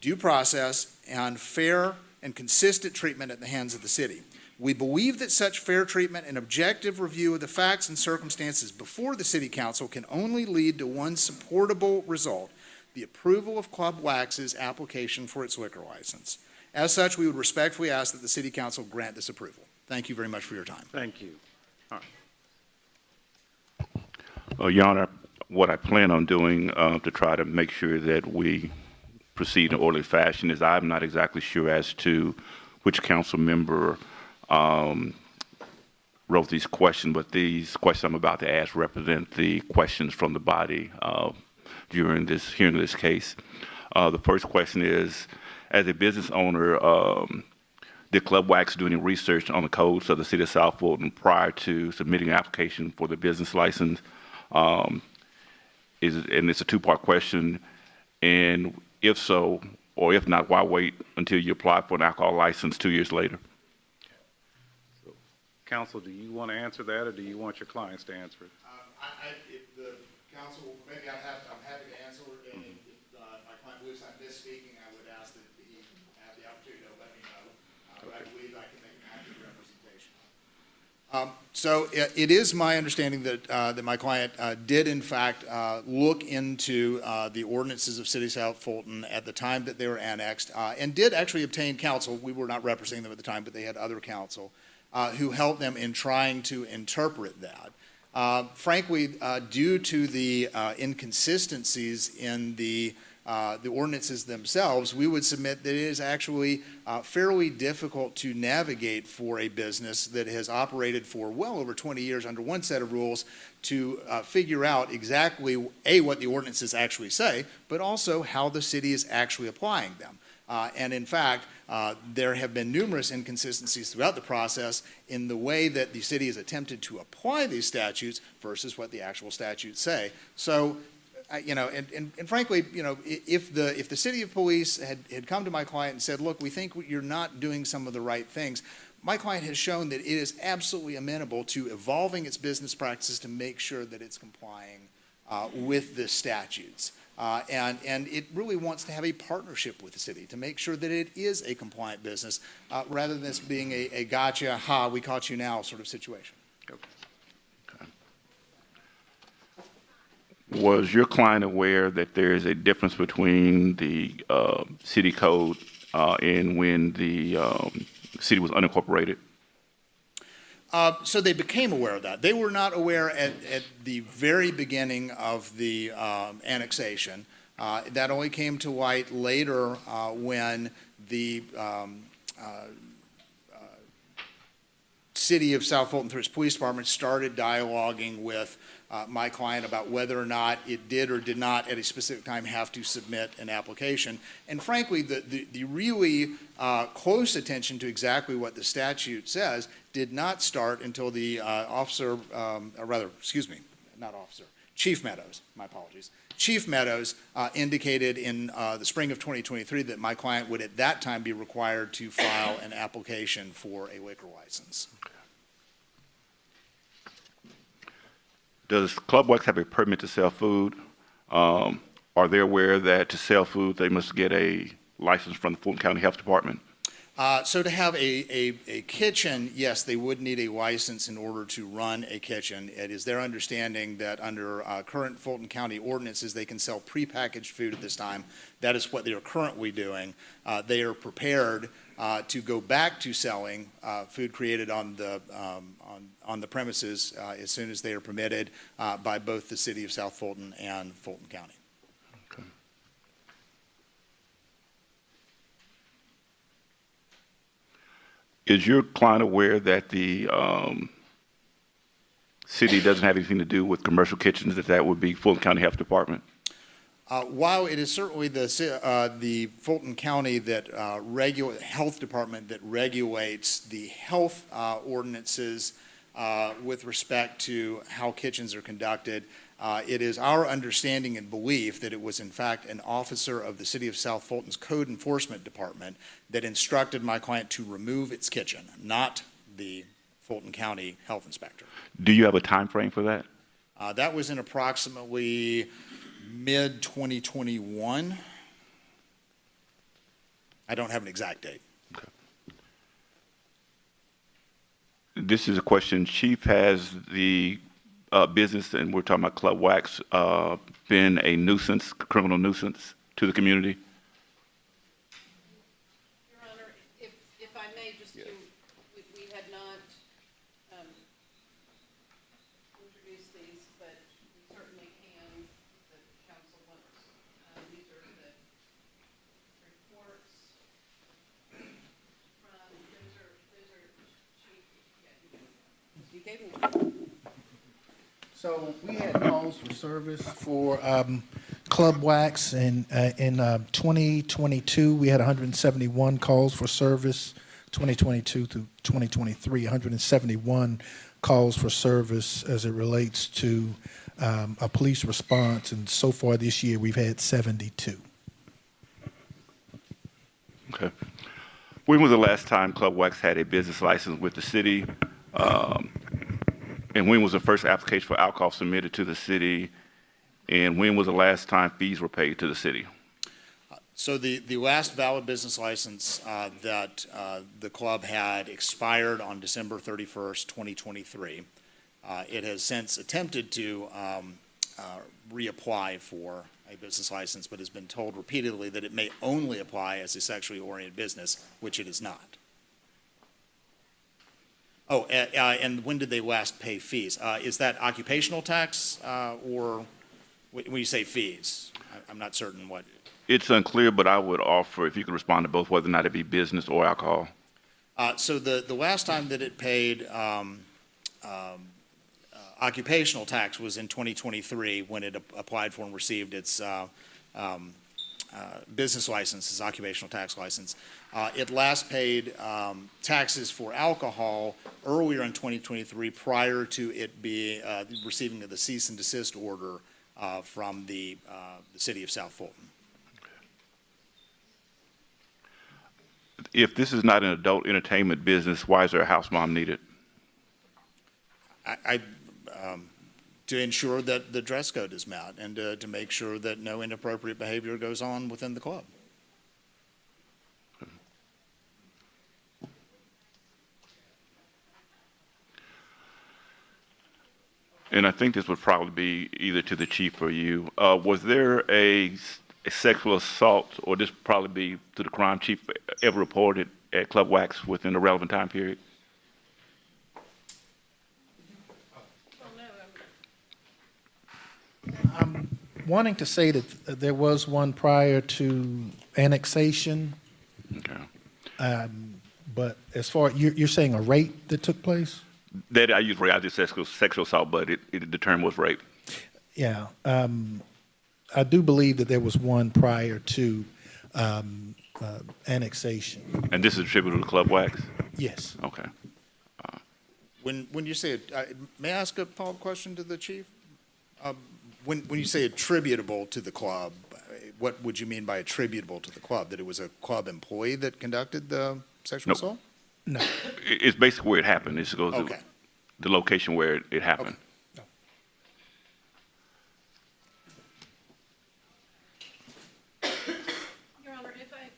due process and fair and consistent treatment at the hands of the city. We believe that such fair treatment and objective review of the facts and circumstances before the City Council can only lead to one supportable result: the approval of Club Wax's application for its liquor license. As such, we would respectfully ask that the City Council grant this approval. Thank you very much for your time. Thank you. All right. Your Honor, what I plan on doing to try to make sure that we proceed in an orderly fashion is I'm not exactly sure as to which council member wrote these questions, but these questions I'm about to ask represent the questions from the body during this hearing of this case. The first question is, as a business owner, did Club Wax do any research on the codes of the city of South Fulton prior to submitting an application for the business license? And it's a two-part question. And if so, or if not, why wait until you apply for an alcohol license 2 years later? Counsel, do you want to answer that, or do you want your clients to answer it? If the council, maybe I'm happy to answer, and if my client believes I'm misspeaking, I would ask that he have the opportunity to let me know. I believe I can make an accurate representation. So it is my understanding that my client did in fact look into the ordinances of City of South Fulton at the time that they were annexed, and did actually obtain counsel. We were not representing them at the time, but they had other counsel who helped them in trying to interpret that. Frankly, due to the inconsistencies in the ordinances themselves, we would submit that it is actually fairly difficult to navigate for a business that has operated for well over 20 years under one set of rules to figure out exactly, A, what the ordinances actually say, but also how the city is actually applying them. And in fact, there have been numerous inconsistencies throughout the process in the way that the city has attempted to apply these statutes versus what the actual statutes say. So, and frankly, if the city of police had come to my client and said, look, we think you're not doing some of the right things, my client has shown that it is absolutely amenable to evolving its business practices to make sure that it's complying with the statutes. And it really wants to have a partnership with the city to make sure that it is a compliant business rather than this being a gotcha, ha, we caught you now sort of situation. Okay. Was your client aware that there is a difference between the city code and when the city was unincorporated? So they became aware of that. They were not aware at the very beginning of the annexation. That only came to light later when the city of South Fulton, through its police department, started dialoguing with my client about whether or not it did or did not at a specific time have to submit an application. And frankly, the really close attention to exactly what the statute says did not start until the Chief Meadows, my apologies. Chief Meadows indicated in the spring of 2023 that my client would at that time be required to file an application for a liquor license. Does Club Wax have a permit to sell food? Are they aware that to sell food, they must get a license from the Fulton County Health Department? So to have a kitchen, yes, they would need a license in order to run a kitchen. It is their understanding that under current Fulton County ordinances, they can sell prepackaged food at this time. That is what they are currently doing. They are prepared to go back to selling food created on the premises as soon as they are permitted by both the city of South Fulton and Fulton County. Okay. Is your client aware that the city doesn't have anything to do with commercial kitchens, that would be Fulton County Health Department? While it is certainly the Fulton County that health department that regulates the health ordinances with respect to how kitchens are conducted, it is our understanding and belief that it was in fact an officer of the City of South Fulton's Code Enforcement Department that instructed my client to remove its kitchen, not the Fulton County Health Inspector. Do you have a time frame for that? That was in approximately mid-2021. I don't have an exact date. Okay. This is a question. Chief, has the business, and we're talking about Club Wax, been a nuisance, criminal nuisance to the community? Your Honor, if I may, just to, we had not introduced these, but we certainly can, the council wants, these are the reports from, those are chief, yeah, So we had calls for service for Club Wax in 2022. We had 171 calls for service. 2022 through 2023, 171 calls for service as it relates to a police response, and so far this year we've had 72. Okay. When was the last time Club Wax had a business license with the city? And when was the first application for alcohol submitted to the city? And when was the last time fees were paid to the city? So the last valid business license that the club had expired on December 31st, 2023. It has since attempted to reapply for a business license, but has been told repeatedly that it may only apply as a sexually oriented business, which it is not. Oh, and when did they last pay fees? Is that occupational tax or when you say fees? I'm not certain what. It's unclear, but I would offer if you could respond to both, whether or not it be business or alcohol. So the last time that it paid occupational tax was in 2023 when it applied for and received its business license, its occupational tax license. It last paid taxes for alcohol earlier in 2023 prior to it receiving the cease and desist order from the city of South Fulton. If this is not an adult entertainment business, why is there a house mom needed? To ensure that the dress code is met and to make sure that no inappropriate behavior goes on within the club. And I think this would probably be either to the chief or you. Was there a sexual assault, or this probably be to the crime chief, ever reported at Club Wax within the relevant time period? I'm wanting to say that there was one prior to annexation. Okay. But as far, you're saying a rape that took place? That I use rape, I just said sexual assault, but the term was rape. Yeah. I do believe that there was one prior to annexation. And this is attributable to Club Wax? Yes. Okay. When you say, may I ask a follow-up question to the chief? When you say attributable to the club, what would you mean by attributable to the club? That it was a club employee that conducted the sexual assault? No. It's basically where it happened. It goes to the location where it happened. Your Honor, if I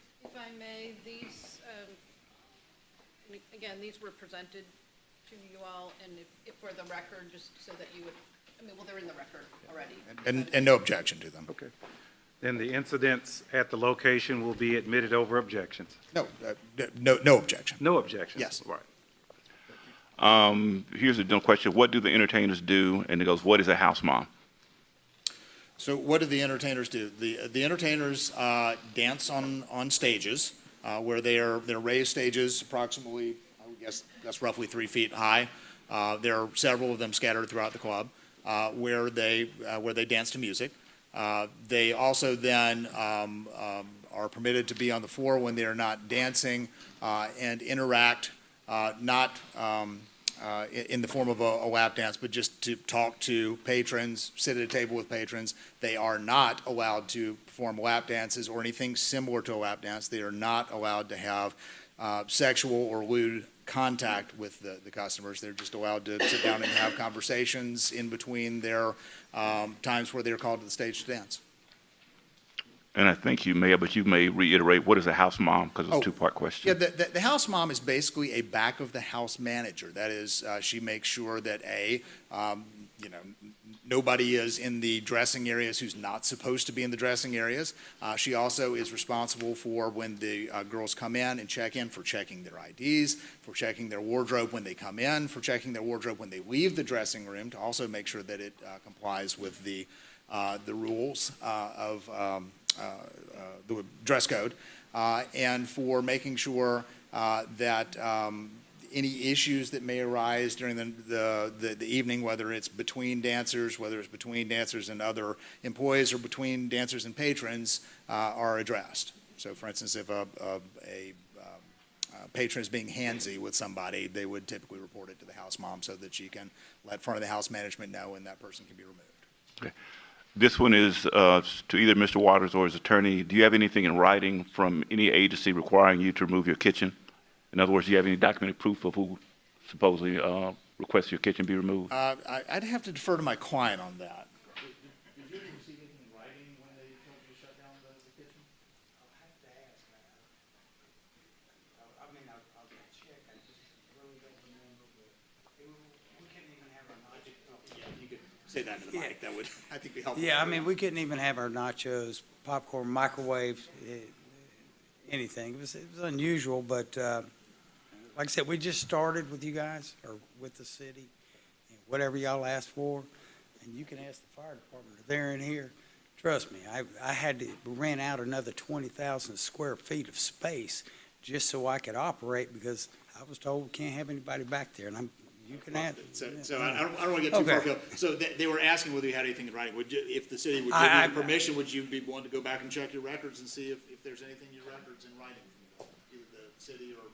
may, these, again, these were presented to you all, and if for the record, just so that you would, well, they're in the record already. And no objection to them? Okay. Then the incidents at the location will be admitted over objections. No objection. No objection? Yes. Right. Here's a dumb question. What do the entertainers do? And it goes, what is a house mom? So what do the entertainers do? The entertainers dance on stages where they're raised stages, approximately, I would guess that's roughly 3 feet high. There are several of them scattered throughout the club where they dance to music. They also then are permitted to be on the floor when they are not dancing and interact, not in the form of a lap dance, but just to talk to patrons, sit at a table with patrons. They are not allowed to perform lap dances or anything similar to a lap dance. They are not allowed to have sexual or lewd contact with the customers. They're just allowed to sit down and have conversations in between their times where they're called to the stage to dance. And I think you may, but you may reiterate, what is a house mom? Because it's a two-part question. Yeah, the house mom is basically a back-of-the-house manager. That is, she makes sure that, nobody is in the dressing areas who's not supposed to be in the dressing areas. She also is responsible for when the girls come in and check in, for checking their IDs, for checking their wardrobe when they come in, for checking their wardrobe when they leave the dressing room, to also make sure that it complies with the rules of the dress code, and for making sure that any issues that may arise during the evening, whether it's between dancers, whether it's between dancers and other employees, or between dancers and patrons, are addressed. So, for instance, if a patron is being handsy with somebody, they would typically report it to the house mom so that she can let front of the house management know and that person can be removed. Okay. This one is to either Mr. Waters or his attorney. Do you have anything in writing from any agency requiring you to remove your kitchen? In other words, do you have any documented proof of who supposedly requests your kitchen be removed? I'd have to defer to my client on that. Did you receive anything in writing when they told you to shut down the kitchen? I'll have to ask. I mean, I'll check. I just really don't remember, but we couldn't even have our nachos. Yeah, you could say that to the mic. That would, I think, be helpful. Yeah, I mean, we couldn't even have our nachos, popcorn, microwave, anything. It was unusual, but like I said, we just started with you guys, or with the city, and whatever y'all asked for, and you can ask the fire department, they're in here. Trust me, I had to rent out another 20,000 square feet of space just so I could operate, because I was told we can't have anybody back there, and you can add. So I don't want to get too far afield. So they were asking whether you had anything in writing. If the city would give you permission, would you be willing to go back and check your records and see if there's anything in your records in writing from either the city or otherwise?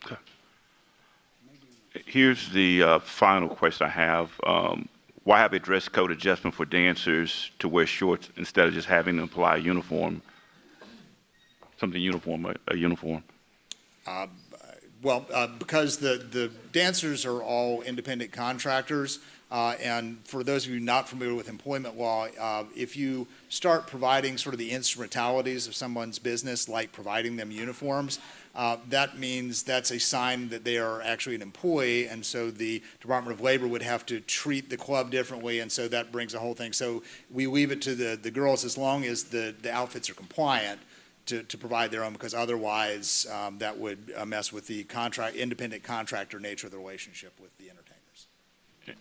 Okay. Here's the final question I have. Why have a dress code adjustment for dancers to wear shorts instead of just having them apply a uniform? Something uniform, a uniform? Well, because the dancers are all independent contractors, and for those of you not familiar with employment law, if you start providing sort of the instrumentalities of someone's business, like providing them uniforms, that means that's a sign that they are actually an employee, and so the Department of Labor would have to treat the club differently, and so that brings the whole thing. So we leave it to the girls as long as the outfits are compliant to provide their own, because otherwise that would mess with the independent contractor nature of the relationship with the entertainers.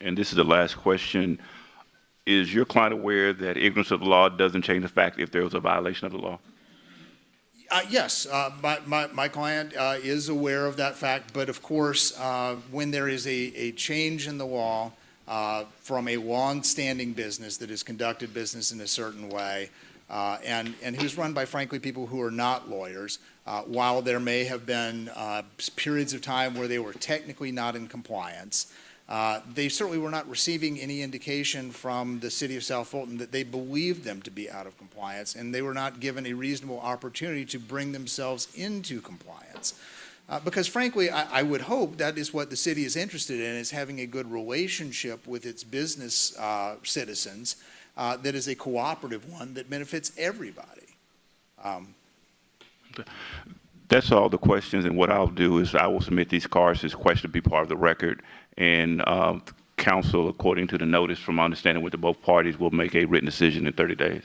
And this is the last question. Is your client aware that ignorance of the law doesn't change the fact if there was a violation of the law? Yes, my client is aware of that fact, but of course, when there is a change in the law from a long-standing business that has conducted business in a certain way, and who's run by, frankly, people who are not lawyers, while there may have been periods of time where they were technically not in compliance, they certainly were not receiving any indication from the city of South Fulton that they believed them to be out of compliance, and they were not given a reasonable opportunity to bring themselves into compliance. Because frankly, I would hope that is what the city is interested in, is having a good relationship with its business citizens that is a cooperative one that benefits everybody. That's all the questions, and what I'll do is I will submit these cards as questions to be part of the record, and council, according to the notice, from my understanding with both parties, will make a written decision in 30 days.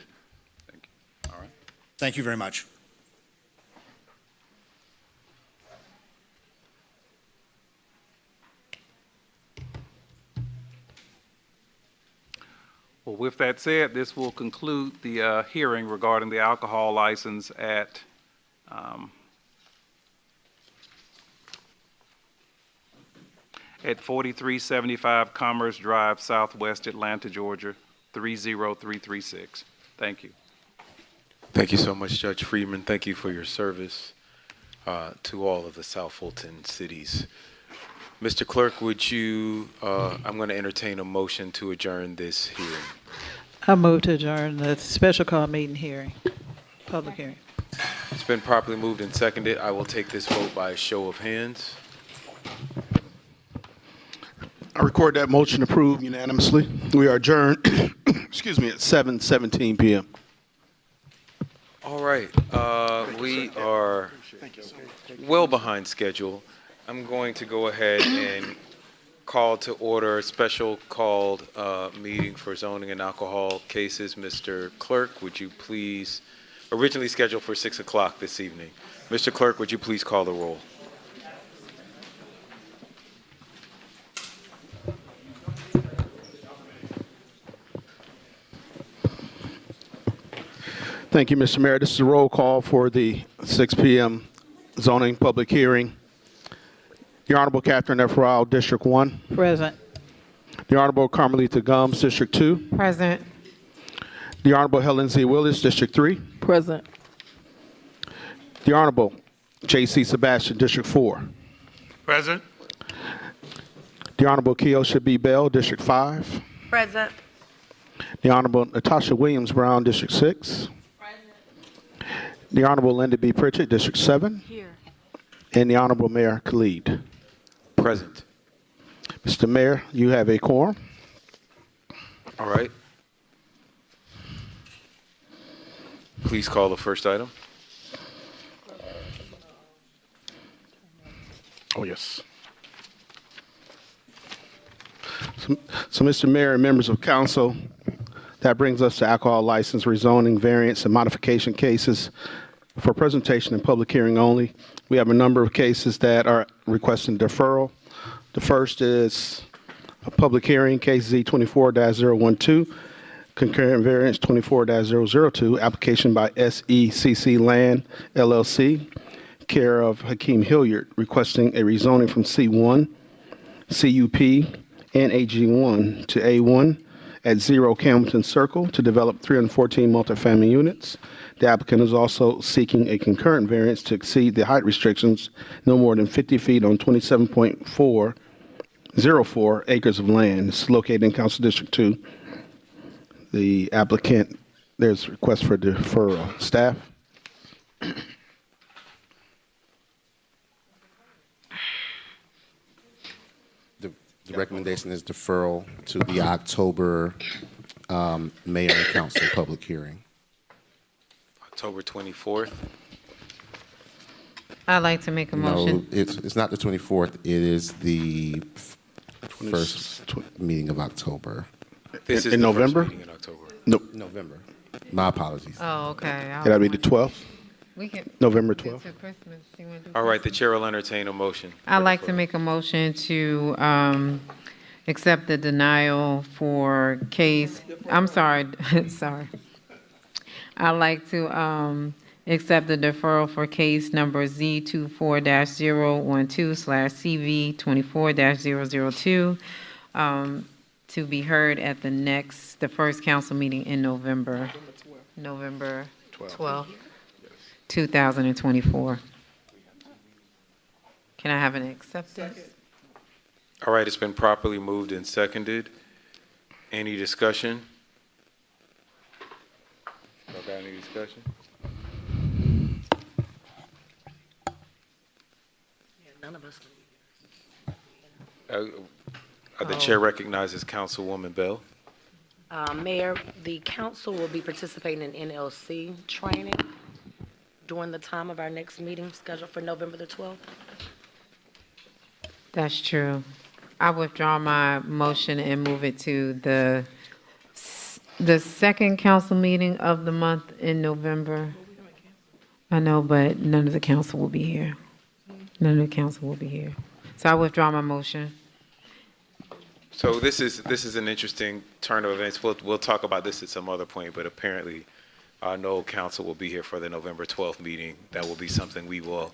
Thank you. All right. Thank you very much. Well, with that said, this will conclude the hearing regarding the alcohol license at 4375 Commerce Drive, Southwest Atlanta, Georgia, 30336. Thank you. Thank you so much, Judge Friedman. Thank you for your service to all of the South Fulton cities. Mr. Clerk, would you, I'm going to entertain a motion to adjourn this hearing. I move to adjourn the special call meeting hearing, public hearing. It's been properly moved and seconded. I will take this vote by a show of hands. I record that motion approved unanimously. We are adjourned, excuse me, at 7:17 p.m. All right, we are well behind schedule. I'm going to go ahead and call to order a special called meeting for zoning and alcohol cases. Mr. Clerk, would you please, originally scheduled for 6 o'clock this evening. Mr. Clerk, would you please call the roll? Thank you, Mr. Mayor. This is a roll call for the 6 p.m. zoning public hearing. The Honorable Catherine F. Rowell, District 1. Present. The Honorable Carmelita Gums, District 2. Present. The Honorable Helen Z. Willis, District 3. Present. The Honorable J.C. Sebastian, District 4. Present. The Honorable Keosha B. Bell, District 5. Present. The Honorable Natasha Williams Brown, District 6. The Honorable Linda B. Pritchett, District 7. Here. And the Honorable Mayor Khalid. Present. Mr. Mayor, you have a quorum. All right. Please call the first item. Oh, yes. So, Mr. Mayor and members of council, that brings us to alcohol license rezoning, variance, and modification cases for presentation and public hearing only. We have a number of cases that are requesting deferral. The first is a public hearing, case Z24-012, concurrent variance 24-002, application by SECC Land LLC, care of Hakeem Hilliard, requesting a rezoning from C1, CUP, and AG1 to A1 at 0 Camilton Circle to develop 314 multifamily units. The applicant is also seeking a concurrent variance to exceed the height restrictions no more than 50 feet on 27.404 acres of land. It's located in Council District 2. The applicant, there's a request for deferral. Staff? The recommendation is deferral to the October Mayor and Council public hearing. October 24th. I'd like to make a motion. No, it's not the 24th. It is the first meeting of October. This is in the November? first meeting in October. Nope. November. My apologies. Oh, okay. That'll be the 12th? We can. November 12th. All right, the chair will entertain a motion. I'd like to make a motion to accept the denial for case, I'm sorry, sorry. I'd like to accept the deferral for case number Z24-012/CV24-002 to be heard at the first council meeting in November 12th, 2024. Can I have an acceptance? All right, it's been properly moved and seconded. Any discussion? Y'all got any discussion? None of us. The chair recognizes Councilwoman Bell. Mayor, the council will be participating in NLC training during the time of our next meeting scheduled for November the 12th. That's true. I withdraw my motion and move it to the second council meeting of the month in November. I know, but none of the council will be here. None of the council will be here. So I withdraw my motion. So this is an interesting turn of events. We'll talk about this at some other point, but apparently no council will be here for the November 12th meeting. That will be something we will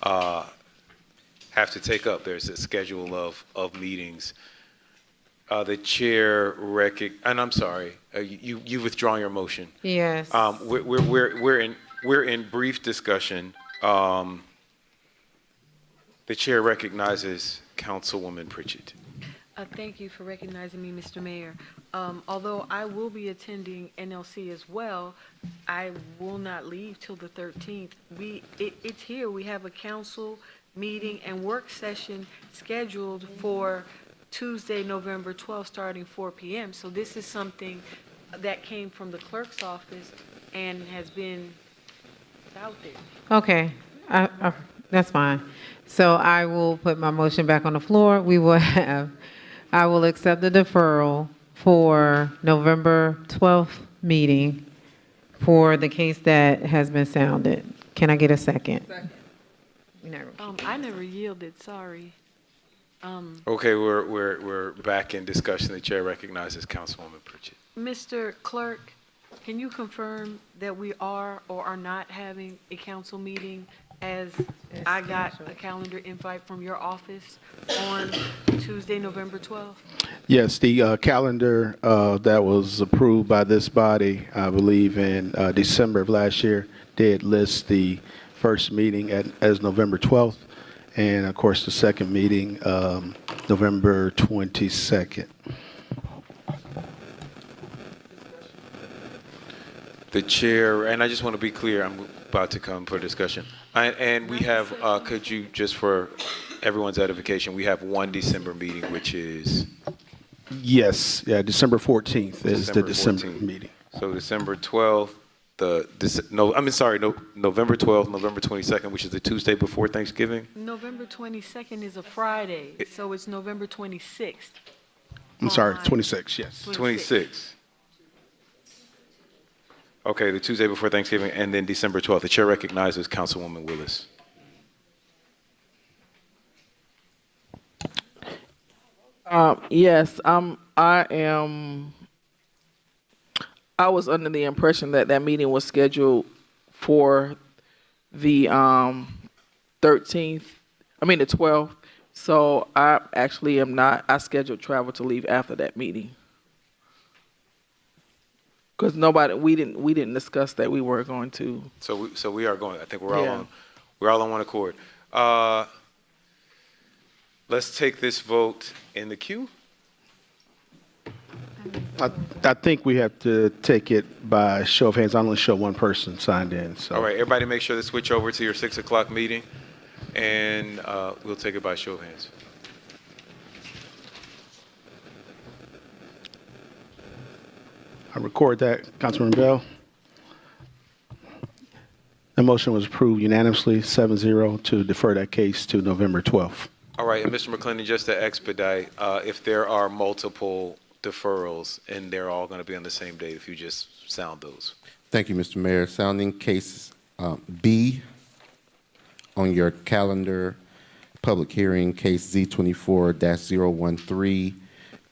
have to take up. There's a schedule of meetings. The chair and I'm sorry, you withdraw your motion. Yes. We're in brief discussion. The chair recognizes Councilwoman Pritchett. Thank you for recognizing me, Mr. Mayor. Although I will be attending NLC as well, I will not leave till the 13th. It's here. We have a council meeting and work session scheduled for Tuesday, November 12th, starting 4 p.m. So this is something that came from the clerk's office and has been out there. Okay, that's fine. So I will put my motion back on the floor. I will accept the deferral for November 12th meeting for the case that has been sounded. Can I get a second? I never yielded, sorry. Okay, we're back in discussion. The chair recognizes Councilwoman Pritchett. Mr. Clerk, can you confirm that we are or are not having a council meeting as I got a calendar invite from your office on Tuesday, November 12th? Yes, the calendar that was approved by this body, I believe in December of last year, did list the first meeting as November 12th, and of course, the second meeting, November 22nd. The chair, and I just want to be clear, I'm about to come for discussion. And we have, could you, just for everyone's edification, we have one December meeting, which is? Yes, yeah, December 14th is the December 14th. meeting. So December 12th, November 12th, November 22nd, which is the Tuesday before Thanksgiving? November 22nd is a Friday, so it's November 26th. I'm sorry, 26, yes. 26. Okay, the Tuesday before Thanksgiving, and then December 12th. The chair recognizes Councilwoman Willis. Yes, I was under the impression that that meeting was scheduled for the 13th, the 12th. So I actually am not, I scheduled travel to leave after that meeting. Because we didn't discuss that we were going to. So we are going, I think we're Yeah. all on one accord. Let's take this vote in the queue. I think we have to take it by show of hands. I only show one person signed in, so. All right, everybody make sure to switch over to your 6 o'clock meeting, and we'll take it by show of hands. I record that, Councilman Bell. The motion was approved unanimously, 7-0, to defer that case to November 12th. All right, and Mr. McClendon, just to expedite, if there are multiple deferrals and they're all going to be on the same date, if you just sound those. Thank you, Mr. Mayor. Sounding case B on your calendar, public hearing, case Z24-013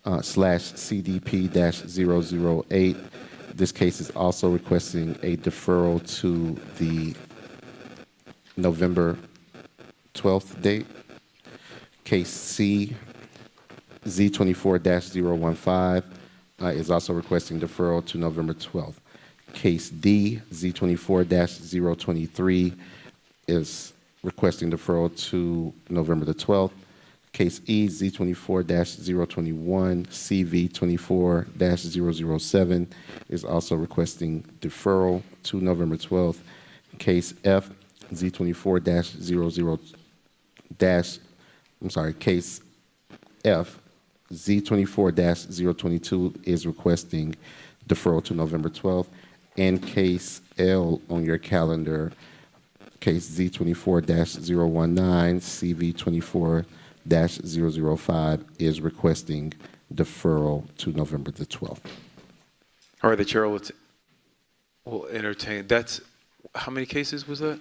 /CDP-008. This case is also requesting a deferral to the November 12th date. Case C, Z24-015, is also requesting deferral to November 12th. Case D, Z24-023, is requesting deferral to November the 12th. Case E, Z24-021, CV24-007, is also requesting deferral to November 12th. Case F, Case F, Z24-022, is requesting deferral to November 12th. And case L on your calendar, case Z24-019, CV24-005, is requesting deferral to November the 12th. All right, the chair will entertain. That's, how many cases was that?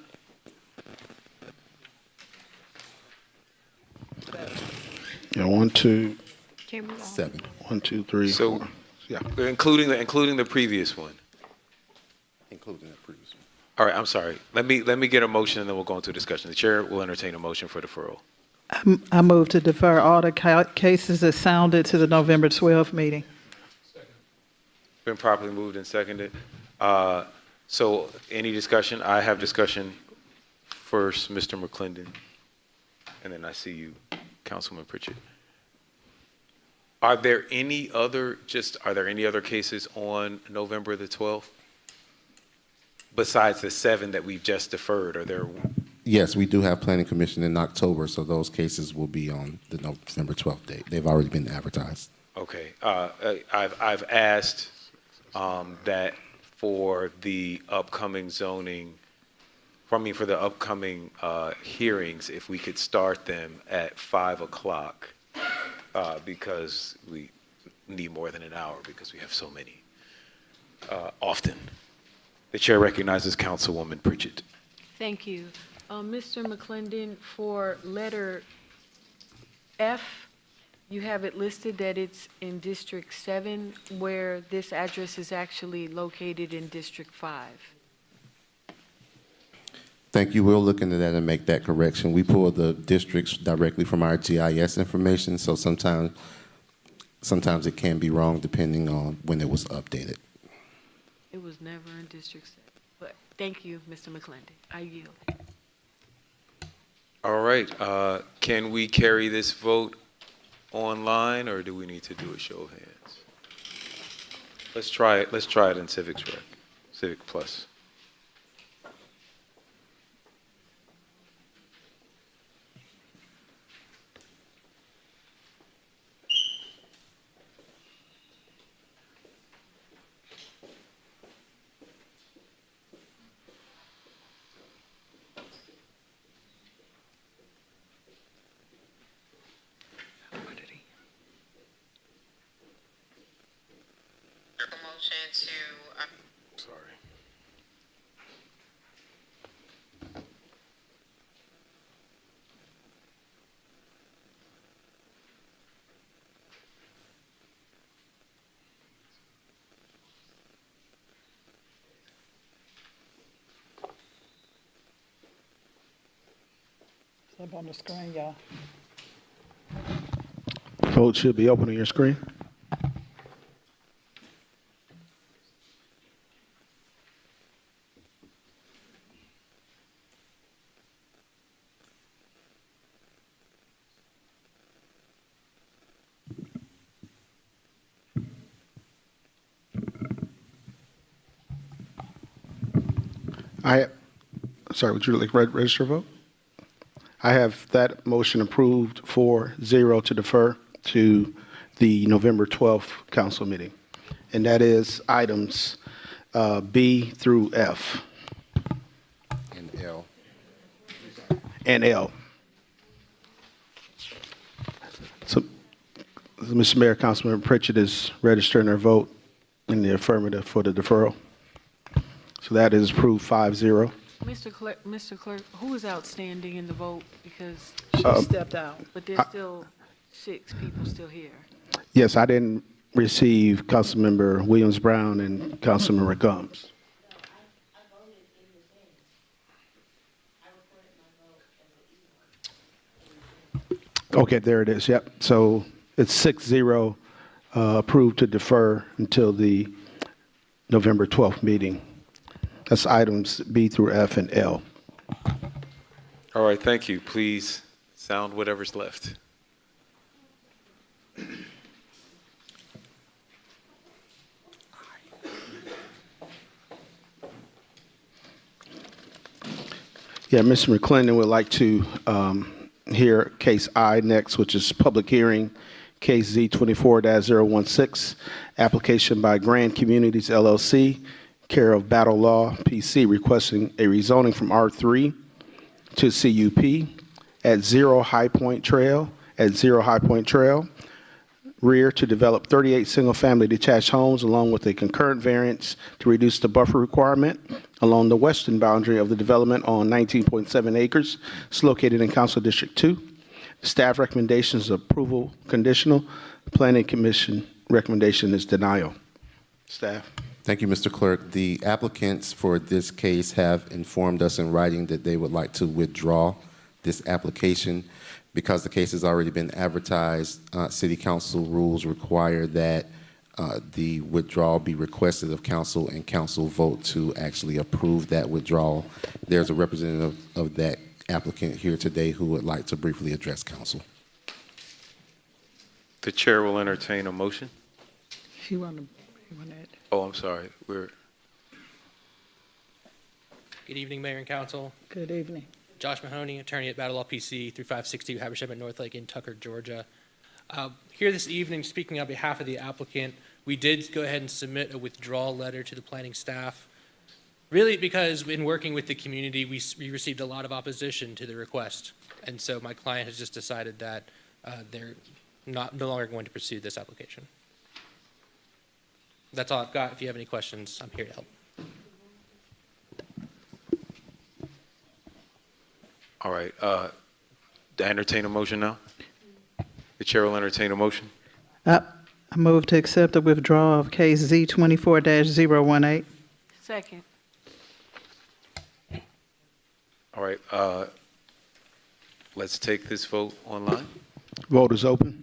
Yeah, 1, 2, 7. 1, 2, 3, So, 4. Yeah. including the previous one. Including the previous one. All right, I'm sorry. Let me get a motion and then we'll go into discussion. The chair will entertain a motion for deferral. I move to defer all the cases that sounded to the November 12th meeting. Been properly moved and seconded. So any discussion? I have discussion. First, Mr. McClendon, and then I see you, Councilman Pritchett. Are there any other cases on November the 12th? Besides the 7 that we've just deferred, are there? Yes, we do have Planning Commission in October, so those cases will be on the November 12th date. They've already been advertised. Okay. I've asked that for the upcoming for the upcoming hearings, if we could start them at 5 o'clock, because we need more than an hour because we have so many often. The chair recognizes Councilwoman Pritchett. Thank you. Mr. McClendon, for letter F, you have it listed that it's in District 7, where this address is actually located in District 5. Thank you. We'll look into that and make that correction. We pull the districts directly from our GIS information, so sometimes it can be wrong depending on when it was updated. It was never in District 7. But thank you, Mr. McClendon. I yield. All right, can we carry this vote online, or do we need to do a show of hands? Let's try it in Civic Plus. Sorry. It's up on the screen, y'all. Vote should be open on your screen. Sorry, would you like to register a vote? I have that motion approved 4-0 to defer to the November 12th council meeting. And that is items B through F. And L. And L. So, Mr. Mayor, Councilmember Pritchett is registering her vote in the affirmative for the deferral. So that is approved 5-0. Mr. Clerk, who is outstanding in the vote? Because She stepped out. but there's still 6 people still here. Yes, I didn't receive Councilmember Williams-Brown and Councilmember Gumbs. Okay, there it is. Yep. So it's 6-0 approved to defer until the November 12th meeting. That's items B through F and L. All right, thank you. Please sound whatever's left. Yeah, Mr. McClendon would like to hear case I next, which is public hearing, case Z24-016, application by Grand Communities LLC, care of Battle Law PC, requesting a rezoning from R3 to CUP at Zero High Point Trail, rear to develop 38 single-family detached homes along with a concurrent variance to reduce the buffer requirement along the western boundary of the development on 19.7 acres. It's located in Council District 2. Staff recommendation is approval conditional. Planning Commission recommendation is denial. Staff. Thank you, Mr. Clerk. The applicants for this case have informed us in writing that they would like to withdraw this application. Because the case has already been advertised, City Council rules require that the withdrawal be requested of council and council vote to actually approve that withdrawal. There's a representative of that applicant here today who would like to briefly address council. The chair will entertain a motion. He wanted it. Oh, I'm sorry. Good evening, Mayor and Council. Good evening. Josh Mahoney, attorney at Battle Law PC, 3560 Habersham at North Lake in Tucker, Georgia. Here this evening, speaking on behalf of the applicant, we did go ahead and submit a withdrawal letter to the planning staff, really because in working with the community, we received a lot of opposition to the request. And so my client has just decided that they're no longer going to pursue this application. That's all I've got. If you have any questions, I'm here to help. All right. To entertain a motion now? The chair will entertain a motion. I move to accept the withdrawal of case Z24-018. Second. All right, let's take this vote online. Vote is open.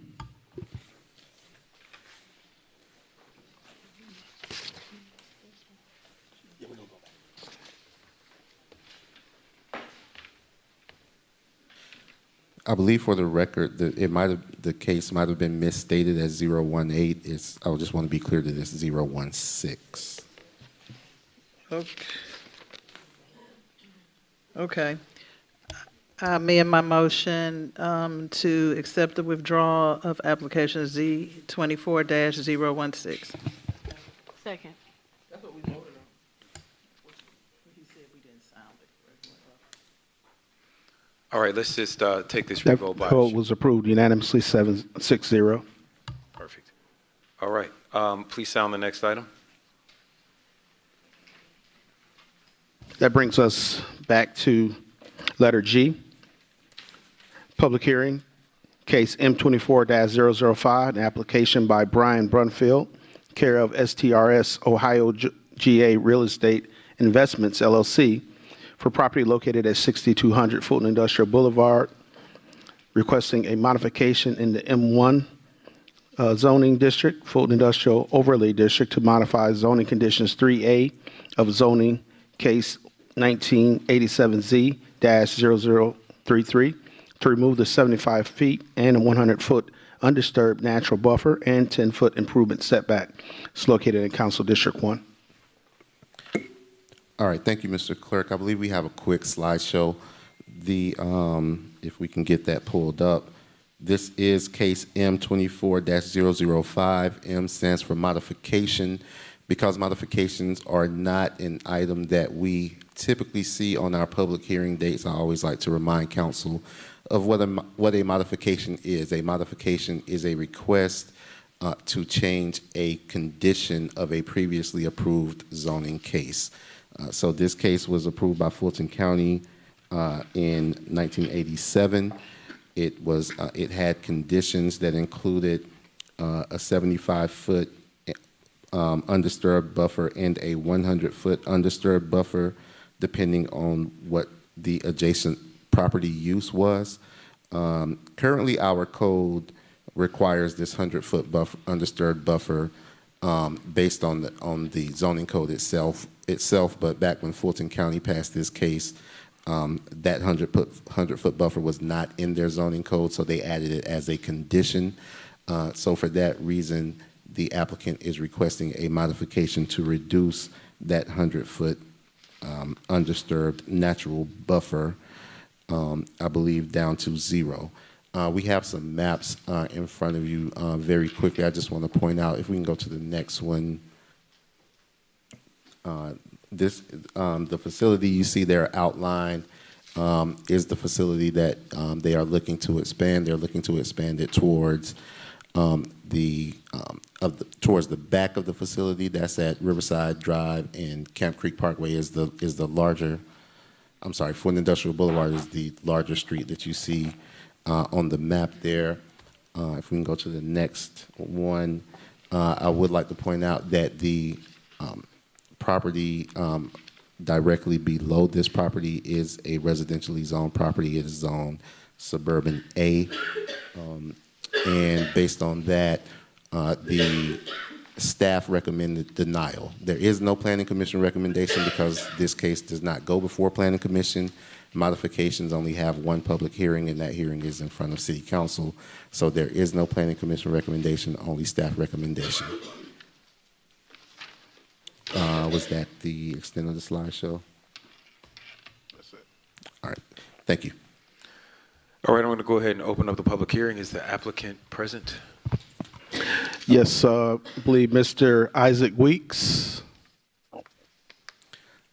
I believe for the record that the case might have been misstated as 018. I just want to be clear that it's 016. Okay. I amend my motion to accept the withdrawal of application Z24-016. Second. All right, let's just take this That revote by. vote was approved unanimously, 7-6-0. Perfect. All right, please sound the next item. That brings us back to letter G. Public hearing, case M24-005, an application by Brian Brunfield, care of STRS Ohio GA Real Estate Investments, LLC, for property located at 6200 Fulton Industrial Boulevard, requesting a modification in the M1 zoning district, Fulton Industrial Overlay District, to modify zoning conditions 3A of zoning case 1987Z-0033 to remove the 75 feet and a 100-foot undisturbed natural buffer and 10-foot improvement setback. It's located in Council District 1. All right, thank you, Mr. Clerk. I believe we have a quick slideshow. If we can get that pulled up. This is case M24-005. M stands for modification. Because modifications are not an item that we typically see on our public hearing dates, I always like to remind council of what a modification is. A modification is a request to change a condition of a previously approved zoning case. So this case was approved by Fulton County in 1987. It had conditions that included a 75-foot undisturbed buffer and a 100-foot undisturbed buffer, depending on what the adjacent property use was. Currently, our code requires this 100-foot undisturbed buffer based on the zoning code itself. But back when Fulton County passed this case, that 100-foot buffer was not in their zoning code, so they added it as a condition. So for that reason, the applicant is requesting a modification to reduce that 100-foot undisturbed natural buffer, I believe, down to 0. We have some maps in front of you very quickly. I just want to point out, if we can go to the next one. The facility you see there outlined is the facility that they are looking to expand. They're looking to expand it towards towards the back of the facility. That's at Riverside Drive, and Camp Creek Parkway is the larger. I'm sorry, Fulton Industrial Boulevard is the larger street that you see on the map there. If we can go to the next one, I would like to point out that the property directly below this property is a residentially zoned property. It is zoned Suburban A. And based on that, the staff recommended denial. There is no Planning Commission recommendation because this case does not go before Planning Commission. Modifications only have one public hearing, and that hearing is in front of City Council. So there is no Planning Commission recommendation, only staff recommendation. Was that the extent of the slideshow? That's it. All right, thank you. All right, I'm going to go ahead and open up the public hearing. Is the applicant present? Yes, I believe Mr. Isaac Weeks.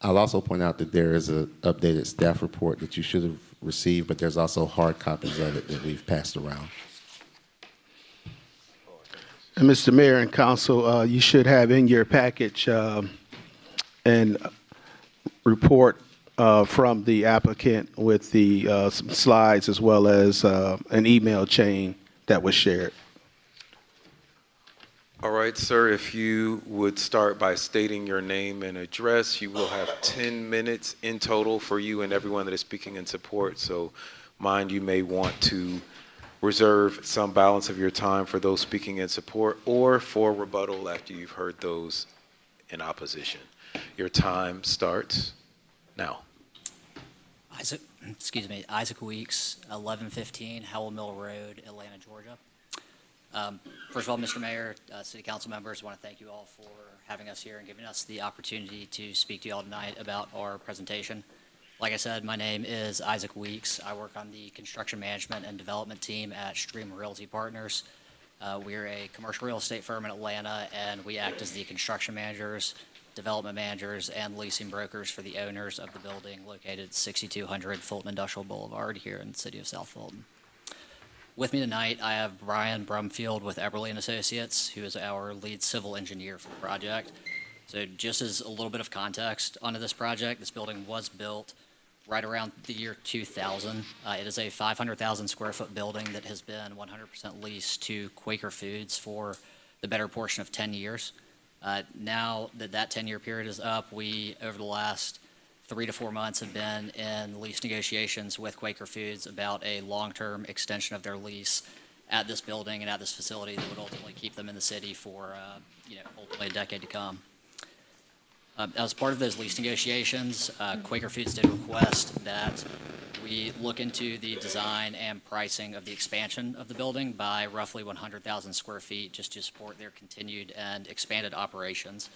I'll also point out that there is an updated staff report that you should have received, but there's also hard copies of it that we've passed around. And Mr. Mayor and Council, you should have in your package an report from the applicant with the some slides as well as an email chain that was shared. All All right, sir, if you would start by stating your name and address, you will have 10 minutes in total for you and everyone that is speaking in support. So mind you may want to reserve some balance of your time for those speaking in support or for rebuttal after you've heard those in opposition. Your time starts now. Isaac Weeks, 1115 Howell Mill Road, Atlanta, Georgia. First of all, Mr. Mayor, City Council members, I want to thank you all for having us here and giving us the opportunity to speak to you all tonight about our presentation. Like I said, my name is Isaac Weeks. I work on the construction management and development team at Stream Realty Partners. We're a commercial real estate firm in Atlanta, and we act as the construction managers, development managers, and leasing brokers for the owners of the building located at 6200 Fulton Industrial Boulevard here in the city of South Fulton. With me tonight, I have Brian Brumfield with Eberly & Associates, who is our lead civil engineer for the project. So just as a little bit of context onto this project, this building was built right around the year 2000. It is a 500,000 square foot building that has been 100% leased to Quaker Foods for the better portion of 10 years. Now that that 10-year period is up, we, over the last 3 to 4 months, have been in lease negotiations with Quaker Foods about a long-term extension of their lease at this building and at this facility that would ultimately keep them in the city for, ultimately a decade to come. As part of those lease negotiations, Quaker Foods did request that we look into the design and pricing of the expansion of the building by roughly 100,000 square feet just to support their continued and expanded operations.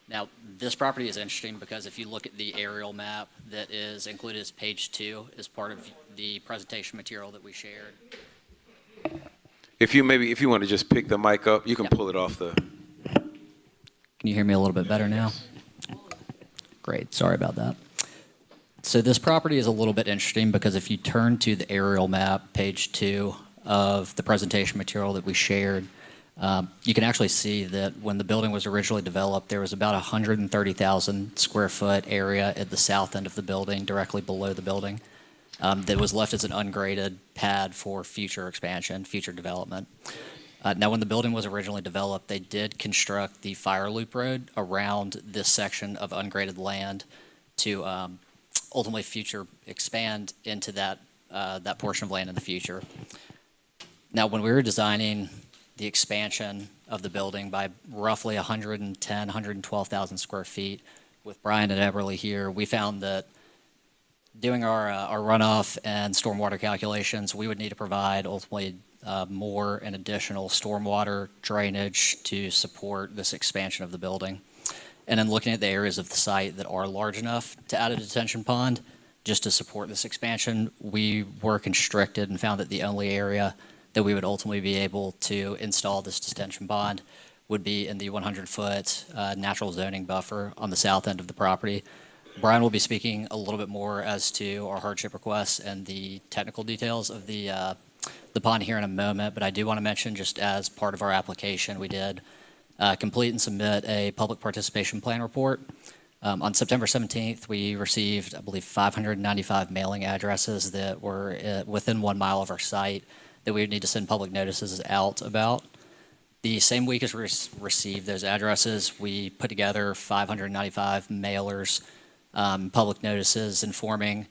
Now, this property is interesting because if you look at the aerial map that is included as page 2 as part of the presentation material that we shared. If you want to just pick the mic up, you can pull it off the. Can you hear me a little bit better now? Great, sorry about that. So this property is a little bit interesting because if you turn to the aerial map, page 2 of the presentation material that we shared, you can actually see that when the building was originally developed, there was about 130,000 square foot area at the south end of the building, directly below the building, that was left as an ungraded pad for future expansion, future development. Now, when the building was originally developed, they did construct the fire loop road around this section of ungraded land to ultimately future expand into that portion of land in the future. Now, when we were designing the expansion of the building by roughly 112,000 square feet, with Brian and Eberly here, we found that doing our runoff and stormwater calculations, we would need to provide ultimately more and additional stormwater drainage to support this expansion of the building. And then looking at the areas of the site that are large enough to add a detention pond, just to support this expansion, we were constricted and found that the only area that we would ultimately be able to install this detention pond would be in the 100-foot natural zoning buffer on the south end of the property. Brian will be speaking a little bit more as to our hardship requests and the technical details of the pond here in a moment, but I do want to mention, just as part of our application, we did complete and submit a public participation plan report. On September 17th, we received, I believe, 595 mailing addresses that were within 1 mile of our site that we would need to send public notices out about. The same week as we received those addresses, we put together 595 mailers, public notices informing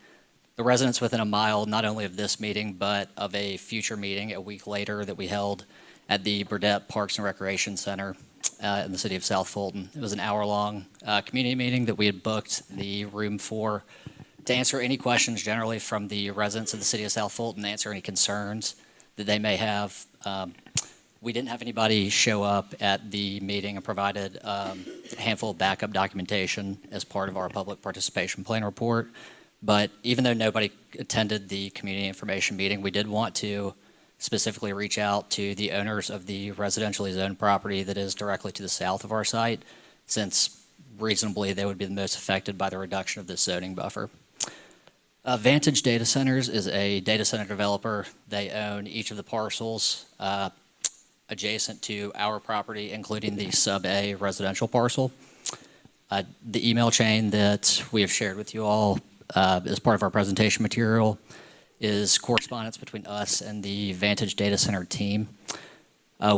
the residents within a mile not only of this meeting, but of a future meeting a week later that we held at the Burdett Parks and Recreation Center in the city of South Fulton. It was an hour-long community meeting that we had booked the room for to answer any questions generally from the residents of the city of South Fulton, answer any concerns that they may have. We didn't have anybody show up at the meeting and provided a handful of backup documentation as part of our public participation plan report. But even though nobody attended the community information meeting, we did want to specifically reach out to the owners of the residentially zoned property that is directly to the south of our site, since reasonably they would be the most affected by the reduction of this zoning buffer. Vantage Data Centers is a data center developer. They own each of the parcels adjacent to our property, including the sub-A residential parcel. The email chain that we have shared with you all as part of our presentation material is correspondence between us and the Vantage Data Center team.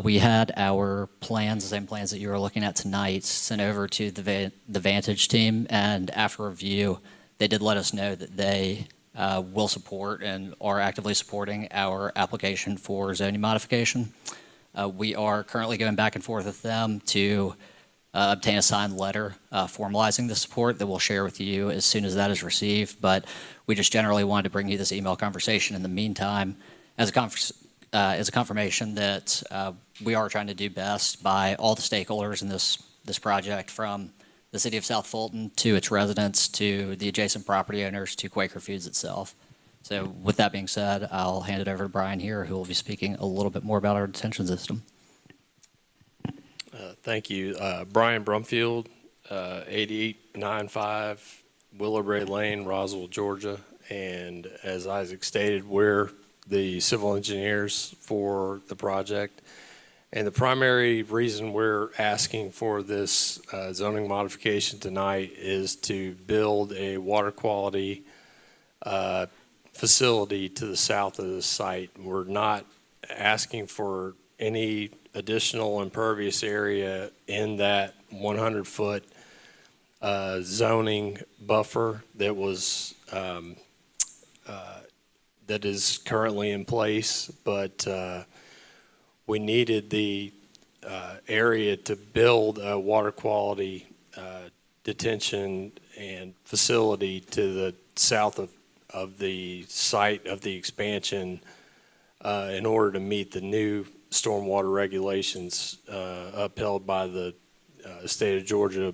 We had our plans, the same plans that you were looking at tonight, sent over to the Vantage team, and after review, they did let us know that they will support and are actively supporting our application for zoning modification. We are currently going back and forth with them to obtain a signed letter formalizing the support that we'll share with you as soon as that is received, but we just generally wanted to bring you this email conversation in the meantime as a confirmation that we are trying to do best by all the stakeholders in this project, from the city of South Fulton to its residents to the adjacent property owners to Quaker Foods itself. So with that being said, I'll hand it over to Brian here, who will be speaking a little bit more about our detention system. Thank you. Brian Brumfield, 8895 Willowbrae Lane, Roswell, Georgia. And as Isaac stated, we're the civil engineers for the project. And the primary reason we're asking for this zoning modification tonight is to build a water quality facility to the south of the site. We're not asking for any additional impervious area in that 100-foot zoning buffer that was that is currently in place, but we needed the area to build a water quality detention and facility to the south of the site of the expansion in order to meet the new stormwater regulations upheld by the state of Georgia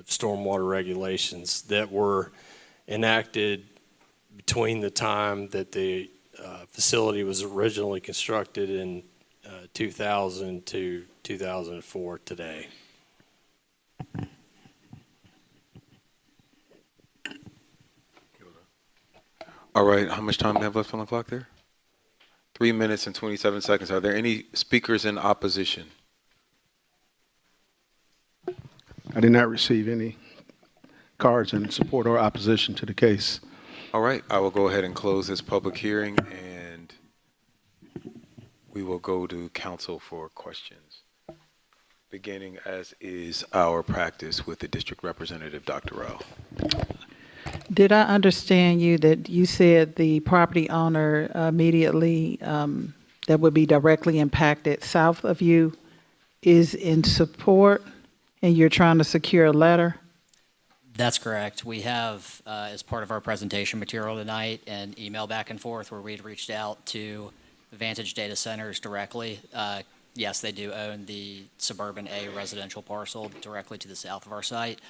stormwater regulations that were enacted between the time that the facility was originally constructed in 2000 to 2004 today. All right, how much time do we have left on the clock there? 3 minutes and 27 seconds. Are there any speakers in opposition? I did not receive any cards in support or opposition to the case. All right, I will go ahead and close this public hearing, and we will go to council for questions, beginning as is our practice with the district representative, Dr. Rao. Did I understand you that you said the property owner immediately that would be directly impacted south of you is in support and you're trying to secure a letter? That's correct. We have, as part of our presentation material tonight, an email back and forth where we'd reached out to the Vantage data centers directly. Yes, they do own the suburban A residential parcel directly to the south of our site.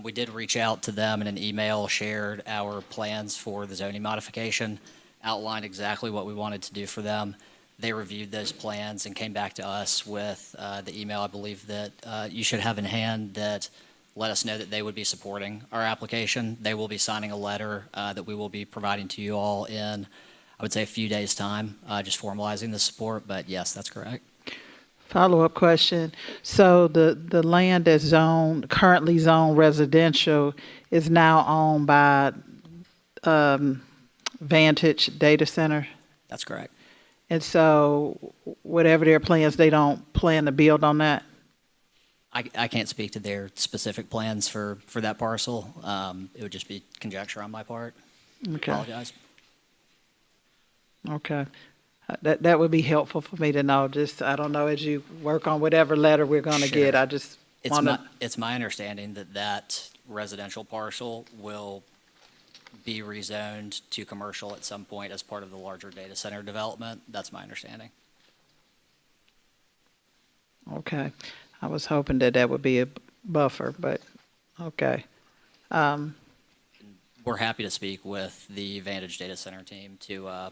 We did reach out to them in an email, shared our plans for the zoning modification, outlined exactly what we wanted to do for them. They reviewed those plans and came back to us with the email, I believe, that you should have in hand that let us know that they would be supporting our application. They will be signing a letter that we will be providing to you all in, I would say, a few days' time, just formalizing the support. But yes, that's correct. Follow-up question. So the land that's currently zoned residential is now owned by Vantage Data Center? That's correct. And so whatever their plans, they don't plan to build on that? I can't speak to their specific plans for that parcel. It would just be conjecture on my part. Okay. Apologize. Okay. That would be helpful for me to know. Just, I don't know, as you work on whatever letter we're going to Sure. get, I just want to. It's my understanding that that residential parcel will be rezoned to commercial at some point as part of the larger data center development. That's my understanding. Okay. I was hoping that would be a buffer, but okay. We're happy to speak with the Vantage Data Center team to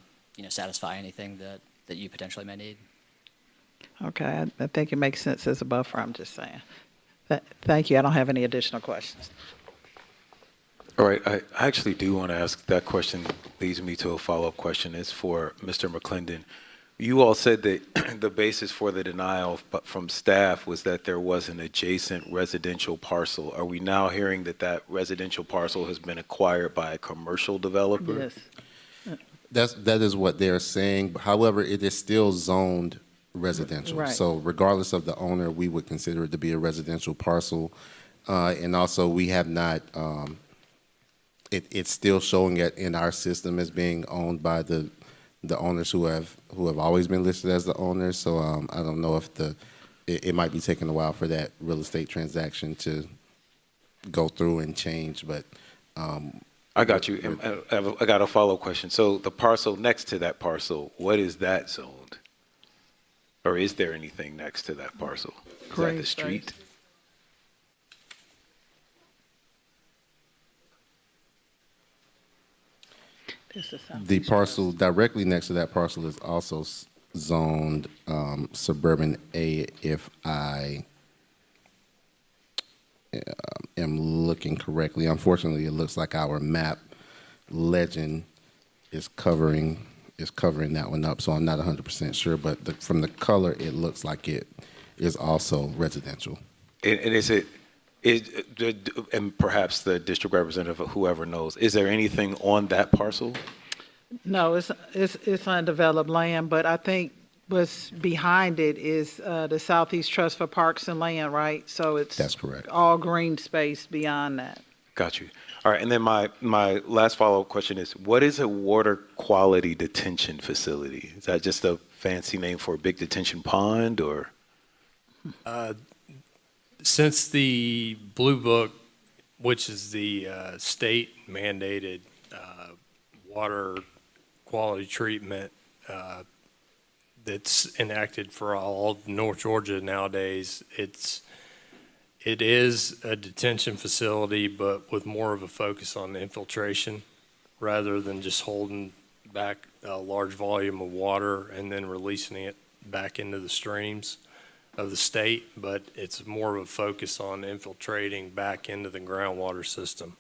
satisfy anything that you potentially may need. Okay. I think it makes sense as a buffer. I'm just saying. Thank you. I don't have any additional questions. All right, I actually do want to ask that question, leads me to a follow-up question. It's for Mr. McClendon. You all said that the basis for the denial from staff was that there was an adjacent residential parcel. Are we now hearing that that residential parcel has been acquired by a commercial developer? Yes. That is what they're saying. However, it is still zoned residential. Right. So regardless of the owner, we would consider it to be a residential parcel. And also, we have not, it's still showing it in our system as being owned by the owners who have always been listed as the owners. So I don't know if it might be taking a while for that real estate transaction to go through and change, but I got you. I got a follow-up question. So the parcel next to that parcel, what is that zoned? Or is there anything next to that parcel? Is that Green the street? the parcel directly next to that parcel is also zoned suburban A, if I am looking correctly. Unfortunately, it looks like our map legend is covering that one up, so I'm not 100% sure, but from the color, it looks like it is also residential. And and perhaps the district representative or whoever knows, is there anything on that parcel? No, it's undeveloped land, but I think what's behind it is the Southeast Trust for Parks and Land, right? So That's correct. All green space beyond that. Got you. All right, and then my last follow-up question is, what is a water quality detention facility? Is that just a fancy name for a big detention pond, or? Since the Blue Book, which is the state mandated water quality treatment that's enacted for all of North Georgia nowadays, it is a detention facility, but with more of a focus on infiltration rather than just holding back a large volume of water and then releasing it back into the streams of the state. But it's more of a focus on infiltrating back into the groundwater system.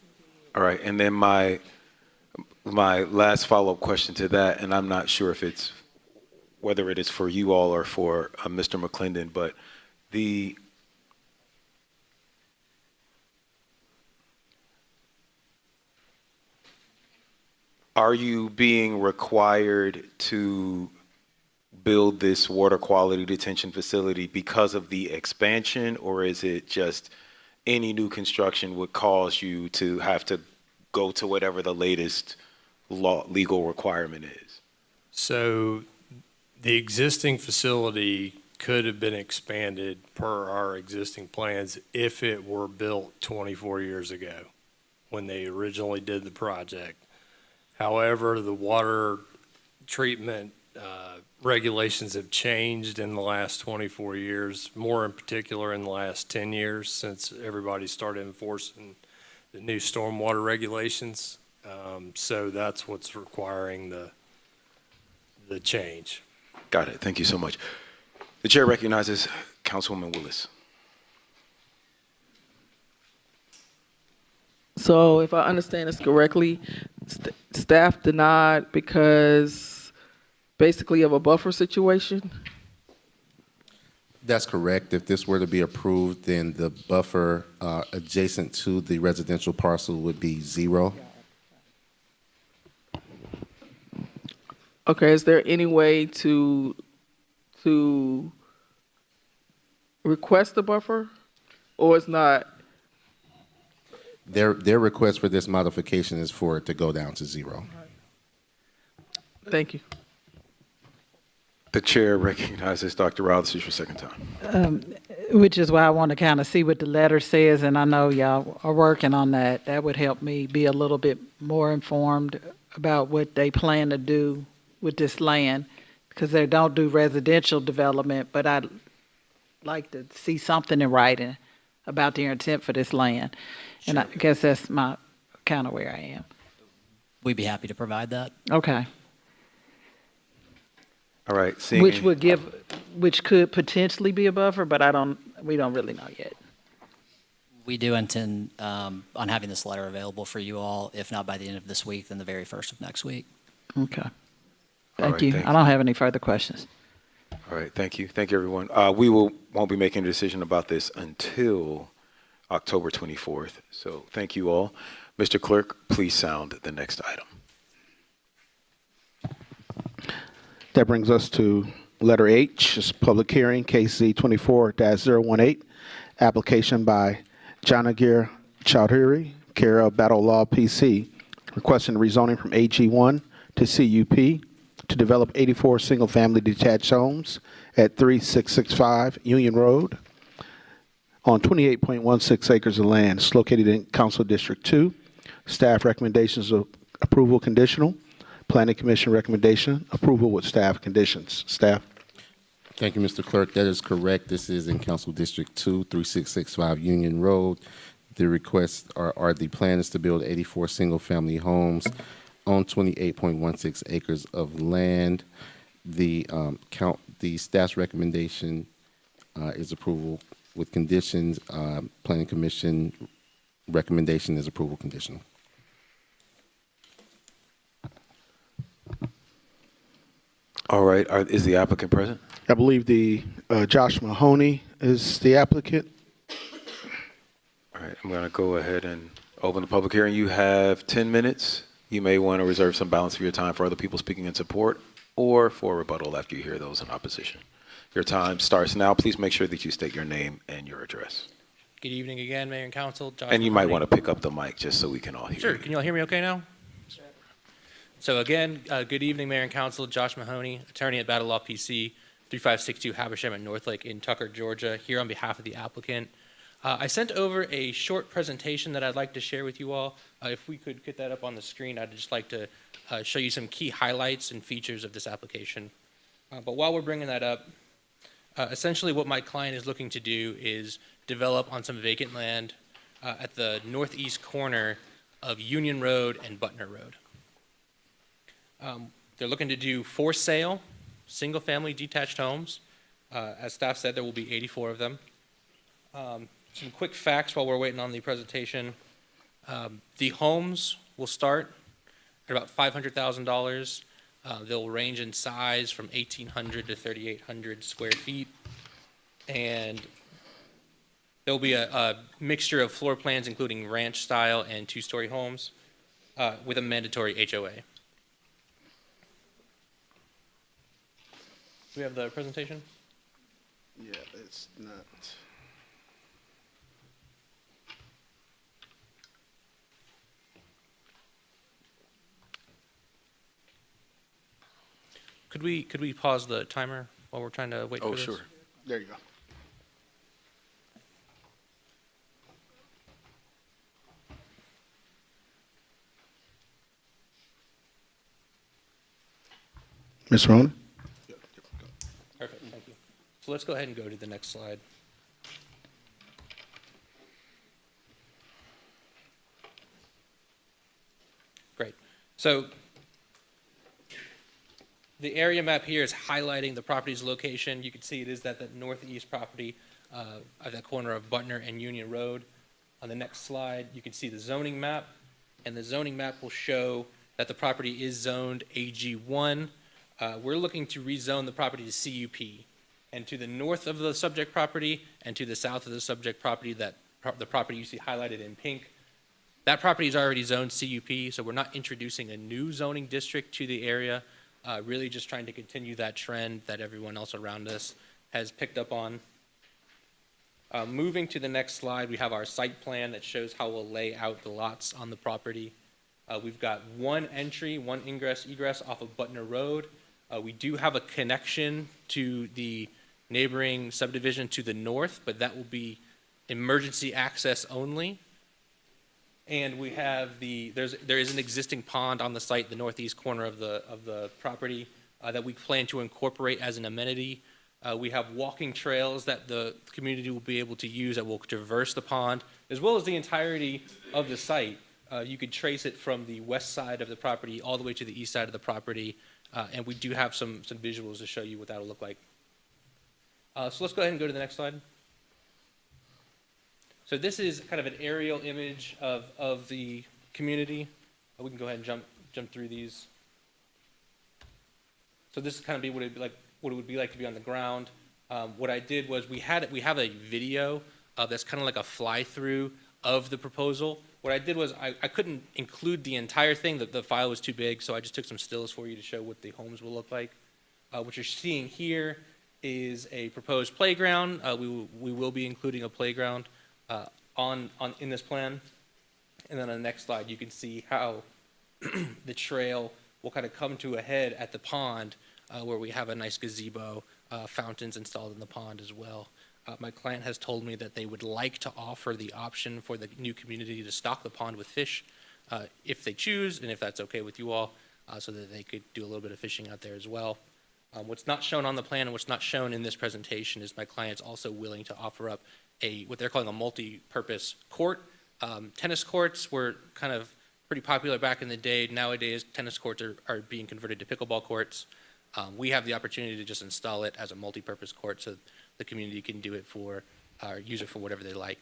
All right, and then my last follow-up question to that, and I'm not sure if it's whether it is for you all or for Mr. McClendon, but are you being required to build this water quality detention facility because of the expansion, or is it just any new construction would cause you to have to go to whatever the latest legal requirement is? So the existing facility could have been expanded per our existing plans if it were built 24 years ago when they originally did the project. However, the water treatment regulations have changed in the last 24 years, more in particular in the last 10 years since everybody started enforcing the new stormwater regulations. So that's what's requiring the change. Got it. Thank you so much. The chair recognizes Councilwoman Willis. So if I understand this correctly, staff denied because basically of a buffer situation? That's correct. If this were to be approved, then the buffer adjacent to the residential parcel would be 0. Okay, is there any way to request a buffer, or it's not? Their request for this modification is for it to go down to 0. Thank you. The chair recognizes Dr. Rothschild for a second time. Which is why I want to kind of see what the letter says, and I know y'all are working on that. That would help me be a little bit more informed about what they plan to do with this land, because they don't do residential development, but I'd like to see something in writing about their intent for this land. Sure. And I guess that's my kind of where I am. We'd be happy to provide that. Okay. All right. Which could potentially be a buffer, but we don't really know yet. We do intend on having this letter available for you all, if not by the end of this week, then the very first of next week. Okay. All Thank right, you. thank I don't have any further questions. All right. Thank you. Thank you, everyone. We won't be making a decision about this until October 24th. So thank you all. Mr. Clerk, please sound the next item. That brings us to Letter H is public hearing, case Z 24-018, application by Janagir Chowdhury, care of Battle Law PC, requesting rezoning from AG1 to CUP to develop 84 single-family detached homes at 3665 Union Road on 28.16 acres of land. It's located in Council District 2. Staff recommendations of approval conditional. Planning Commission recommendation, approval with staff conditions. Staff. Thank you, Mr. Clerk. That is correct. This is in Council District 2, 3665 Union Road. The requests are the plan is to build 84 single-family homes on 28.16 acres of land. The staff's recommendation is approval with conditions. Planning Commission recommendation is approval conditional. All right, is the applicant present? I believe the Josh Mahoney is the applicant. All right, I'm going to go ahead and open the public hearing. You have 10 minutes. You may want to reserve some balance of your time for other people speaking in support or for rebuttal after you hear those in opposition. Your time starts now. Please make sure that you state your name and your address. Good evening again, Mayor and Council. Josh And you might Mahoney. want to pick up the mic just so we can all hear Sure. you. Can you all hear me okay now? So again, good evening, Mayor and Council. Josh Mahoney, attorney at Battle Law PC, 3562 Habersham at Northlake in Tucker, Georgia, here on behalf of the applicant. I sent over a short presentation that I'd like to share with you all. If we could get that up on the screen, I'd just like to show you some key highlights and features of this application. But while we're bringing that up, essentially what my client is looking to do is develop on some vacant land at the northeast corner of Union Road and Butner Road. They're looking to do for sale, single-family detached homes. As staff said, there will be 84 of them. Some quick facts while we're waiting on the presentation. The homes will start at about $500,000. They'll range in size from 1,800 to 3,800 square feet. And there'll be a mixture of floor plans, including ranch style and two-story homes, with a mandatory HOA. Do we have the presentation? Yeah, it's not. Could we pause the timer while we're trying to wait for this? sure. There you go. Ms. Ronan? Perfect, thank you. So let's go ahead and go to the next slide. Great. So the area map here is highlighting the property's location. You can see it is that northeast property at the corner of Butner and Union Road. On the next slide, you can see the zoning map, and the zoning map will show that the property is zoned AG1. We're looking to rezone the property to CUP. And to the north of the subject property and to the south of the subject property, the property you see highlighted in pink, that property is already zoned CUP, so we're not introducing a new zoning district to the area, really just trying to continue that trend that everyone else around us has picked up on. Moving to the next slide, we have our site plan that shows how we'll lay out the lots on the property. We've got one entry, one ingress, egress off of Butner Road. We do have a connection to the neighboring subdivision to the north, but that will be emergency access only. And we have there is an existing pond on the site, the northeast corner of the property, that we plan to incorporate as an amenity. We have walking trails that the community will be able to use that will traverse the pond, as well as the entirety of the site. You could trace it from the west side of the property all the way to the east side of the property, and we do have some visuals to show you what that will look like. So let's go ahead and go to the next slide. So this is kind of an aerial image of the community. We can go ahead and jump through these. So this is kind of what it would be like to be on the ground. What I did was we have a video that's kind of like a fly-through of the proposal. What I did was I couldn't include the entire thing, the file was too big, so I just took some stills for you to show what the homes will look like. What you're seeing here is a proposed playground. We will be including a playground in this plan. And then on the next slide, you can see how the trail will kind of come to a head at the pond, where we have a nice gazebo, fountains installed in the pond as well. My client has told me that they would like to offer the option for the new community to stock the pond with fish if they choose, and if that's okay with you all, so that they could do a little bit of fishing out there as well. What's not shown on the plan and what's not shown in this presentation is my client's also willing to offer up what they're calling a multi-purpose court. Tennis courts were kind of pretty popular back in the day. Nowadays, tennis courts are being converted to pickleball courts. We have the opportunity to just install it as a multi-purpose court so the community can do it or use it for whatever they like.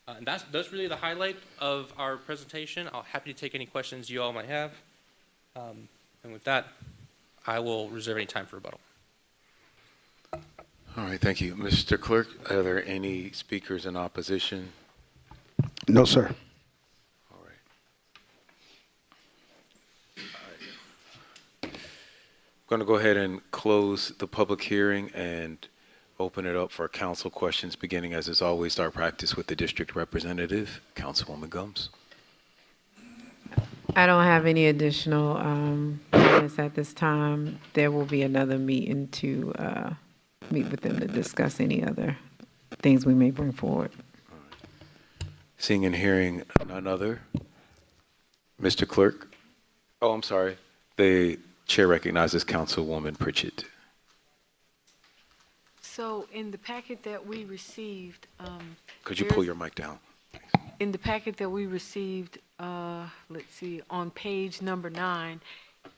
And that's really the highlight of our presentation. I'm happy to take any questions you all might have. And with that, I will reserve any time for rebuttal. All right, thank you. Mr. Clerk, are there any speakers in opposition? No, sir. I'm going to go ahead and close the public hearing and open it up for council questions, beginning, as is always our practice, with the district representative, Councilwoman Gomes. I don't have any additional comments at this time. There will be another meeting to meet with them to discuss any other things we may bring forward. Seeing and hearing none other. Mr. Clerk? Oh, I'm sorry. The chair recognizes Councilwoman Pritchett. So in the packet that we received, Could you pull your mic down? in the packet that we received, let's see, on page number 9,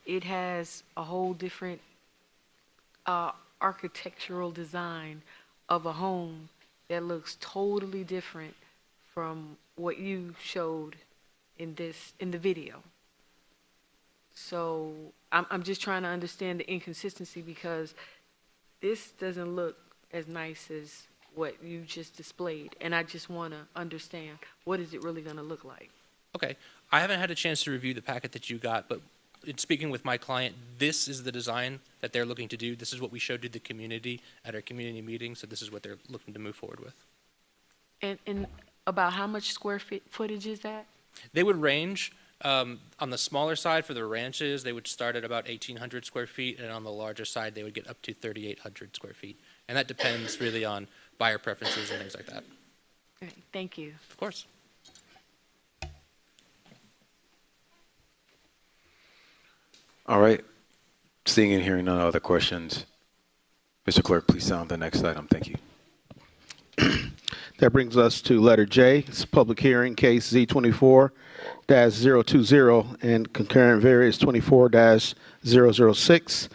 it has a whole different architectural design of a home that looks totally different from what you showed in the video. So I'm just trying to understand the inconsistency, because this doesn't look as nice as what you just displayed, and I just want to understand, what is it really going to look like? Okay, I haven't had a chance to review the packet that you got, but in speaking with my client, this is the design that they're looking to do. This is what we showed to the community at our community meeting, so this is what they're looking to move forward with. And about how much square footage is that? They would range. On the smaller side for the ranches, they would start at about 1,800 square feet, and on the larger side, they would get up to 3,800 square feet. And that depends really on buyer preferences and things like that. Okay, thank you. Of course. All right. Seeing and hearing none other questions. Mr. Clerk, please sound the next item. Thank you. That brings us to letter J. It's public hearing, case Z24-020 and concurrent variance 24-006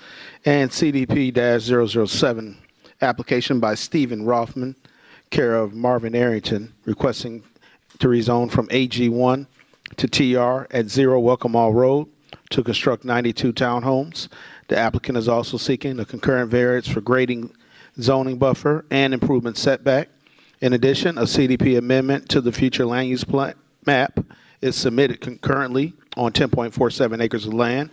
and CDP-007. Application by Stephen Rothman, care of Marvin Arrington, requesting to rezone from AG1 to TR at 0 Welcome All Road to construct 92 townhomes. The applicant is also seeking a concurrent variance for grading, zoning buffer, and improvement setback. In addition, a CDP amendment to the future land use map is submitted concurrently on 10.47 acres of land.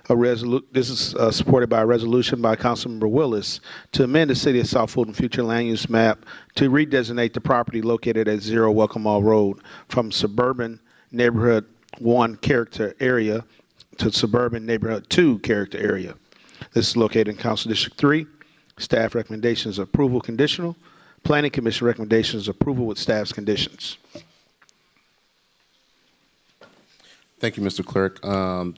This is supported by a resolution by Councilmember Willis to amend the City of South Fulton future land use map to redesignate the property located at 0 Welcome All Road from suburban neighborhood 1 character area to suburban neighborhood 2 character area. This is located in Council District 3. Staff recommendations approval conditional. Planning Commission recommendations approval with staff's conditions. Thank you, Mr. Clerk. I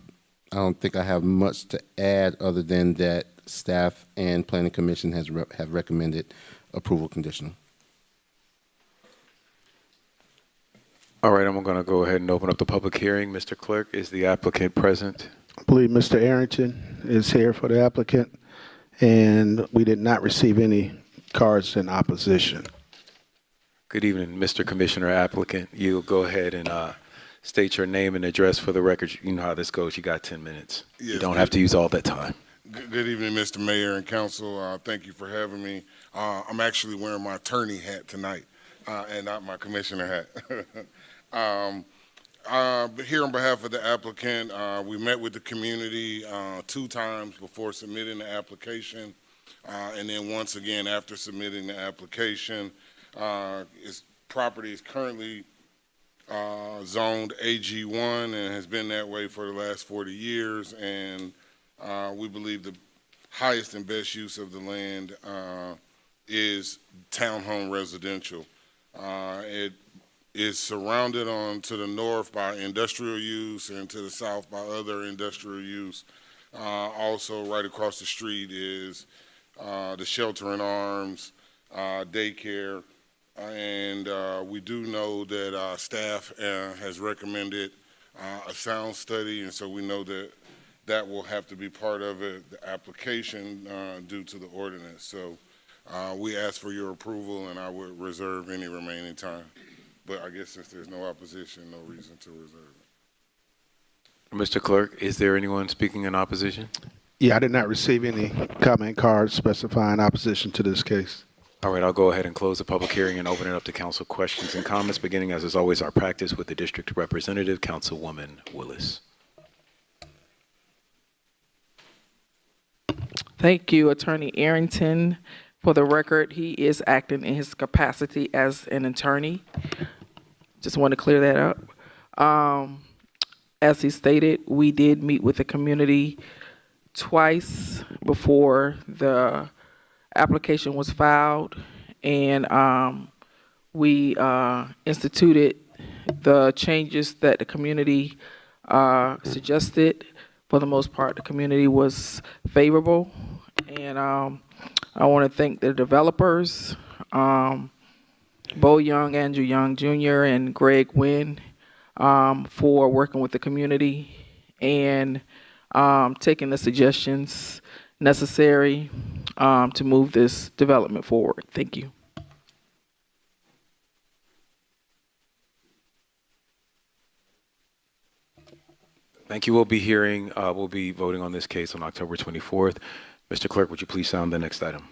don't think I have much to add other than that staff and Planning Commission have recommended approval conditional. All right, I'm going to go ahead and open up the public hearing. Mr. Clerk, is the applicant present? I believe Mr. Arrington is here for the applicant, and we did not receive any cards in opposition. Good evening, Mr. Commissioner Applicant. You'll go ahead and state your name and address for the record. You know how this goes. You got 10 minutes. Yes, you don't have to use all that time. Good evening, Mr. Mayor and Council. Thank you for having me. I'm actually wearing my attorney hat tonight and not my commissioner hat. Here on behalf of the applicant, we met with the community 2 times before submitting the application, and then once again after submitting the application. Its property is currently zoned AG1 and has been that way for the last 40 years, and we believe the highest and best use of the land is townhome residential. It is surrounded on to the north by industrial use and to the south by other industrial use. Also right across the street is the Shelter in Arms, daycare, and we do know that staff has recommended a sound study, and so we know that that will have to be part of it, the application due to the ordinance. So we ask for your approval, and I would reserve any remaining time. But I guess since there's no opposition, no reason to reserve it. Mr. Clerk, is there anyone speaking in opposition? Yeah, I did not receive any comment cards specifying opposition to this case. All right, I'll go ahead and close the public hearing and open it up to council questions and comments, beginning, as is always our practice, with the district representative, Councilwoman Willis. Thank you, Attorney Arrington. For the record, he is acting in his capacity as an attorney. Just want to clear that up. As he stated, we did meet with the community twice before the application was filed, and we instituted the changes that the community suggested. For the most part, the community was favorable, and I want to thank the developers, Bo Young, Andrew Young Jr., and Greg Wynn, for working with the community and taking the suggestions necessary to move this development forward. Thank you. Thank you. We'll be voting on this case on October 24th. Mr. Clerk, would you please sound the next item?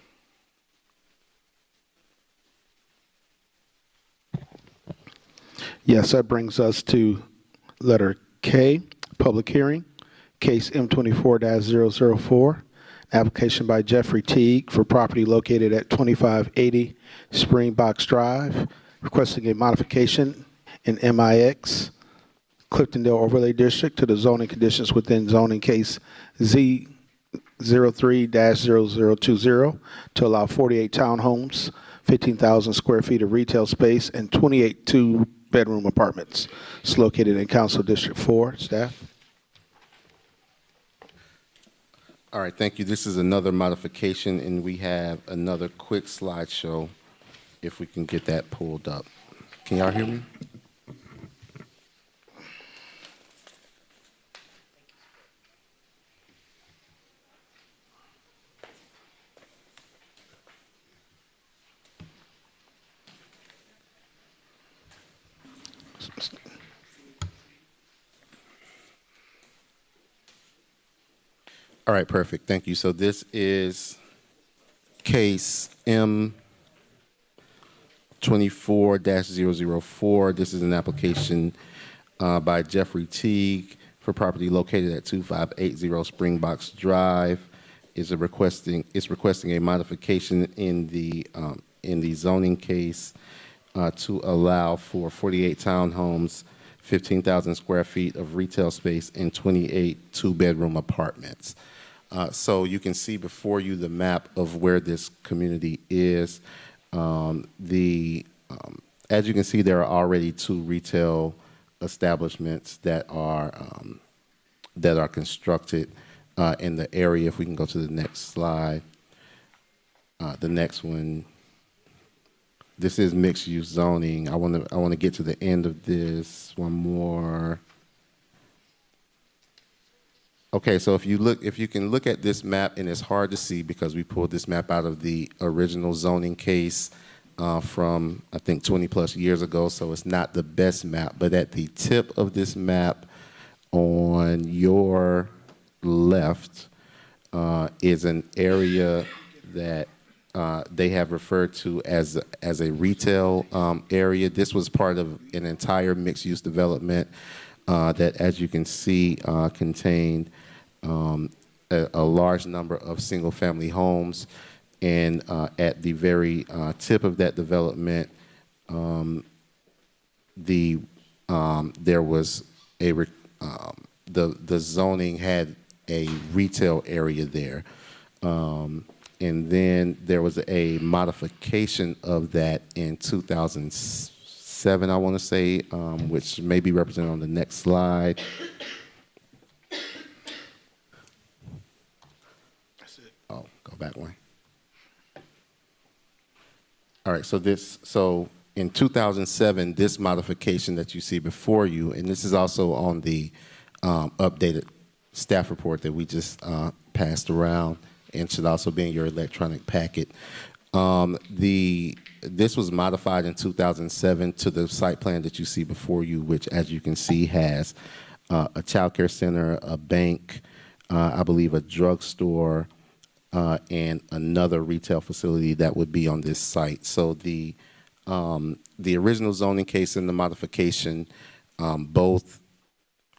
Yes, that brings us to letter K, public hearing, case M24-004, application by Jeffrey Teague for property located at 2580 Springbox Drive, requesting a modification in MIX, Cliftondale Overlay District, to the zoning conditions within zoning case Z03-0020 to allow 48 townhomes, 15,000 square feet of retail space, and 28 two-bedroom apartments. It's located in Council District 4. Staff? All right, thank you. This is another modification, and we have another quick slideshow, if we can get that pulled up. Can y'all hear me? All right, perfect. Thank you. So this is case M24-004. This is an application by Jeffrey Teague for property located at 2580 Springbox Drive. It's requesting a modification in the zoning case to allow for 48 townhomes, 15,000 square feet of retail space, and 28 two-bedroom apartments. So you can see before you the map of where this community is. As you can see, there are already 2 retail establishments that are constructed in the area. If we can go to the next slide, the next one. This is mixed-use zoning. I want to get to the end of this. One more. Okay, so if you can look at this map, and it's hard to see because we pulled this map out of the original zoning case from, I think, 20 plus years ago, so it's not the best map. But at the tip of this map on your left is an area that they have referred to as a retail area. This was part of an entire mixed-use development that, as you can see, contained a large number of single-family homes. And at the very tip of that development, there was the zoning had a retail area there. And then there was a modification of that in 2007, I want to say, which may be represented on the next slide. Oh, go back one. All right, so in 2007, this modification that you see before you, and this is also on the updated staff report that we just passed around, and should also be in your electronic packet. This was modified in 2007 to the site plan that you see before you, which, as you can see, has a child care center, a bank, I believe a drugstore, and another retail facility that would be on this site. So the original zoning case and the modification both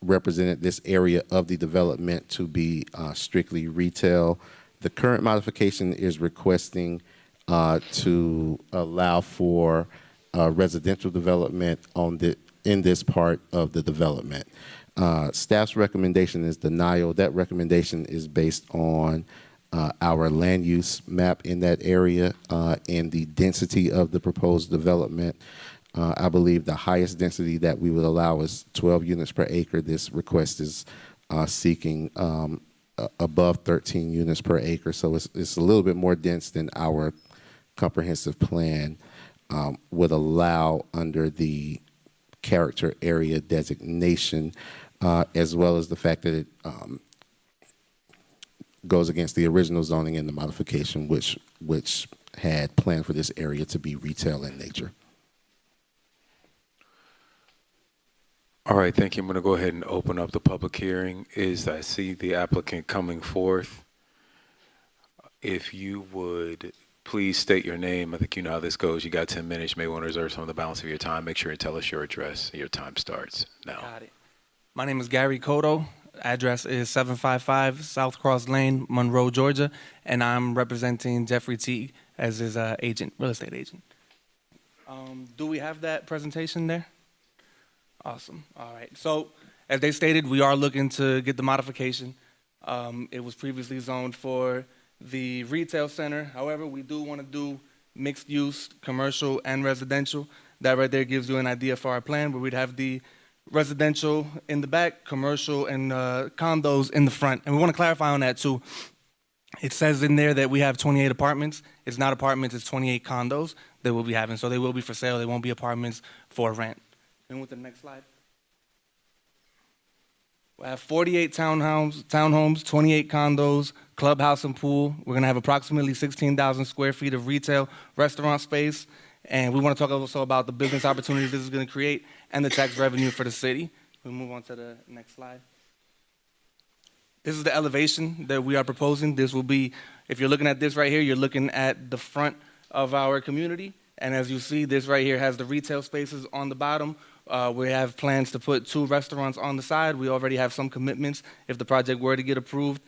represented this area of the development to be strictly retail. The current modification is requesting to allow for residential development in this part of the development. Staff's recommendation is denial. That recommendation is based on our land use map in that area and the density of the proposed development. I believe the highest density that we would allow is 12 units per acre. This request is seeking above 13 units per acre, so it's a little bit more dense than our comprehensive plan would allow under the character area designation, as well as the fact that it goes against the original zoning and the modification, which had planned for this area to be retail in nature. All right, thank you. I'm going to go ahead and open up the public hearing. I see the applicant coming forth. If you would please state your name. I think you know how this goes. You got 10 minutes. You may want to reserve some of the balance of your time. Make sure and tell us your address. Your time starts now. Got it. My name is Gary Cotto. Address is 755 South Cross Lane, Monroe, Georgia, and I'm representing Jeffrey T. as his agent, real estate agent. Do we have that presentation there? Awesome. All right. So, as they stated, we are looking to get the modification. It was previously zoned for the retail center. However, we do want to do mixed use, commercial and residential. That right there gives you an idea for our plan, where we'd have the residential in the back, commercial and condos in the front. And we want to clarify on that too. It says in there that we have 28 apartments. It's not apartments, it's 28 condos that we'll be having. So they will be for sale. They won't be apartments for rent. And with the next slide. We have 48 townhomes, 28 condos, clubhouse and pool. We're going to have approximately 16,000 square feet of retail restaurant space. And we want to talk also about the business opportunities this is going to create and the tax revenue for the city. We'll move on to the next slide. This is the elevation that we are proposing. This will be, if you're looking at this right here, you're looking at the front of our community. And as you see, this right here has the retail spaces on the bottom. We have plans to put 2 restaurants on the side. We already have some commitments if the project were to get approved.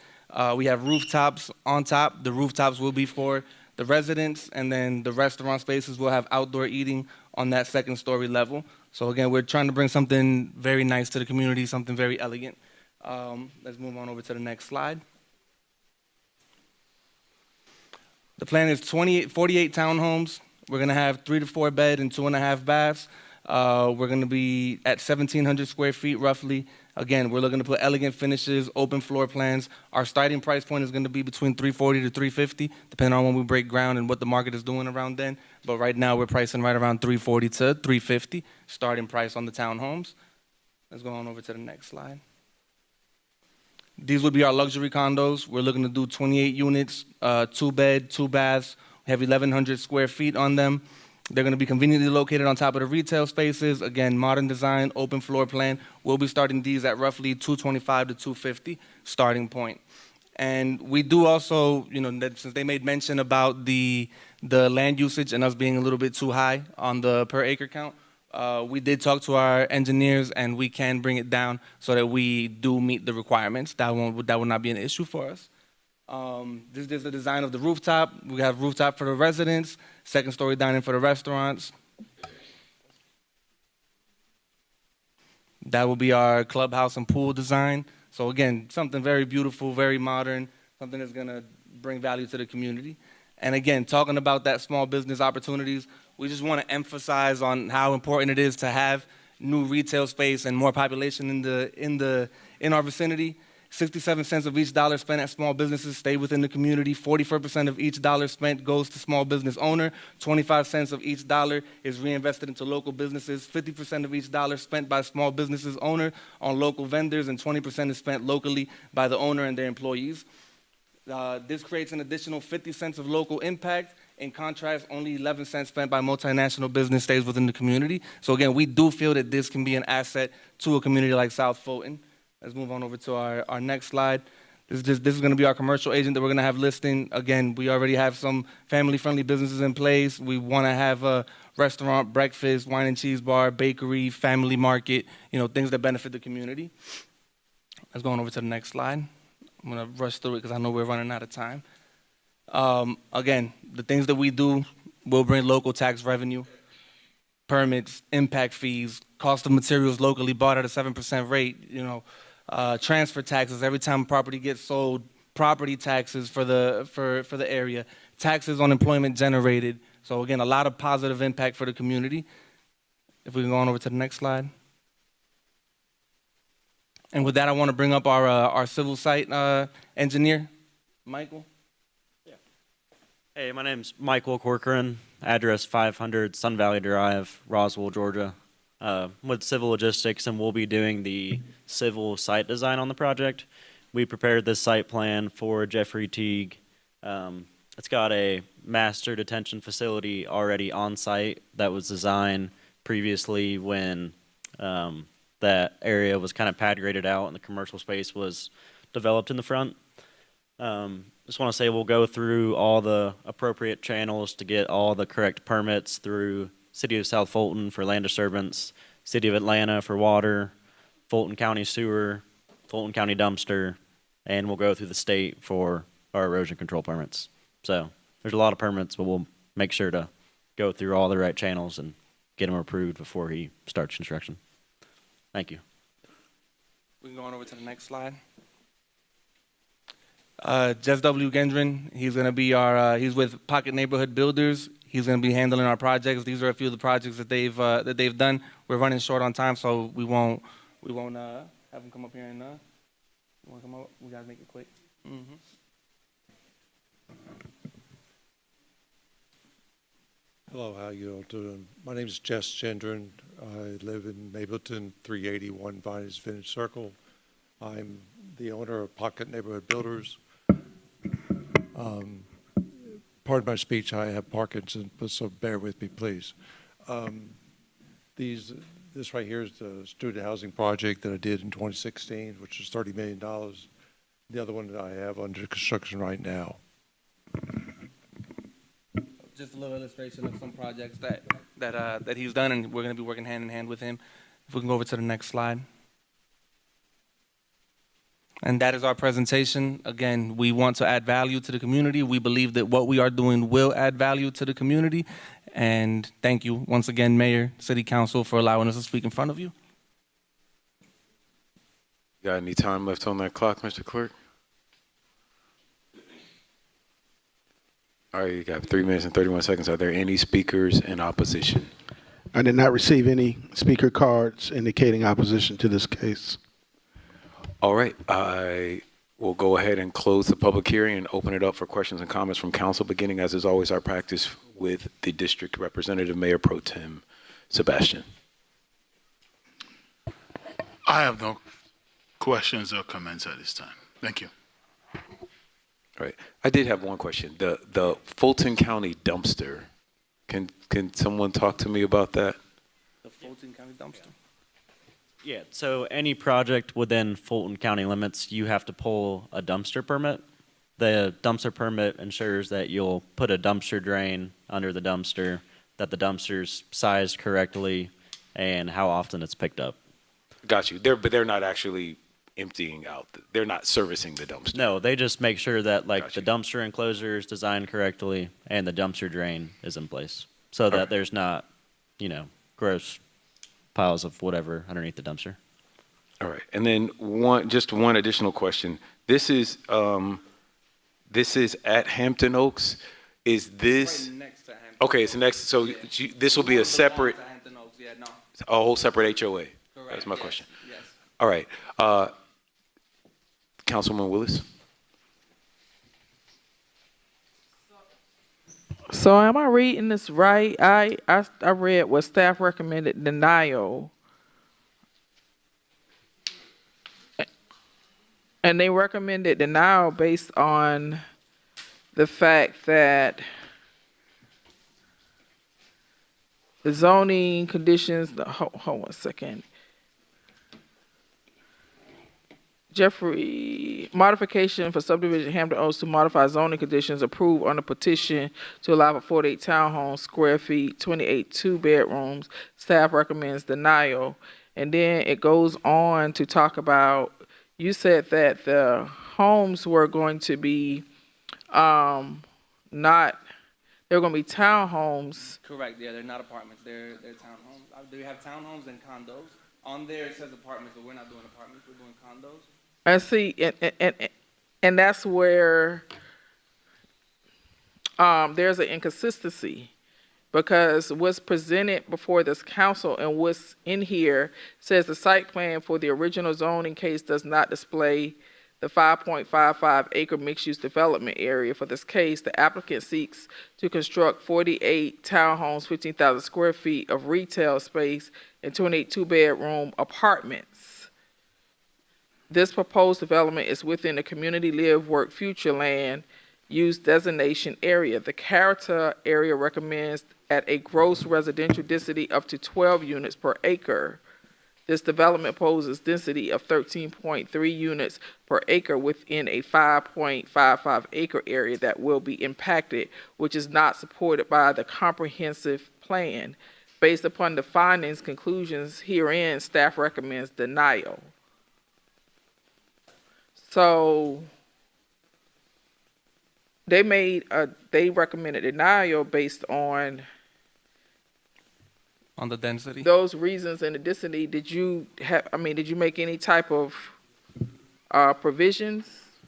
We have rooftops on top. The rooftops will be for the residents, and then the restaurant spaces will have outdoor eating on that 2nd story level. So again, we're trying to bring something very nice to the community, something very elegant. Let's move on over to the next slide. The plan is 48 townhomes. We're going to have 3 to 4 bed and 2.5 baths. We're going to be at 1,700 square feet roughly. Again, we're looking to put elegant finishes, open floor plans. Our starting price point is going to be between $340 to $350, depending on when we break ground and what the market is doing around then. But right now, we're pricing right around $340 to $350, starting price on the townhomes. Let's go on over to the next slide. These would be our luxury condos. We're looking to do 28 units, 2 bed, 2 baths. We have 1,100 square feet on them. They're going to be conveniently located on top of the retail spaces. Again, modern design, open floor plan. We'll be starting these at roughly $225 to $250 starting point. And we do also, that since they made mention about the land usage and us being a little bit too high on the per acre count, we did talk to our engineers and we can bring it down so that we do meet the requirements. That would not be an issue for us. This is the design of the rooftop. We have rooftop for the residents, second story dining for the restaurants. That will be our clubhouse and pool design. So again, something very beautiful, very modern, something that's gonna bring value to the community. And again, talking about that small business opportunities, we just wanna emphasize on how important it is to have new retail space and more population in our vicinity. 67 cents of each dollar spent at small businesses stay within the community. 44% of each dollar spent goes to small business owner. 25 cents of each dollar is reinvested into local businesses. 50% of each dollar spent by small businesses owner on local vendors, and 20% is spent locally by the owner and their employees. This creates an additional 50 cents of local impact. In contrast, only 11 cents spent by multinational business stays within the community. So again, we do feel that this can be an asset to a community like South Fulton. Let's move on over to our next slide. This is going to be our commercial agent that we're going to have listing. Again, we already have some family-friendly businesses in place. We want to have a restaurant, breakfast, wine and cheese bar, bakery, family market, things that benefit the community. Let's go on over to the next slide. I'm going to rush through it because I know we're running out of time. Again, the things that we do will bring local tax revenue, permits, impact fees, cost of materials locally bought at a 7% rate, transfer taxes every time a property gets sold, property taxes for the area, taxes on employment generated. So again, a lot of positive impact for the community. If we can go on over to the next slide. And with that, I want to bring up our civil site engineer, Michael. Hey, my name's Michael Corcoran, address 500 Sun Valley Drive, Roswell, Georgia. With Civil Logistics, and we'll be doing the civil site design on the project. We prepared this site plan for Jeffrey Teague. It's got a master detention facility already on site that was designed previously when that area was kind of pad graded out and the commercial space was developed in the front. Just want to say we'll go through all the appropriate channels to get all the correct permits through City of South Fulton for land disturbance, City of Atlanta for water, Fulton County sewer, Fulton County dumpster, and we'll go through the state for our erosion control permits. So there's a lot of permits, but we'll make sure to go through all the right channels and get them approved before he starts construction. Thank you. We can go on over to the next slide. Jeff W. Gendron, he's going to be he's with Pocket Neighborhood Builders. He's going to be handling our projects. These are a few of the projects that they've done. We're running short on time, so we won't have them come up here and you want to come up? We got to make it quick. Mm-hmm. Hello, how you all doing? My name is Jess Gendron. I live in Mapleton, 381 Viners Vintage Circle. I'm the owner of Pocket Neighborhood Builders. Pardon my speech, I have Parkinson's, so bear with me, please. This right here is the student housing project that I did in 2016, which is $30 million. The other one that I have under construction right now. Just a little illustration of some projects that he's done, and we're going to be working hand in hand with him. If we can go over to the next slide. And that is our presentation. Again, we want to add value to the community. We believe that what we are doing will add value to the community. And thank you once again, Mayor, City Council, for allowing us to speak in front of you. Got any time left on that clock, Mr. Clerk? All right, you got 3 minutes and 31 seconds. Are there any speakers in opposition? I did not receive any speaker cards indicating opposition to this case. All right, I will go ahead and close the public hearing and open it up for questions and comments from council, beginning, as is always our practice, with the district representative, Mayor Pro Tem Sebastian. I have no questions or comments at this time. Thank you. All right, I did have one question. The Fulton County dumpster, can someone talk to me about that? The Fulton County dumpster? Yeah, so any project within Fulton County limits, you have to pull a dumpster permit. The dumpster permit ensures that you'll put a dumpster drain under the dumpster, that the dumpster's sized correctly, and how often it's picked up. Got you. But they're not actually emptying out. They're not servicing the dumpster. No, they just make sure that like the dumpster enclosure is designed correctly and the dumpster drain is in place so that there's not, gross piles of whatever underneath the dumpster. All right. And then one additional question. This is at Hampton Oaks. Is this Right next to Hampton okay? It's next. So this will be a separate, a whole separate HOA. That's my question. Yes. All right. Councilman Willis. So am I reading this right? I read what staff recommended denial. And they recommended denial based on the fact that the zoning conditions, hold 1 second. Jeffrey, modification for subdivision Hampton Oaks to modify zoning conditions approved on the petition to allow for 48 townhomes, square feet, 28 two-bedrooms. Staff recommends denial. And then it goes on to talk about, you said that the homes were going to be they're going to be townhomes. Correct, yeah, they're not apartments, they're townhomes. Do we have townhomes and condos? On there it says apartments, but we're not doing apartments, we're doing condos. I see, and that's where there's an inconsistency, because what's presented before this council and what's in here says the site plan for the original zoning case does not display the 5.55 acre mixed-use development area. For this case, the applicant seeks to construct 48 townhomes, 15,000 square feet of retail space, and 28 two-bedroom apartments. This proposed development is within the community live, work, future land use designation area. The character area recommends at a gross residential density up to 12 units per acre. This development poses density of 13.3 units per acre within a 5.55 acre area that will be impacted, which is not supported by the comprehensive plan. Based upon the findings, conclusions herein, staff recommends denial. So they recommended denial based on the density. Those reasons and the density. Did you make any type of provisions?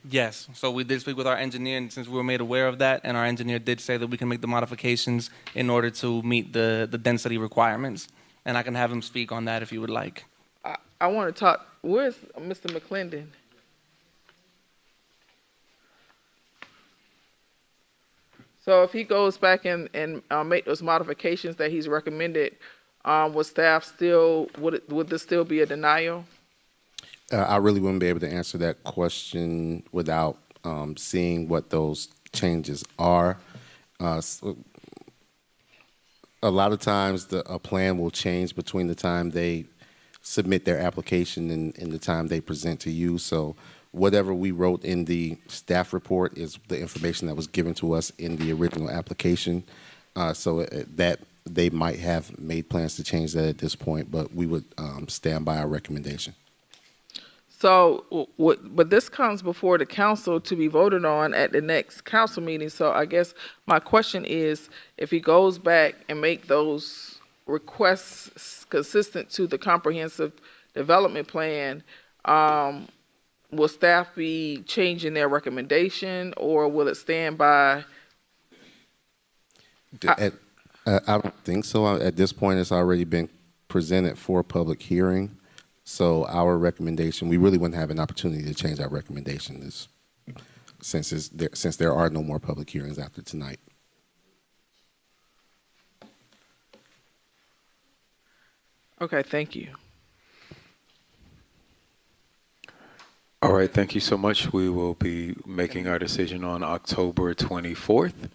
Yes, so we did speak with our engineer, and since we were made aware of that, and our engineer did say that we can make the modifications in order to meet the density requirements, and I can have him speak on that if you would like. I want to talk, where's Mr. McClendon? So if he goes back and make those modifications that he's recommended, would this still be a denial? I really wouldn't be able to answer that question without seeing what those changes are. So a lot of times a plan will change between the time they submit their application and the time they present to you. So whatever we wrote in the staff report is the information that was given to us in the original application. So that they might have made plans to change that at this point, but we would stand by our recommendation. So, but this comes before the council to be voted on at the next council meeting. So I guess my question is, if he goes back and make those requests consistent to the comprehensive development plan, will staff be changing their recommendation, or will it stand by? I don't think so. At this point, it's already been presented for public hearing. So our recommendation, we really wouldn't have an opportunity to change our recommendation since there are no more public hearings after tonight. Okay, thank you. All right, thank you so much. We will be making our decision on October 24th.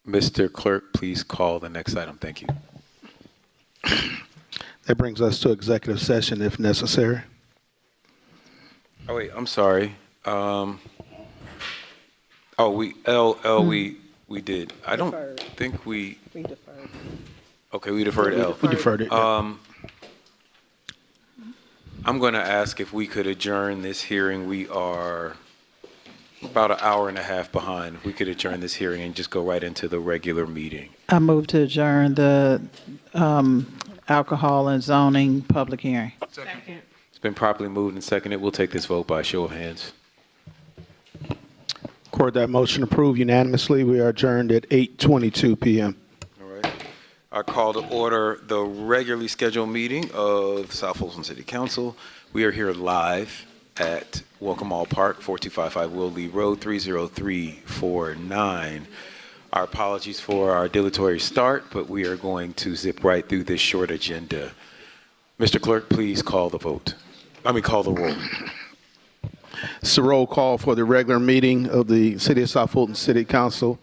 Mr. Clerk, please call the next item. Thank you. That brings us to executive session if necessary. Oh, wait, I'm sorry. We did. I don't think we. We deferred. Okay, we deferred L. We deferred it. Yeah. I'm going to ask if we could adjourn this hearing. We are about an hour and a half behind. If we could adjourn this hearing and just go right into the regular meeting. I move to adjourn the alcohol and zoning public hearing. Second. It's been properly moved and seconded. We'll take this vote by a show of hands. Court, that motion approved unanimously. We are adjourned at 8:22 p.m. All right. I call to order the regularly scheduled meeting of South Fulton City Council. We are here live at Welcome All Park, 4255 Will Lee Road, 30349. Our apologies for our dilatory start, but we are going to zip right through this short agenda. Mr. Clerk, please call the vote. Call the roll. It's a roll call for the regular meeting of the City of South Fulton City Council,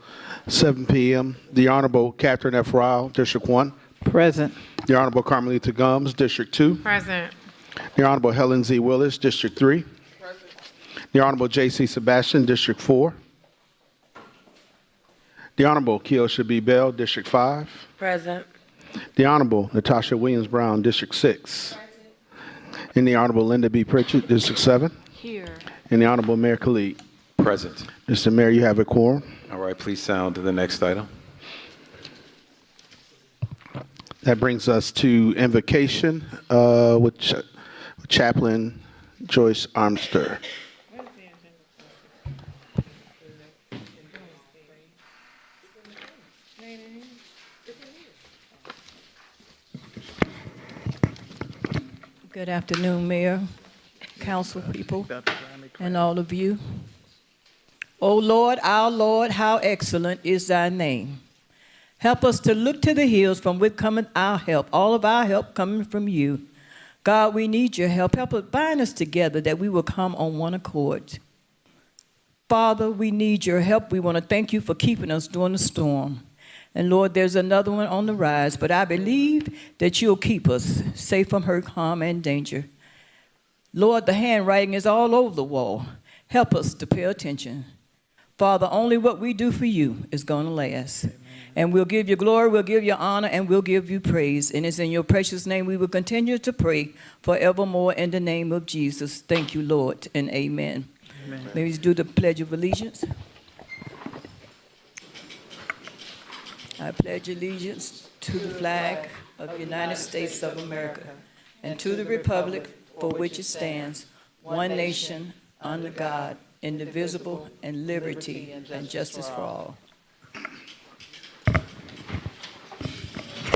7 p.m. The Honorable Catherine F. Ryle, District 1. Present. The Honorable Carmelita Gums, District 2. Present. The Honorable Helen Z. Willis, District 3. Present. The Honorable J.C. Sebastian, District 4. The Honorable Keosha B. Bell, District 5. Present. The Honorable Natasha Williams Brown, District 6. Present. And the Honorable Linda B. Pritchett, District 7. Here. And the Honorable Mayor Khalid. Present. Mr. Mayor, you have a quorum. All right, please sound to the next item. That brings us to invocation with Chaplain Joyce Armster. Good afternoon, Mayor, council people, and all of you. O Lord, our Lord, how excellent is thy name. Help us to look to the hills from which cometh our help, all of our help coming from you. God, we need your help. Help us bind us together that we will come on one accord. Father, we need your help. We want to thank you for keeping us during the storm. And Lord, there's another one on the rise, but I believe that you'll keep us safe from hurt, harm, and danger. Lord, the handwriting is all over the wall. Help us to pay attention. Father, only what we do for you is going to last. Amen. And we'll give you glory, we'll give you honor, and we'll give you praise. And it's in your precious name we will continue to pray forevermore in the name of Jesus. Thank you, Lord, and amen. Amen. Maybe do the Pledge of Allegiance. I pledge allegiance to the flag of the United States of America and to the republic for which it stands, one nation, under God, indivisible, and liberty and justice for all.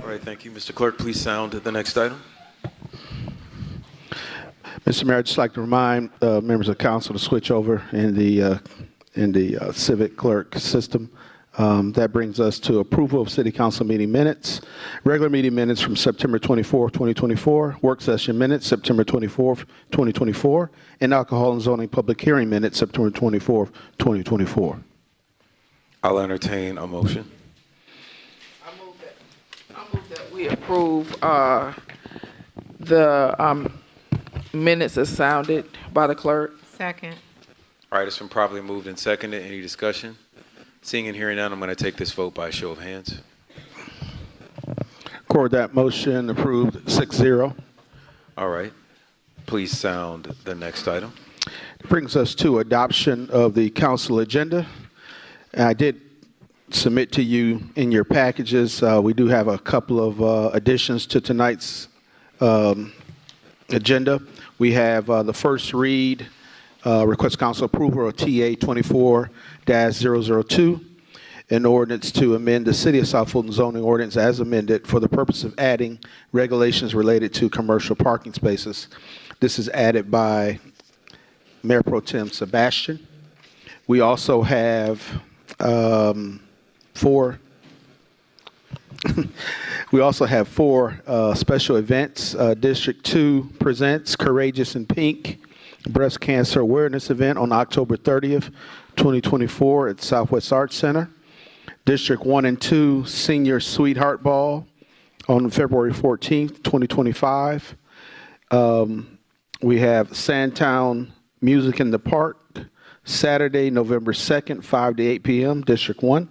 All right, thank you. Mr. Clerk, please sound the next item. Mr. Mayor, I'd just like to remind members of council to switch over in the civic clerk system. That brings us to approval of city council meeting minutes. Regular meeting minutes from September 24th, 2024. Work session minutes, September 24th, 2024. And alcohol and zoning public hearing minutes, September 24th, 2024. I'll entertain a motion. I move that we approve the minutes as sounded by the clerk. Second. All right, it's been properly moved and seconded. Any discussion? Seeing and hearing none, I'm going to take this vote by a show of hands. Court, that motion approved 6-0. All right. Please sound the next item. Brings us to adoption of the council agenda. And I did submit to you in your packages. We do have a couple of additions to tonight's agenda. We have the first read, request council approval of TA 24-002, an ordinance to amend the City of South Fulton zoning ordinance as amended for the purpose of adding regulations related to commercial parking spaces. This is added by Mayor Pro Tem Sebastian. We also have four special events. District 2 presents Courageous in Pink Breast Cancer Awareness Event on October 30th, 2024 at Southwest Arts Center. District 1 and 2 Senior Sweetheart Ball On February 14th, 2025, we have Sandtown Music in the Park, Saturday, November 2nd, 5 to 8 p.m., District 1.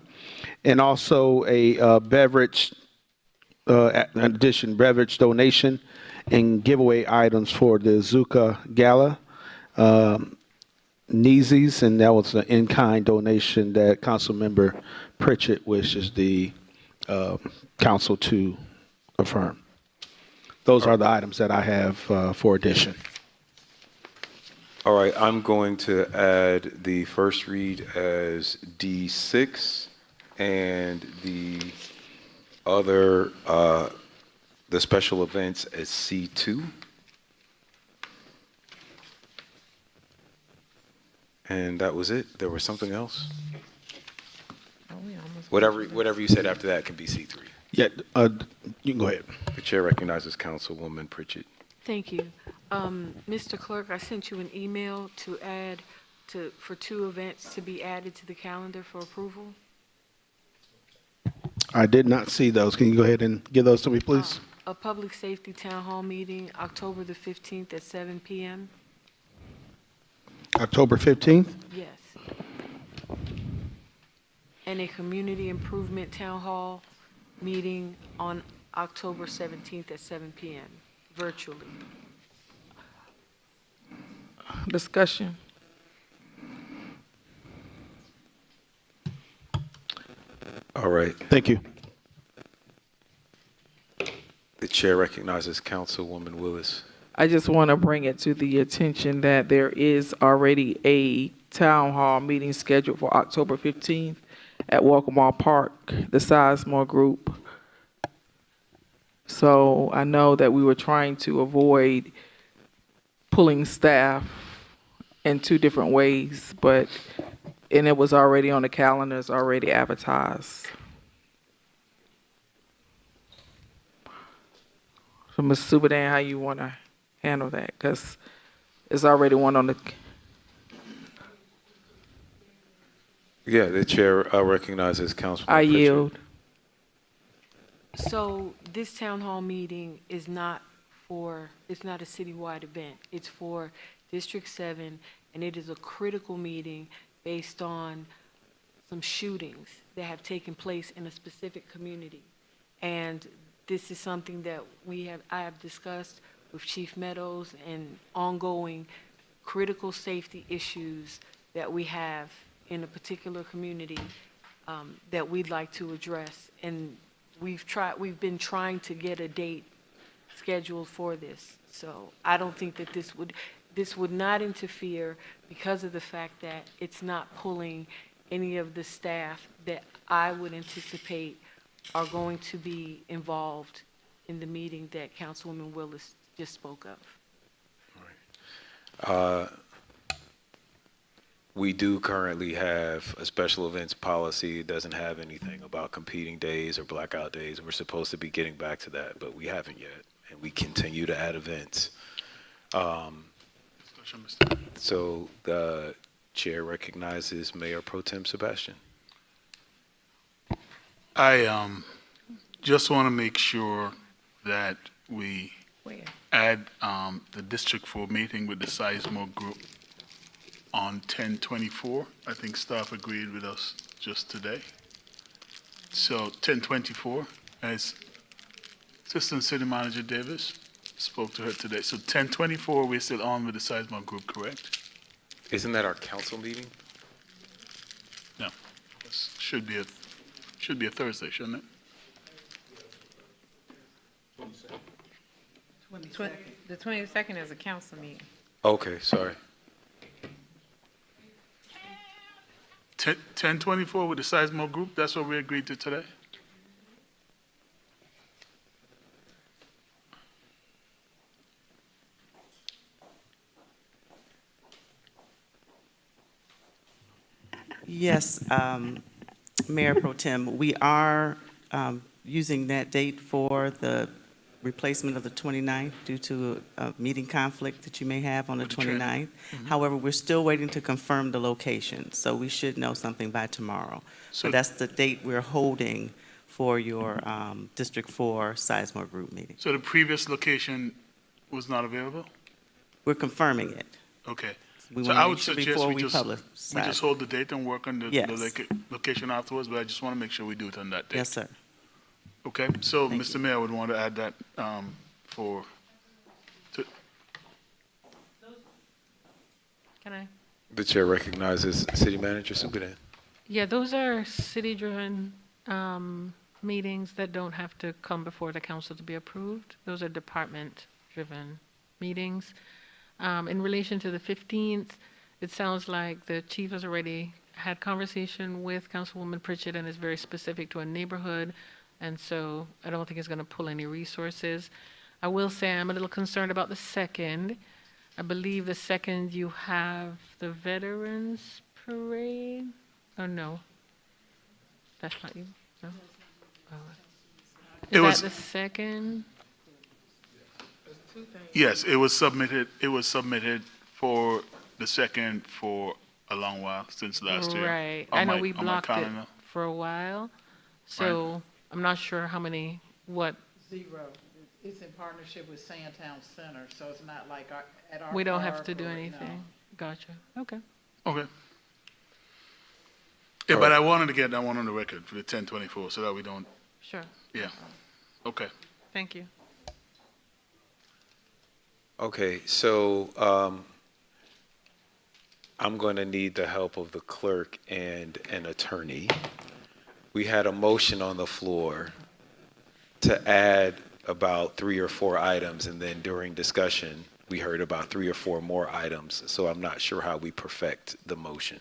And also a beverage, in addition, beverage donation and giveaway items for the Zuka Gala. Neezy's, and that was an in-kind donation that Councilmember Pritchett wishes the council to affirm. Those are the items that I have for addition. All right, I'm going to add the first read as D6 and the other, the special events as C2. And that was it. There was something else? Whatever you said after that can be C3. Yeah, you can go ahead. The chair recognizes Councilwoman Pritchett. Thank you. Mr. Clerk, I sent you an email to add for 2 events to be added to the calendar for approval. I did not see those. Can you go ahead and give those to me, please? A public safety town hall meeting, October the 15th at 7 p.m. October 15th? Yes. And a community improvement town hall meeting on October 17th at 7 p.m. virtually. Discussion. All right. Thank you. The chair recognizes Councilwoman Willis. I just want to bring it to the attention that there is already a town hall meeting scheduled for October 15th at Walkmore Park, the Sizemore Group. So I know that we were trying to avoid pulling staff in 2 different ways, and it was already on the calendar, it's already advertised. So Ms. Subadan, how you want to handle that? Because it's already one on the... Yeah, the chair recognizes Councilwoman I Pritchett. yield. So this town hall meeting is not it's not a citywide event. It's for District 7, and it is a critical meeting based on some shootings that have taken place in a specific community. And this is something that I have discussed with Chief Meadows and ongoing critical safety issues that we have in a particular community that we'd like to address. And we've been trying to get a date scheduled for this. So I don't think that this would not interfere because of the fact that it's not pulling any of the staff that I would anticipate are going to be involved in the meeting that Councilwoman Willis just spoke of. We do currently have a special events policy. It doesn't have anything about competing days or blackout days. We're supposed to be getting back to that, but we haven't yet. And we continue to add events. So the chair recognizes Mayor Pro Tem Sebastian. I just want to make sure that we add the District 4 meeting with the Sizemore Group on 10/24. I think staff agreed with us just today. So 10/24, as Assistant City Manager Davis spoke to her today. So 10/24, we're still on with the Sizemore Group, correct? Isn't that our council meeting? No, this should be a Thursday, shouldn't it? The 22nd is a council meeting. Okay, sorry. 10/24 with the Sizemore Group, that's what we agreed to today? Yes, Mayor Pro Tem, we are using that date for the replacement of the 29th due to a meeting conflict that you may have on the 29th. However, we're still waiting to confirm the location, so we should know something by tomorrow. So that's the date we're holding for your District 4 Sizemore Group meeting. So the previous location was not available? We're confirming it. Okay. We So wanna I make would sure suggest before we we just publicize. hold the date and work on the Yes. location afterwards, but I just want to make sure we do it on that date. Yes, sir. Okay, so Thank Mr. Mayor would want to add that for, Can I? The chair recognizes City Manager Superintendent. Yeah, those are city-driven meetings that don't have to come before the council to be approved. Those are department-driven meetings. In relation to the 15th, it sounds like the chief has already had conversation with Councilwoman Pritchett and is very specific to a neighborhood, and so I don't think it's going to pull any resources. I will say I'm a little concerned about the 2nd. I believe the 2nd you have the Veterans Parade. Oh, no. That's not you? No? Oh. It Is was- that the 2nd? yes, it was submitted for the 2nd for a long while, since last year. Right. on I know my- we on my blocked it calendar. for a while, so I'm not sure how many, what. 0. It's in partnership with Sandtown Center, so it's not like at our. We don't have to park do or- no. anything. Gotcha. Okay. Okay. Yeah, but I wanted to get that one on the record for the 10/24, so that we don't, Sure. yeah. Okay. Thank you. Okay, so I'm going to need the help of the clerk and an attorney. We had a motion on the floor to add about 3 or 4 items, and then during discussion, we heard about 3 or 4 more items, so I'm not sure how we perfect the motion.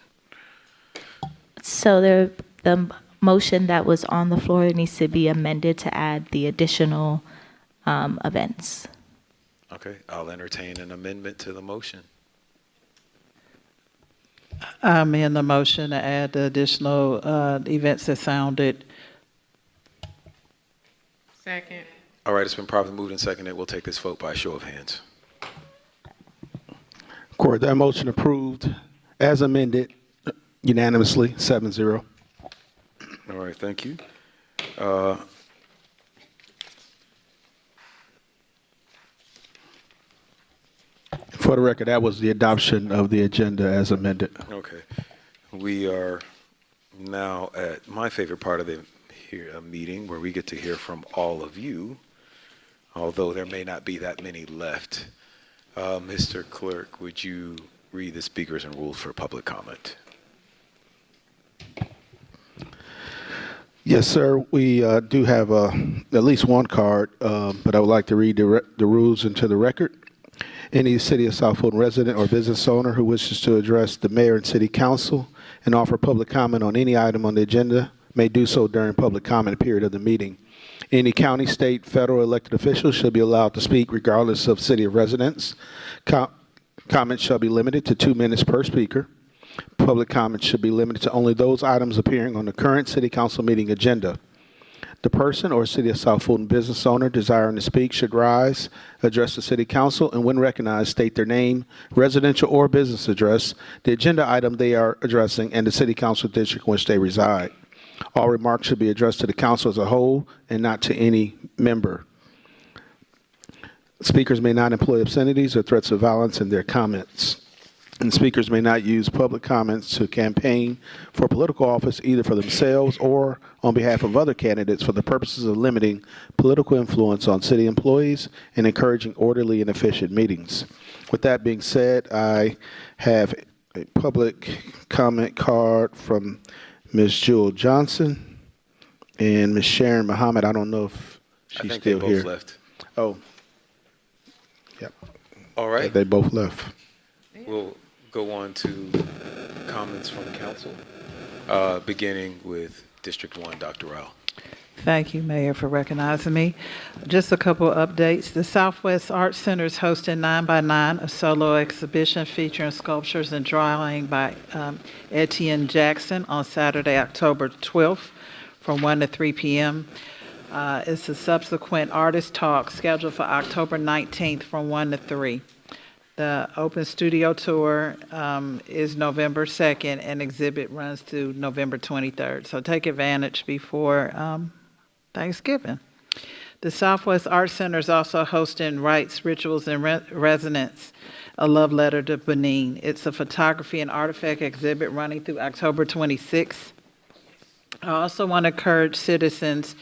So the motion that was on the floor needs to be amended to add the additional events. Okay, I'll entertain an amendment to the motion. I'm in the motion to add the additional events that sounded. Second. All right, it's been properly moved and seconded. We'll take this vote by a show of hands. Court, that motion approved as amended unanimously, 7-0. All right, thank you. For the record, that was the adoption of the agenda as amended. Okay. We are now at my favorite part of the meeting, where we get to hear from all of you, although there may not be that many left. Mr. Clerk, would you read the speakers and rules for public comment? Yes, sir. We do have at least one card, but I would like to read the rules into the record. Any City of South Fulton resident or business owner who wishes to address the mayor and city council and offer public comment on any item on the agenda may do so during public comment period of the meeting. Any county, state, federal elected officials should be allowed to speak regardless of city of residence. Comments shall be limited to 2 minutes per speaker. Public comments should be limited to only those items appearing on the current city council meeting agenda. The person or City of South Fulton business owner desiring to speak should rise, address the city council, and when recognized, state their name, residential or business address, the agenda item they are addressing, and the city council district in which they reside. All remarks should be addressed to the council as a whole and not to any member. Speakers may not employ obscenities or threats of violence in their comments. And speakers may not use public comments to campaign for political office either for themselves or on behalf of other candidates for the purposes of limiting political influence on city employees and encouraging orderly and efficient meetings. With that being said, I have a public comment card from Ms. Jewel Johnson and Ms. Sharon Muhammad. I don't know if I she's think still they here. both left. Oh, yep. All right. They both left. We'll go on to comments from council, beginning with District 1, Dr. Rao. Thank you, Mayor, for recognizing me. Just a couple of updates. The Southwest Arts Center is hosting 9x9, a solo exhibition featuring sculptures and drawing by Etienne Jackson on Saturday, October 12th from 1 to 3 p.m. It's a subsequent artist talk scheduled for October 19th from 1 to 3. The open studio tour is November 2nd, and exhibit runs through November 23rd. So take advantage before Thanksgiving. The Southwest Art Center is also hosting Rites, Rituals, and Resonance, a love letter to Benin. It's a photography and artifact exhibit running through October 26th. I also want to encourage citizens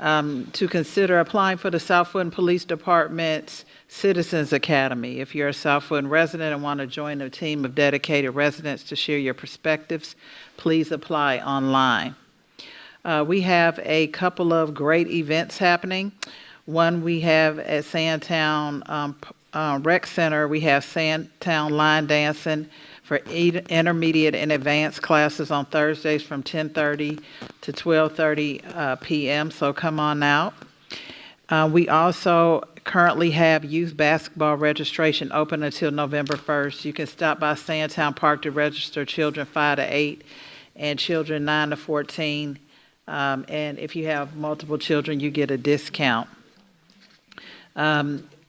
to consider applying for the South Fulton Police Department's Citizens Academy. If you're a South Fulton resident and want to join a team of dedicated residents to share your perspectives, please apply online. We have a couple of great events happening. One we have at Sandtown Rec Center. We have Sandtown line dancing for intermediate and advanced classes on Thursdays from 10:30 to 12:30 p.m., so come on out. We also currently have youth basketball registration open until November 1st. You can stop by Sandtown Park to register children 5 to 8 and children 9 to 14. And if you have multiple children, you get a discount.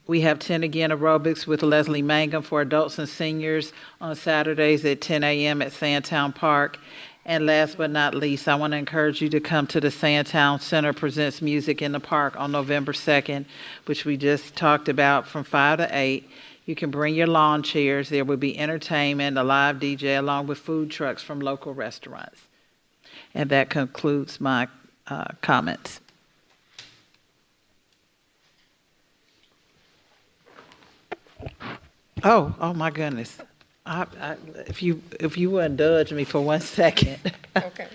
We have 10 Again aerobics with Leslie Mangum for adults and seniors on Saturdays at 10 a.m. at Sandtown Park. And last but not least, I want to encourage you to come to the Sandtown Center Presents Music in the Park on November 2nd, which we just talked about, from 5 to 8. You can bring your lawn chairs. There will be entertainment, a live DJ, along with food trucks from local restaurants. And that concludes my comments. Oh my goodness. If you would indulge me for 1 second. Okay.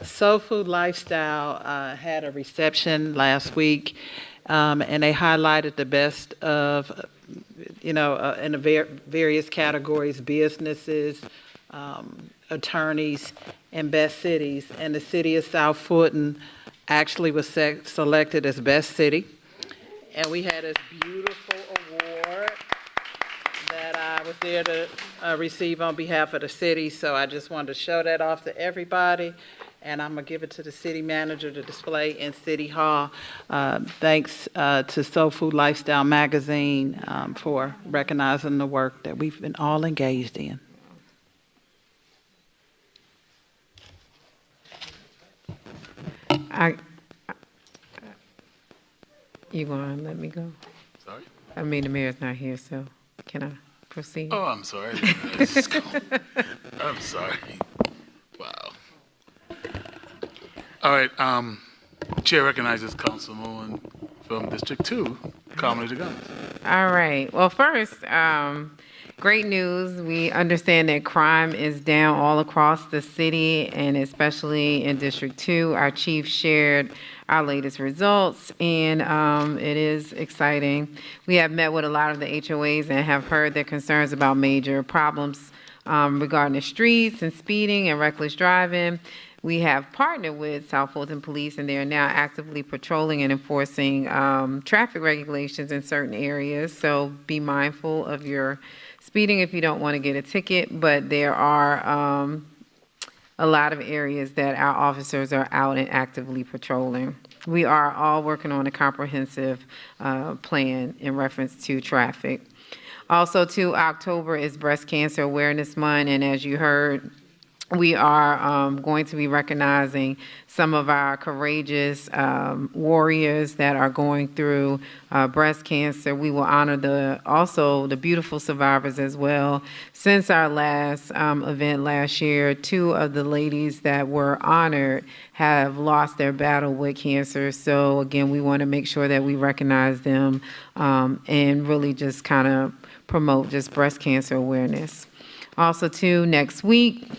Soul Food Lifestyle had a reception last week, and they highlighted the best of, in the various categories, businesses, attorneys, and best cities. And the city of South Fulton actually was selected as best city. And we had this beautiful award that I was there to receive on behalf of the city. So I just wanted to show that off to everybody. And I'm going to give it to the city manager to display in City Hall. Thanks to Soul Food Lifestyle magazine for recognizing the work that we've been all engaged in. You want to let me go? Sorry? I mean, the mayor's not here, so can I proceed? Oh, I'm sorry. I'm sorry. Wow. All right. Chair recognizes Councilwoman from District 2, Carmelita Gonzalez. All right. Well, first, great news. We understand that crime is down all across the city and especially in District 2. Our chief shared our latest results, and it is exciting. We have met with a lot of the HOAs and have heard their concerns about major problems regarding the streets and speeding and reckless driving. We have partnered with South Fulton Police, and they are now actively patrolling and enforcing traffic regulations in certain areas. So be mindful of your speeding if you don't want to get a ticket, but there are a lot of areas that our officers are out and actively patrolling. We are all working on a comprehensive plan in reference to traffic. Also, too, October is Breast Cancer Awareness Month, and as you heard, we are going to be recognizing some of our courageous warriors that are going through breast cancer. We will honor also the beautiful survivors as well. Since our last event last year, 2 of the ladies that were honored have lost their battle with cancer. So again, we want to make sure that we recognize them and really just kind of promote just breast cancer awareness. Also, too, next week,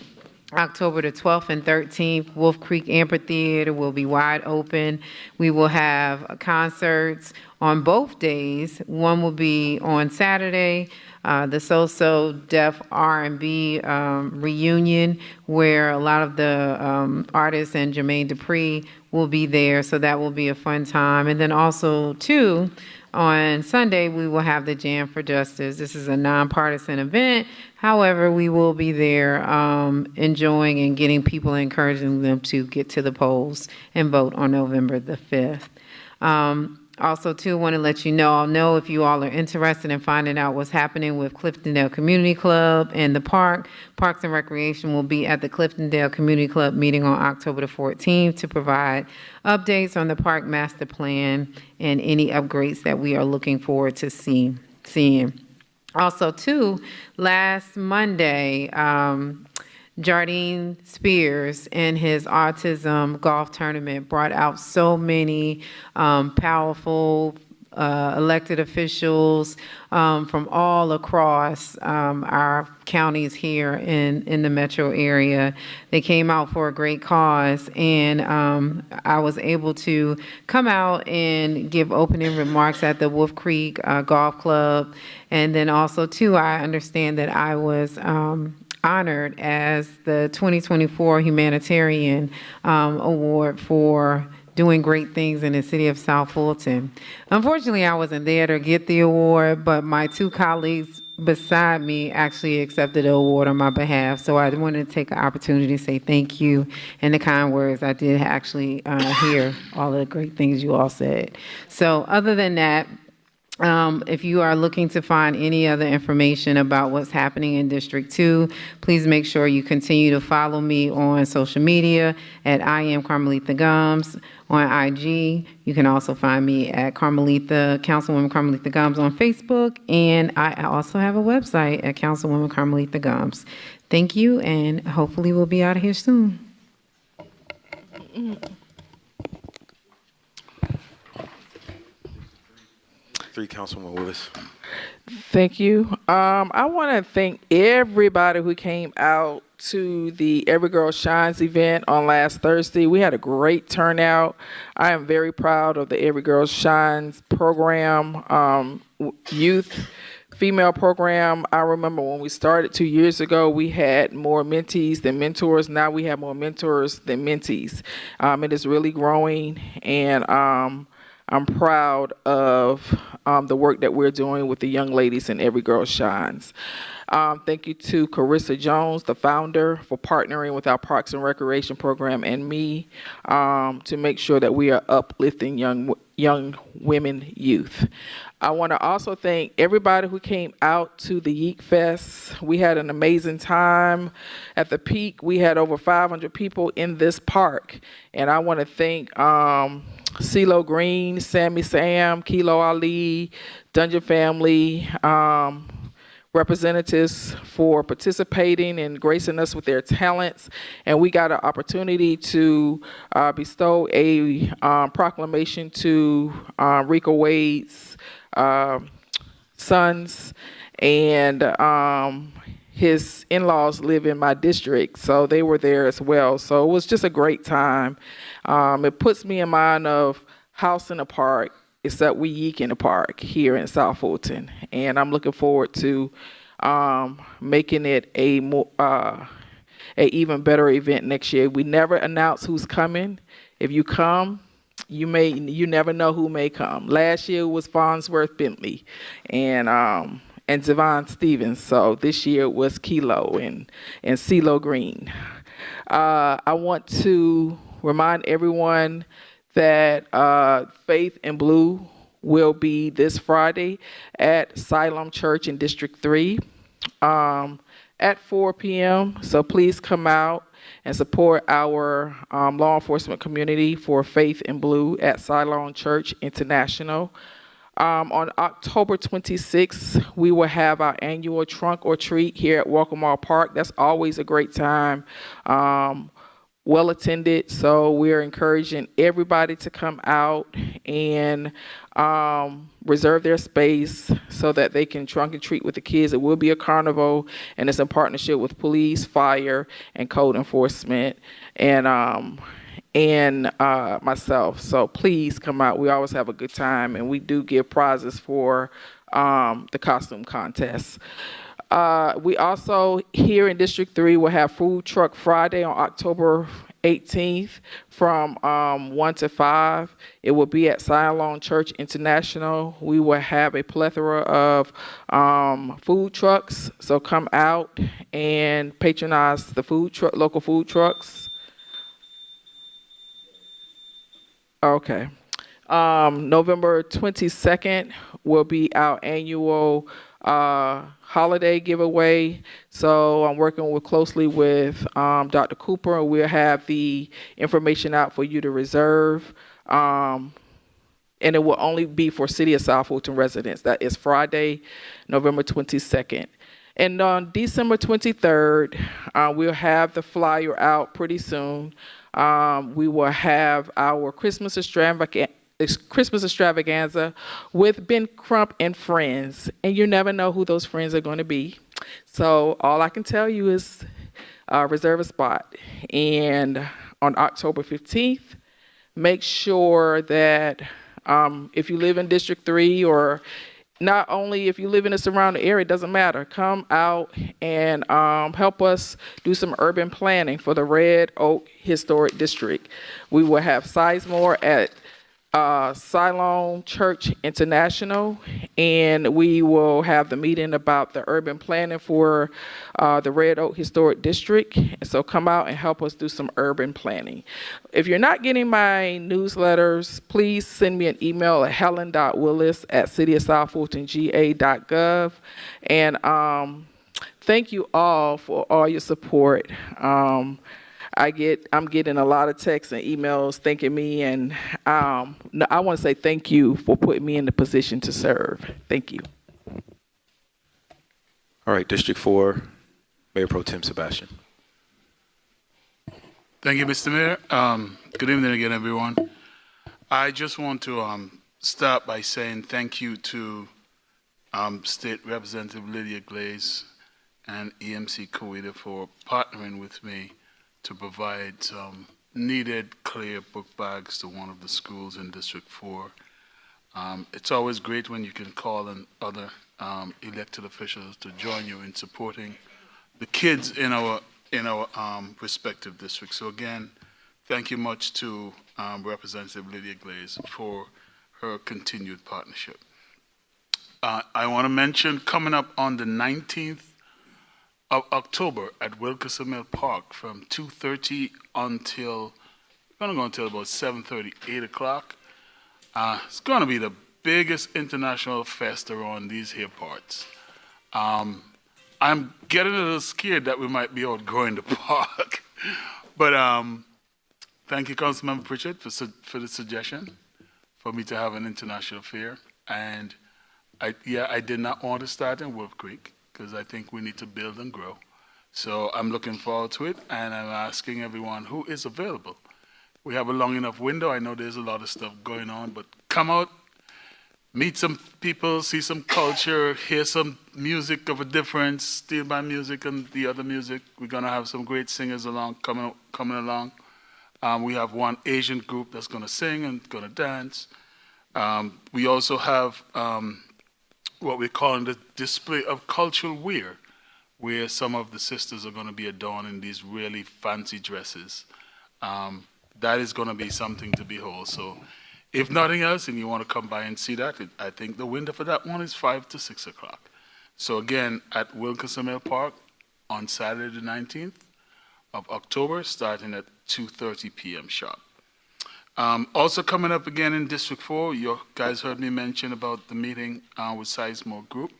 October the 12th and 13th, Wolf Creek Amphitheater will be wide open. We will have concerts on both days. One will be on Saturday, the So-So Def R&B reunion, where a lot of the artists and Jermaine Dupri will be there. So that will be a fun time. And then also, too, on Sunday, we will have the Jam for Justice. This is a nonpartisan event. However, we will be there enjoying and getting people, encouraging them to get to the polls and vote on November the 5th. Also, too, want to let you know, I'll know if you all are interested in finding out what's happening with Cliftondale Community Club and the park. Parks and Recreation will be at the Cliftondale Community Club meeting on October the 14th to provide updates on the park master plan and any upgrades that we are looking forward to seeing. Also, too, last Monday, Jardine Spears in his autism golf tournament brought out so many powerful elected officials from all across our counties here in the metro area. They came out for a great cause, and I was able to come out and give opening remarks at the Wolf Creek Golf Club. And then also, too, I understand that I was honored as the 2024 Humanitarian Award for doing great things in the city of South Fulton. Unfortunately, I wasn't there to get the award, but my two colleagues beside me actually accepted the award on my behalf. So I wanted to take an opportunity to say thank you and the kind words. I did actually hear all of the great things you all said. So other than that, if you are looking to find any other information about what's happening in District 2, please make sure you continue to follow me on social media at I am Carmelita Gumbs on IG. You can also find me at Councilwoman Carmelita Gumbs on Facebook, and I also have a website at Councilwoman Carmelita Gumbs. Thank you, and hopefully we'll be out of here soon. Councilman Willis. Thank you. I want to thank everybody who came out to the Every Girl Shines event on last Thursday. We had a great turnout. I am very proud of the Every Girl Shines program, youth female program. I remember when we started 2 years ago, we had more mentees than mentors. Now we have more mentors than mentees. It is really growing, and I'm proud of the work that we're doing with the young ladies in Every Girl Shines. Thank you to Carissa Jones, the founder, for partnering with our Parks and Recreation program and me to make sure that we are uplifting young women, youth. I want to also thank everybody who came out to the Yeek Fest. We had an amazing time. At the peak, we had over 500 people in this park. And I want to thank CeeLo Green, Sammy Sam, Kilo Ali, Dungeon Family, representatives for participating and gracing us with their talents. And we got an opportunity to bestow a proclamation to Rico Wade's sons, and his in-laws live in my district, so they were there as well. So it was just a great time. It puts me in mind of House in the Park, except we Yeek in the Park here in South Fulton, and I'm looking forward to making it a even better event next year. We never announce who's coming. If you come, you never know who may come. Last year was Farnsworth Bentley and Devon Stevens. So this year it was Kilo and CeeLo Green. I want to remind everyone that Faith in Blue will be this Friday at Siloam Church in District 3 at 4 p.m. So please come out and support our law enforcement community for Faith in Blue at Siloam Church International. On October 26th, we will have our annual trunk or treat here at Walker Park. That's always a great time. Well attended, so we're encouraging everybody to come out and reserve their space so that they can trunk and treat with the kids. It will be a carnival, and it's in partnership with police, fire, and code enforcement, and myself. So please come out. We always have a good time, and we do give prizes for the costume contest. We also, here in District 3, will have Food Truck Friday on October 18th from 1 to 5. It will be at Siloam Church International. We will have a plethora of food trucks, so come out and patronize the local food trucks. Okay. November 22nd will be our annual holiday giveaway. So I'm working closely with Dr. Cooper, and we'll have the information out for you to reserve. And it will only be for City of South Fulton residents. That is Friday, November 22nd. And on December 23rd, we'll have the flyer out pretty soon. We will have our Christmas extravaganza with Ben Crump and friends. And you never know who those friends are going to be. So all I can tell you is reserve a spot. And on October 15th, make sure that if you live in District 3, or not only if you live in the surrounding area, it doesn't matter. Come out and help us do some urban planning for the Red Oak Historic District. We will have Sizemore at Siloam Church International, and we will have the meeting about the urban planning for the Red Oak Historic District. So come out and help us do some urban planning. If you're not getting my newsletters, please send me an email at helen.willis@cityofsouthfultonga.gov. And thank you all for all your support. I'm getting a lot of texts and emails thanking me, and I want to say thank you for putting me in the position to serve. Thank you. All right, District 4, Mayor Pro Tem Sebastian. Thank you, Mr. Mayor. Good evening again, everyone. I just want to start by saying thank you to State Representative Lydia Glaze and EMC Coeda for partnering with me to provide some needed clear book bags to one of the schools in District 4. It's always great when you can call on other elected officials to join you in supporting the kids in our respective districts. So again, thank you much to Representative Lydia Glaze for her continued partnership. I want to mention coming up on the 19th of October at Wilkerson Mill Park from 2:30 until, we're going to go until about 7:30, 8 o'clock. It's going to be the biggest international fest around these here parts. I'm getting a little scared that we might be outgrowing the park. But thank you, Councilmember Pritchett, for the suggestion for me to have an international fair. And I did not want to start in Wolf Creek, because I think we need to build and grow. So I'm looking forward to it, and I'm asking everyone who is available. We have a long enough window. I know there's a lot of stuff going on, but come out, meet some people, see some culture, hear some music of a difference, steel band music and the other music. We're going to have some great singers coming along. We have one Asian group that's going to sing and going to dance. We also have what we're calling the display of cultural wear, where some of the sisters are going to be adorned in these really fancy dresses. That is going to be something to behold. So if nothing else, and you want to come by and see that, I think the window for that one is 5 to 6 o'clock. So again, at Wilkerson Mill Park on Saturday the 19th of October, starting at 2:30 p.m. sharp. Also coming up again in District 4, you guys heard me mention about the meeting with Sizemore Group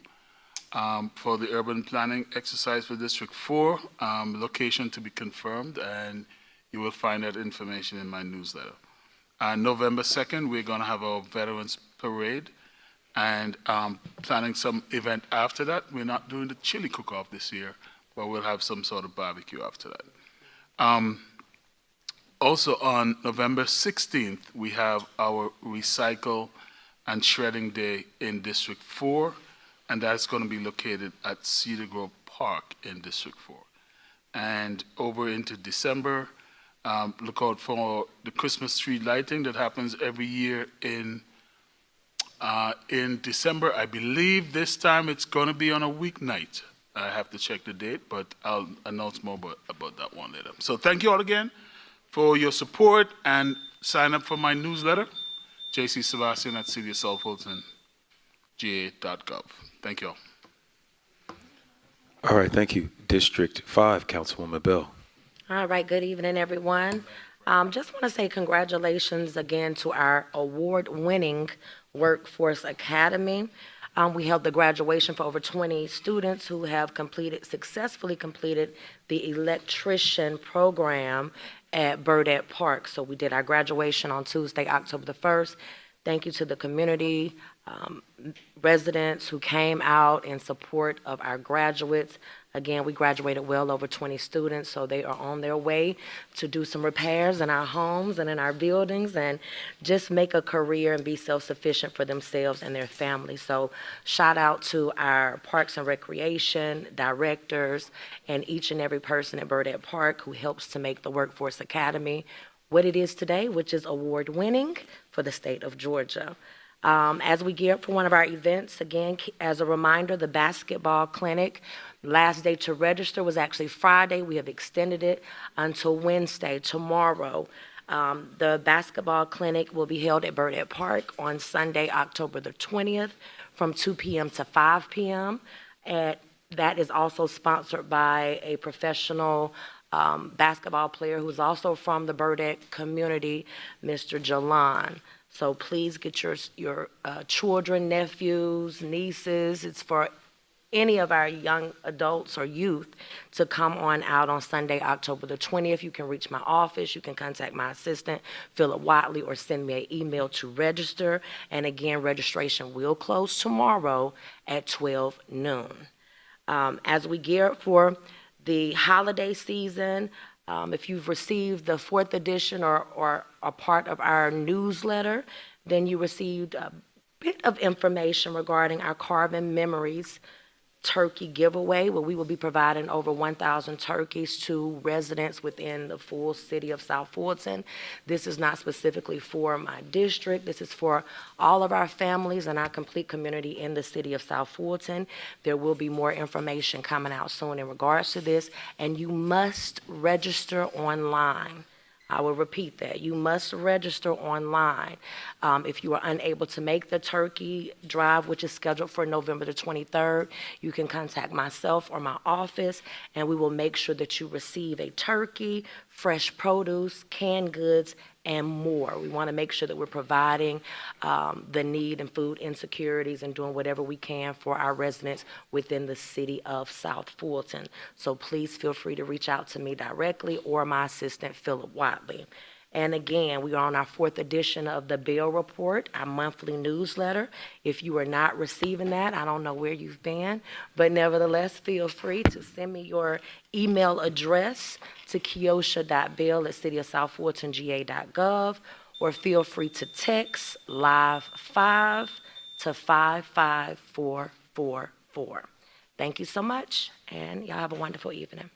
for the urban planning exercise for District 4, location to be confirmed, and you will find that information in my newsletter. November 2nd, we're going to have our Veterans Parade, and planning some event after that. We're not doing the chili cook-off this year, but we'll have some sort of barbecue after that. Also on November 16th, we have our Recycle and Shredding Day in District 4, and that's going to be located at Cedar Grove Park in District 4. And over into December, look out for the Christmas tree lighting that happens every year in December. I believe this time it's going to be on a weeknight. I have to check the date, but I'll announce more about that one later. So thank you all again for your support, and sign up for my newsletter, JC Sebastian at cityofsouthfultonga.gov. Thank you all. All right, thank you. District 5, Councilwoman Bell. All right, good evening, everyone. Just want to say congratulations again to our award-winning Workforce Academy. We held the graduation for over 20 students who have successfully completed the electrician program at Burdette Park. So we did our graduation on Tuesday, October the 1st. Thank you to the community residents who came out in support of our graduates. Again, we graduated well over 20 students, so they are on their way to do some repairs in our homes and in our buildings and just make a career and be self-sufficient for themselves and their families. So shout out to our Parks and Recreation directors and each and every person at Burdette Park who helps to make the Workforce Academy what it is today, which is award-winning for the state of Georgia. As we gear up for one of our events, again, as a reminder, the basketball clinic, last day to register was actually Friday. We have extended it until Wednesday, tomorrow. The basketball clinic will be held at Burdette Park on Sunday, October the 20th, from 2 p.m. to 5 p.m. And that is also sponsored by a professional basketball player who's also from the Burdette community, Mr. Jalan. So please get your children, nephews, nieces. It's for any of our young adults or youth to come on out on Sunday, October the 20th. You can reach my office. You can contact my assistant, Philip Watley, or send me an email to register. And again, registration will close tomorrow at 12 noon. As we gear up for the holiday season, if you've received the 4th edition or a part of our newsletter, then you received a bit of information regarding our Carbon Memories turkey giveaway, where we will be providing over 1,000 turkeys to residents within the full city of South Fulton. This is not specifically for my district. This is for all of our families and our complete community in the city of South Fulton. There will be more information coming out soon in regards to this, and you must register online. I will repeat that. You must register online. If you are unable to make the turkey drive, which is scheduled for November the 23rd, you can contact myself or my office, and we will make sure that you receive a turkey, fresh produce, canned goods, and more. We want to make sure that we're providing the need and food insecurities and doing whatever we can for our residents within the city of South Fulton. So please feel free to reach out to me directly or my assistant, Philip Watley. And again, we are on our 4th edition of the Bill Report, our monthly newsletter. If you are not receiving that, I don't know where you've been, but nevertheless, feel free to send me your email address to kiosha.bill@cityofsouthfultonga.gov, or feel free to text live 5 to 55444. Thank you so much, and y'all have a wonderful evening.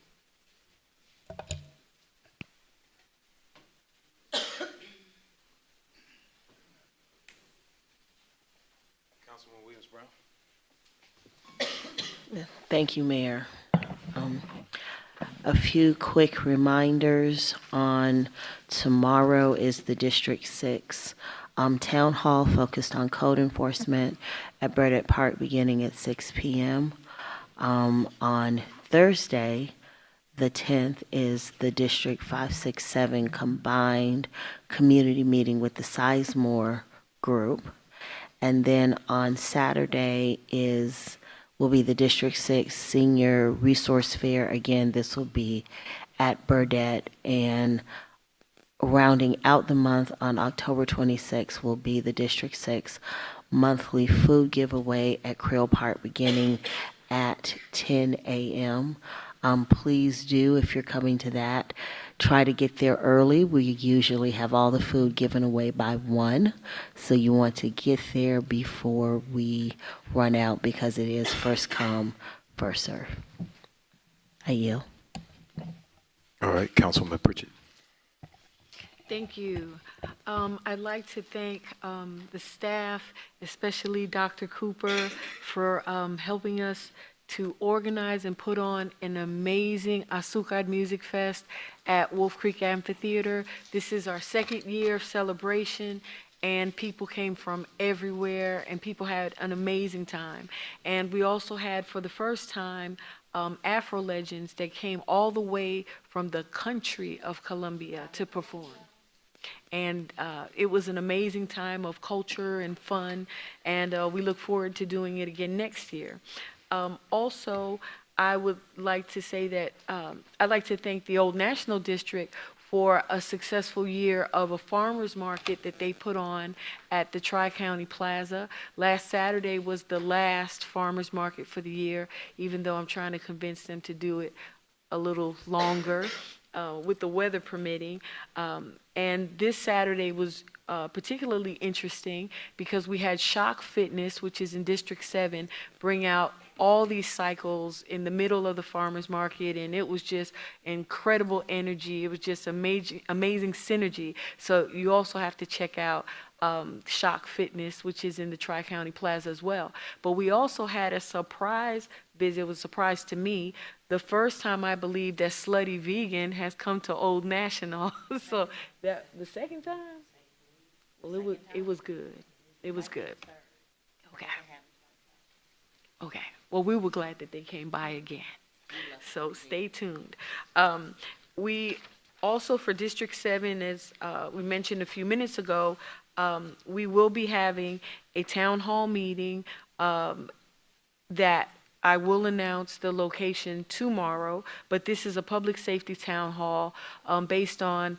Thank you, Mayor. A few quick reminders on tomorrow is the District 6 Town Hall focused on code enforcement at Burdette Park beginning at 6 p.m. On Thursday, the 10th, is the District 567 combined community meeting with the Sizemore group. And then on Saturday will be the District 6 Senior Resource Fair. Again, this will be at Burdette, and rounding out the month on October 26th will be the District 6 monthly food giveaway at Creel Park beginning at 10 a.m. Please do, if you're coming to that, try to get there early. We usually have all the food given away by 1, so you want to get there before we run out because it is first come, first serve. I yield. All right, Councilman Pritchett. Thank you. I'd like to thank the staff, especially Dr. Cooper, for helping us to organize and put on an amazing Azúcar Music Fest at Wolf Creek Amphitheater. This is our 2nd year of celebration, and people came from everywhere, and people had an amazing time. And we also had, for the first time, Afro legends that came all the way from the country of Colombia to perform. And it was an amazing time of culture and fun, and we look forward to doing it again next year. Also, I would like to say that I'd like to thank the Old National District for a successful year of a farmers market that they put on at the Tri-County Plaza. Last Saturday was the last farmers market for the year, even though I'm trying to convince them to do it a little longer with the weather permitting. And this Saturday was particularly interesting because we had Shock Fitness, which is in District 7, bring out all these cycles in the middle of the farmers market, and it was just incredible energy. It was just amazing synergy. So you also have to check out Shock Fitness, which is in the Tri-County Plaza as well. But we also had a surprise visit. It was a surprise to me. The first time I believe that Slutty Vegan has come to Old National. So that the second time, well, it was good. It was good. Okay. Okay. Well, we were glad that they came by again. So stay tuned. We also, for District 7, as we mentioned a few minutes ago, we will be having a town hall meeting that I will announce the location tomorrow, but this is a public safety town hall based on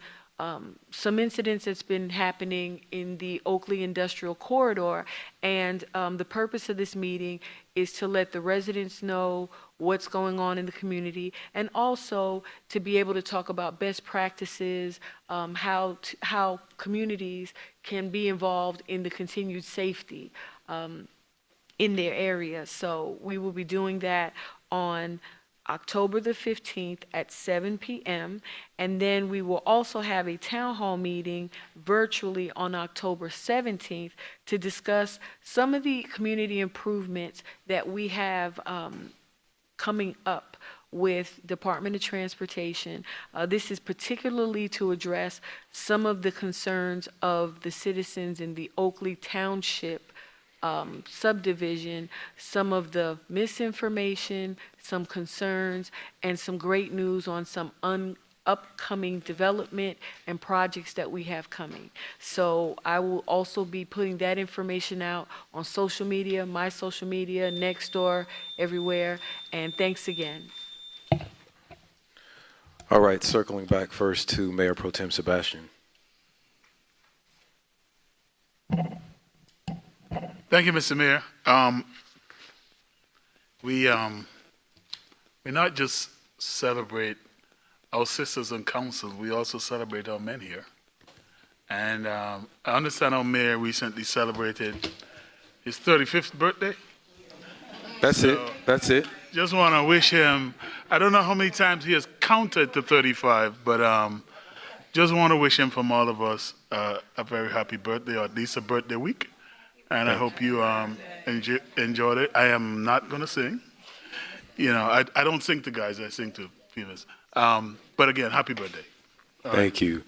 some incidents that's been happening in the Oakley Industrial Corridor, and the purpose of this meeting is to let the residents know what's going on in the community, and also to be able to talk about best practices, how communities can be involved in the continued safety in their area. So we will be doing that on October the 15th at 7 p.m. And then we will also have a town hall meeting virtually on October 17th to discuss some of the community improvements that we have coming up with Department of Transportation. This is particularly to address some of the concerns of the citizens in the Oakley Township subdivision, some of the misinformation, some concerns, and some great news on some upcoming development and projects that we have coming. So I will also be putting that information out on social media, my social media, Nextdoor, everywhere. And thanks again. All right, circling back first to Mayor Pro Tem Sebastian. Thank you, Mr. Mayor. We not just celebrate our sisters on council, we also celebrate our men here. And I understand our mayor recently celebrated his 35th birthday. That's it. Just want to wish him, I don't know how many times he has counted to 35, but just want to wish him from all of us a very happy birthday, or at least a birthday week. And I hope you enjoyed it. I am not going to sing. You know, I don't sing to guys, I sing to females. But again, happy birthday. Thank you.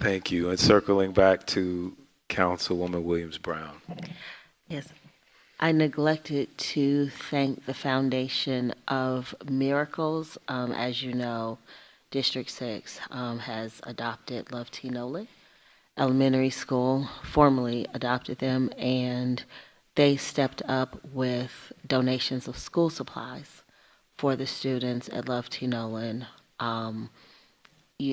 Thank you. And circling back to Councilwoman Williams-Brown. Yes. I neglected to thank the Foundation of Miracles. As you know, District 6 has adopted Love T. Nolan Elementary School, formally adopted them, and they stepped up with donations of school supplies for the students at Love T. Nolan.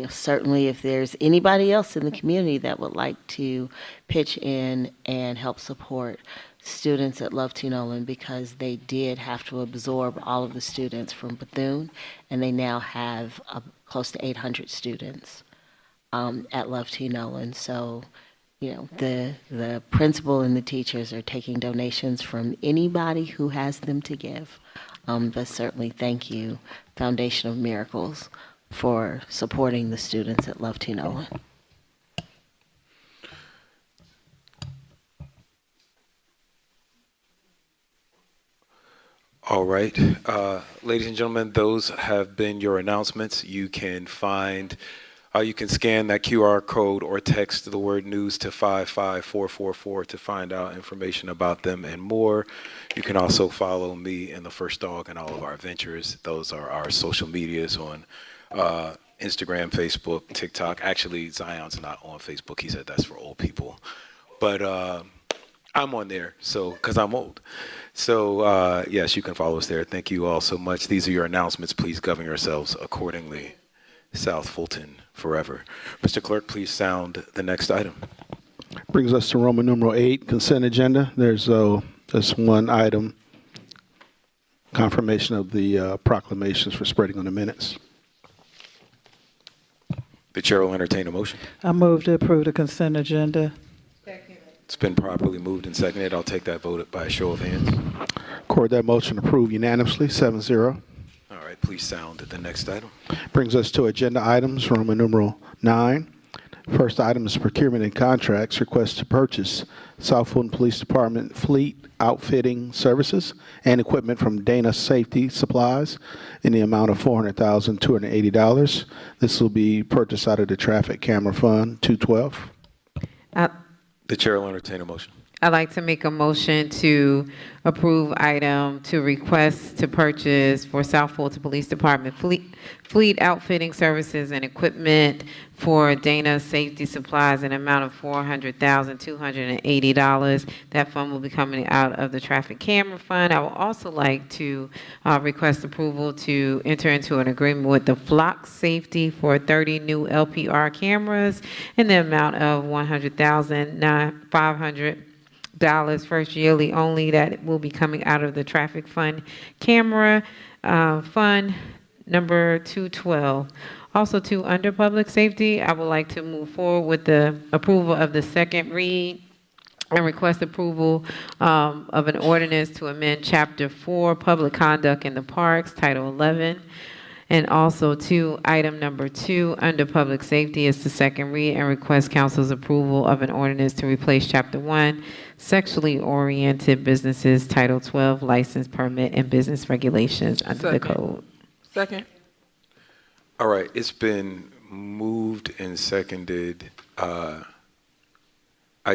Certainly, if there's anybody else in the community that would like to pitch in and help support students at Love T. Nolan, because they did have to absorb all of the students from Bethune, and they now have close to 800 students at Love T. Nolan. So, you know, the principal and the teachers are taking donations from anybody who has them to give. But certainly, thank you, Foundation of Miracles, for supporting the students at Love T. Nolan. All right. Ladies and gentlemen, those have been your announcements. You can find You can scan that QR code or text the word news to 55444 to find out information about them and more. You can also follow me and the First Dog and all of our ventures. Those are our social medias on Instagram, Facebook, TikTok. Actually, Zion's not on Facebook. He said that's for old people. But I'm on there, so because I'm old. So yes, you can follow us there. Thank you all so much. These are your announcements. Please govern yourselves accordingly. South Fulton forever. Mr. Clerk, please sound the next item. Brings us to Roman numeral 8, consent agenda. There's one item, confirmation of the proclamations for spreading on the minutes. The chair will entertain a motion. I move to approve the consent agenda. It's been properly moved and seconded. I'll take that vote by a show of hands. Record that motion approved unanimously, 7-0. All right, please sound the next item. Brings us to agenda items, Roman numeral 9. First item is procurement and contracts, request to purchase South Fulton Police Department fleet outfitting services and equipment from Dana Safety Supplies in the amount of $400,280. This will be purchased out of the Traffic Camera Fund 212. The chair will entertain a motion. I'd like to make a motion to approve item to request to purchase for South Fulton Police Department fleet outfitting services and equipment for Dana Safety Supplies in an amount of $400,280. That fund will be coming out of the Traffic Camera Fund. I would also like to request approval to enter into an agreement with the Flock Safety for 30 new LPR cameras in the amount of $100,500. First yearly only, that will be coming out of the Traffic Fund Camera Fund number 212. Also, under Public Safety, I would like to move forward with the approval of the second read and request approval of an ordinance to amend Chapter 4, Public Conduct in the Parks, Title 11. And also, item number 2, under Public Safety, is the second read and request council's approval of an ordinance to replace Chapter 1, Sexually Oriented Businesses, Title 12, License, Permit, and Business Regulations under the code. Second. All right, it's been moved and seconded. I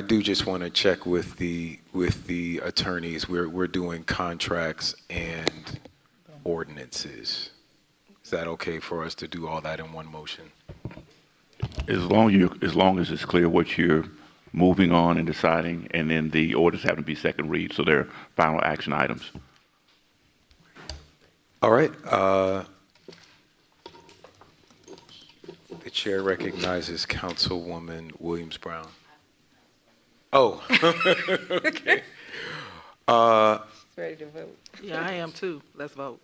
do just want to check with the attorneys. We're doing contracts and ordinances. Is that okay for us to do all that in one motion? As long as it's clear what you're moving on and deciding, and then the orders have to be second read, so they're final action items. All right. The chair recognizes Councilwoman Williams-Brown. Oh, okay. Ready to vote. Yeah, I am too. Let's vote.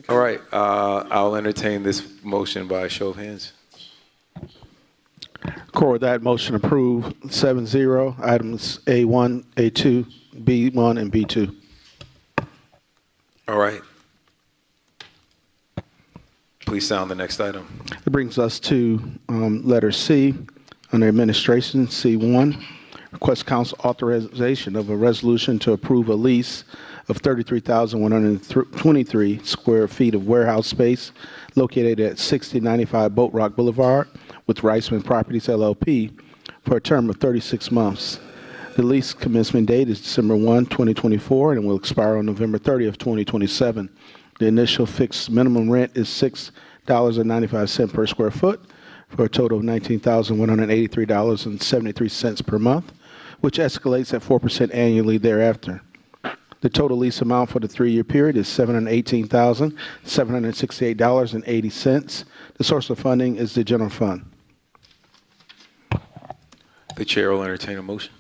All right, I'll entertain this motion by a show of hands. Record that motion approved, 7-0. Items A1, A2, B1, and B2. All right. Please sound the next item. It brings us to letter C under administration, C1. Request council authorization of a resolution to approve a lease of 33,123 square feet of warehouse space located at 6095 Boat Rock Boulevard with Reisman Properties LLP for a term of 36 months. The lease commencement date is December 1, 2024, and will expire on November 30th, 2027. The initial fixed minimum rent is $6.95 per square foot for a total of $19,183.73 per month, which escalates at 4% annually thereafter. The total lease amount for the 3-year period is $718,768.80. The source of funding is the general fund. The chair will entertain a motion.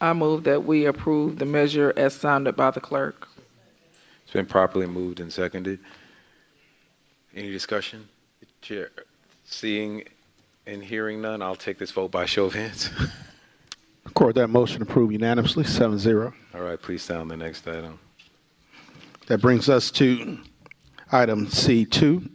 I move that we approve the measure as sounded by the clerk. It's been properly moved and seconded. Any discussion? Chair, seeing and hearing none, I'll take this vote by show of hands. Record that motion approved unanimously, 7-0. All right, please sound the next item. That brings us to item C2.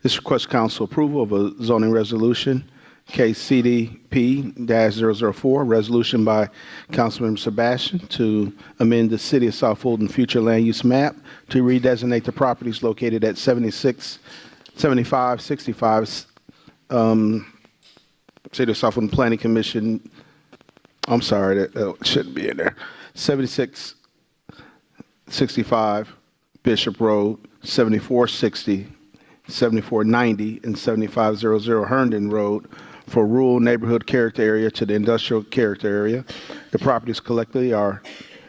This requests council approval of a zoning resolution case CDP-004, resolution by Councilmember Sebastian to amend the City of South Fulton future land use map to redesignate the properties located at 7565 City of South Fulton Planning Commission. I'm sorry, that shouldn't be in there. 7665 Bishop Road, 7460, 7490, and 7500 Herndon Road for rural neighborhood character area to the industrial character area. The properties collectively are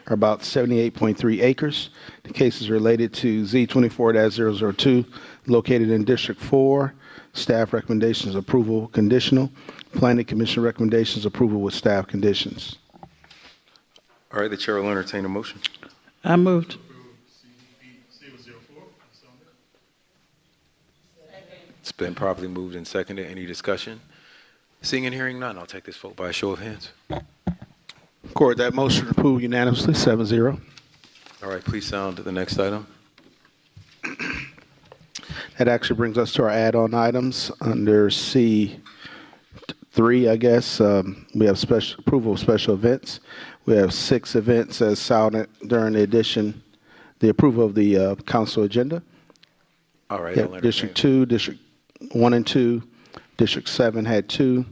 about 78.3 acres. The case is related to Z24-002, located in District 4. Staff recommendations approval conditional. Planning Commission recommendations approval with staff conditions. All right, the chair will entertain a motion. I moved. It's been properly moved and seconded. Any discussion? Seeing and hearing none, I'll take this vote by a show of hands. Court, that motion approved unanimously, 7-0. All right, please sound the next item. That actually brings us to our add-on items under C3, I guess. We have special approval of special events. We have 6 events as sounded during the approval of the council agenda. All right, Yeah, District 2, District 1 and 2, District 7 had 2,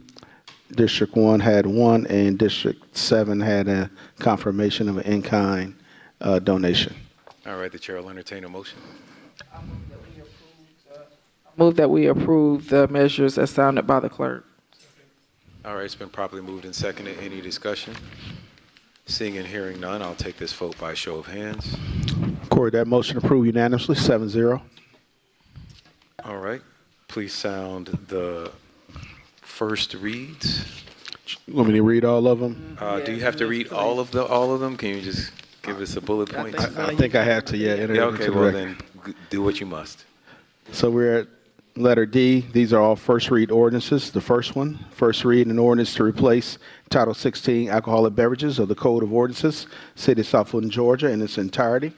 District 1 had 1, and District 7 had a confirmation of an in-kind donation. All right, the chair will entertain a motion. Move that we approve the measures as sounded by the clerk. All right, it's been properly moved and seconded. Any discussion? Seeing and hearing none, I'll take this vote by a show of hands. Court, that motion approved unanimously, 7-0. All right, please sound the first reads. You want me to read all of them? Do you have to read all of them? Can you just give us a bullet point? I think I have to, yeah. Yeah, okay, well then, do what you must. So we're at letter D. These are all first read ordinances. The first one, first read an ordinance to replace Title 16 alcoholic beverages of the Code of Ordinances, City of South Fulton, Georgia, in its entirety.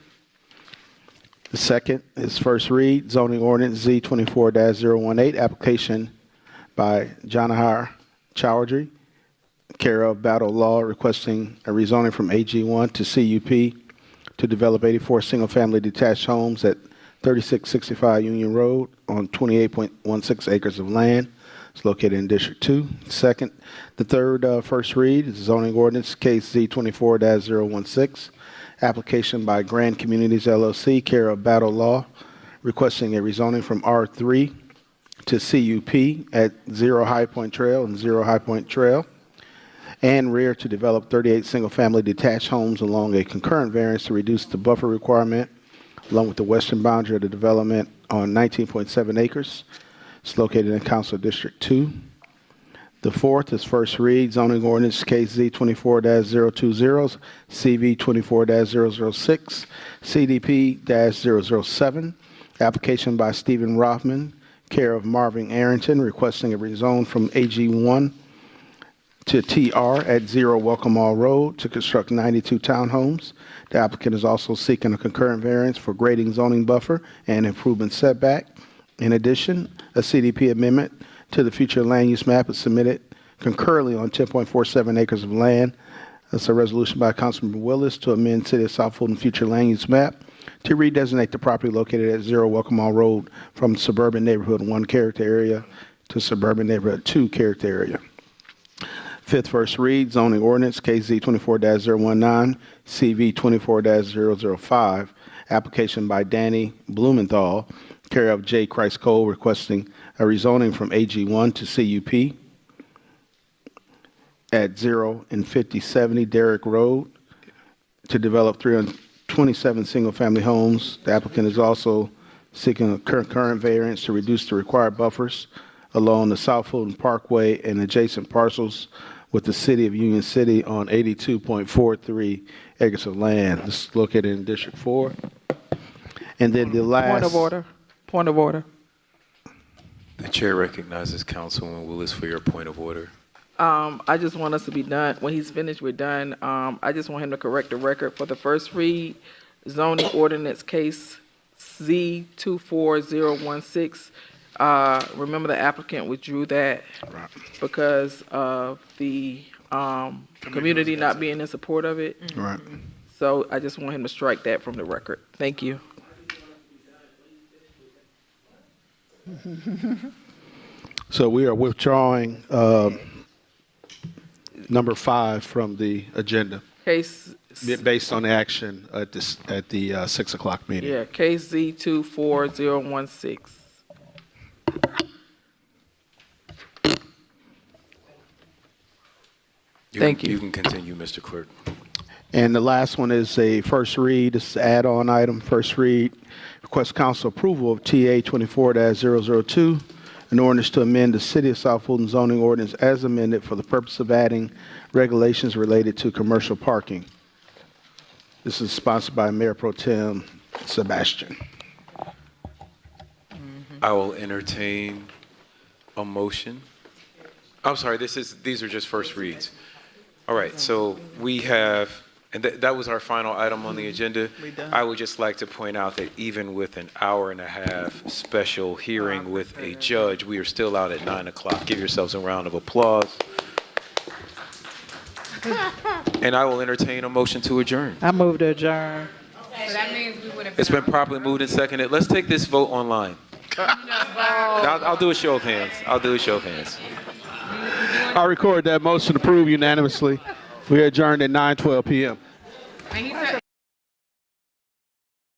The second is first read zoning ordinance Z24-018, application by Janahar Chowdhury, care of Battle Law, requesting a rezoning from AG1 to CUP to develop 84 single-family detached homes at 3665 Union Road on 28.16 acres of land. It's located in District 2. Second, the third first read is zoning ordinance case Z24-016, application by Grand Communities LLC, care of Battle Law, requesting a rezoning from R3 to CUP at 0 High Point Trail and 0 High Point Trail, and rear to develop 38 single-family detached homes along a concurrent variance to reduce the buffer requirement along with the western boundary of the development on 19.7 acres. It's located in Council District 2. The fourth is first read zoning ordinance case Z24-020, CV24-006, CDP-007, application by Stephen Rothman, care of Marvin Arrington, requesting a rezone from AG1 to TR at 0 Welcome All Road to construct 92 townhomes. The applicant is also seeking a concurrent variance for grading zoning buffer and improvement setback. In addition, a CDP amendment to the future land use map is submitted concurrently on 10.47 acres of land. That's a resolution by Councilmember Willis to amend City of South Fulton future land use map to redesignate the property located at 0 Welcome All Road from suburban neighborhood 1 character area to suburban neighborhood 2 character area. Fifth first read zoning ordinance KZ 24-019, CV 24-005, application by Danny Blumenthal, care of J. Christ Cole, requesting a rezoning from AG1 to CUP at 0 and 5070 Derrick Road to develop 327 single-family homes. The applicant is also seeking a concurrent variance to reduce the required buffers along the South Fulton Parkway and adjacent parcels with the City of Union City on 82.43 acres of land. This is located in District 4. And then the last... Point of order. Point of order. The chair recognizes Councilwoman Willis for your point of order. I just want us to be done. When he's finished, we're done. I just want him to correct the record for the first read zoning ordinance case Z24016, Remember, the applicant withdrew that because of the community not being in support of it. Right. So I just want him to strike that from the record. Thank you. So we are withdrawing number 5 from the agenda Case, based on the action at the 6 o'clock meeting. yeah, case Z24016. Thank you. You can continue, Mr. Clerk. And the last one is a first read. This is an add-on item, first read. Request council approval of TA 24-002, an ordinance to amend the City of South Fulton zoning ordinance as amended for the purpose of adding regulations related to commercial parking. This is sponsored by Mayor Pro Tem Sebastian. I will entertain a motion. I'm sorry, these are just first reads. All right, so we have, and that was our final item on the agenda. I would just like to point out that even with an hour and a half special hearing with a judge, we are still out at 9 o'clock. Give yourselves a round of applause. And I will entertain a motion to adjourn. I move to adjourn. So that means we would have. It's been properly moved and seconded. Let's take this vote online. I'll do a show of hands. I'll do a show of hands. I record that motion approved unanimously. We adjourned at 9:12 p.m. And he said,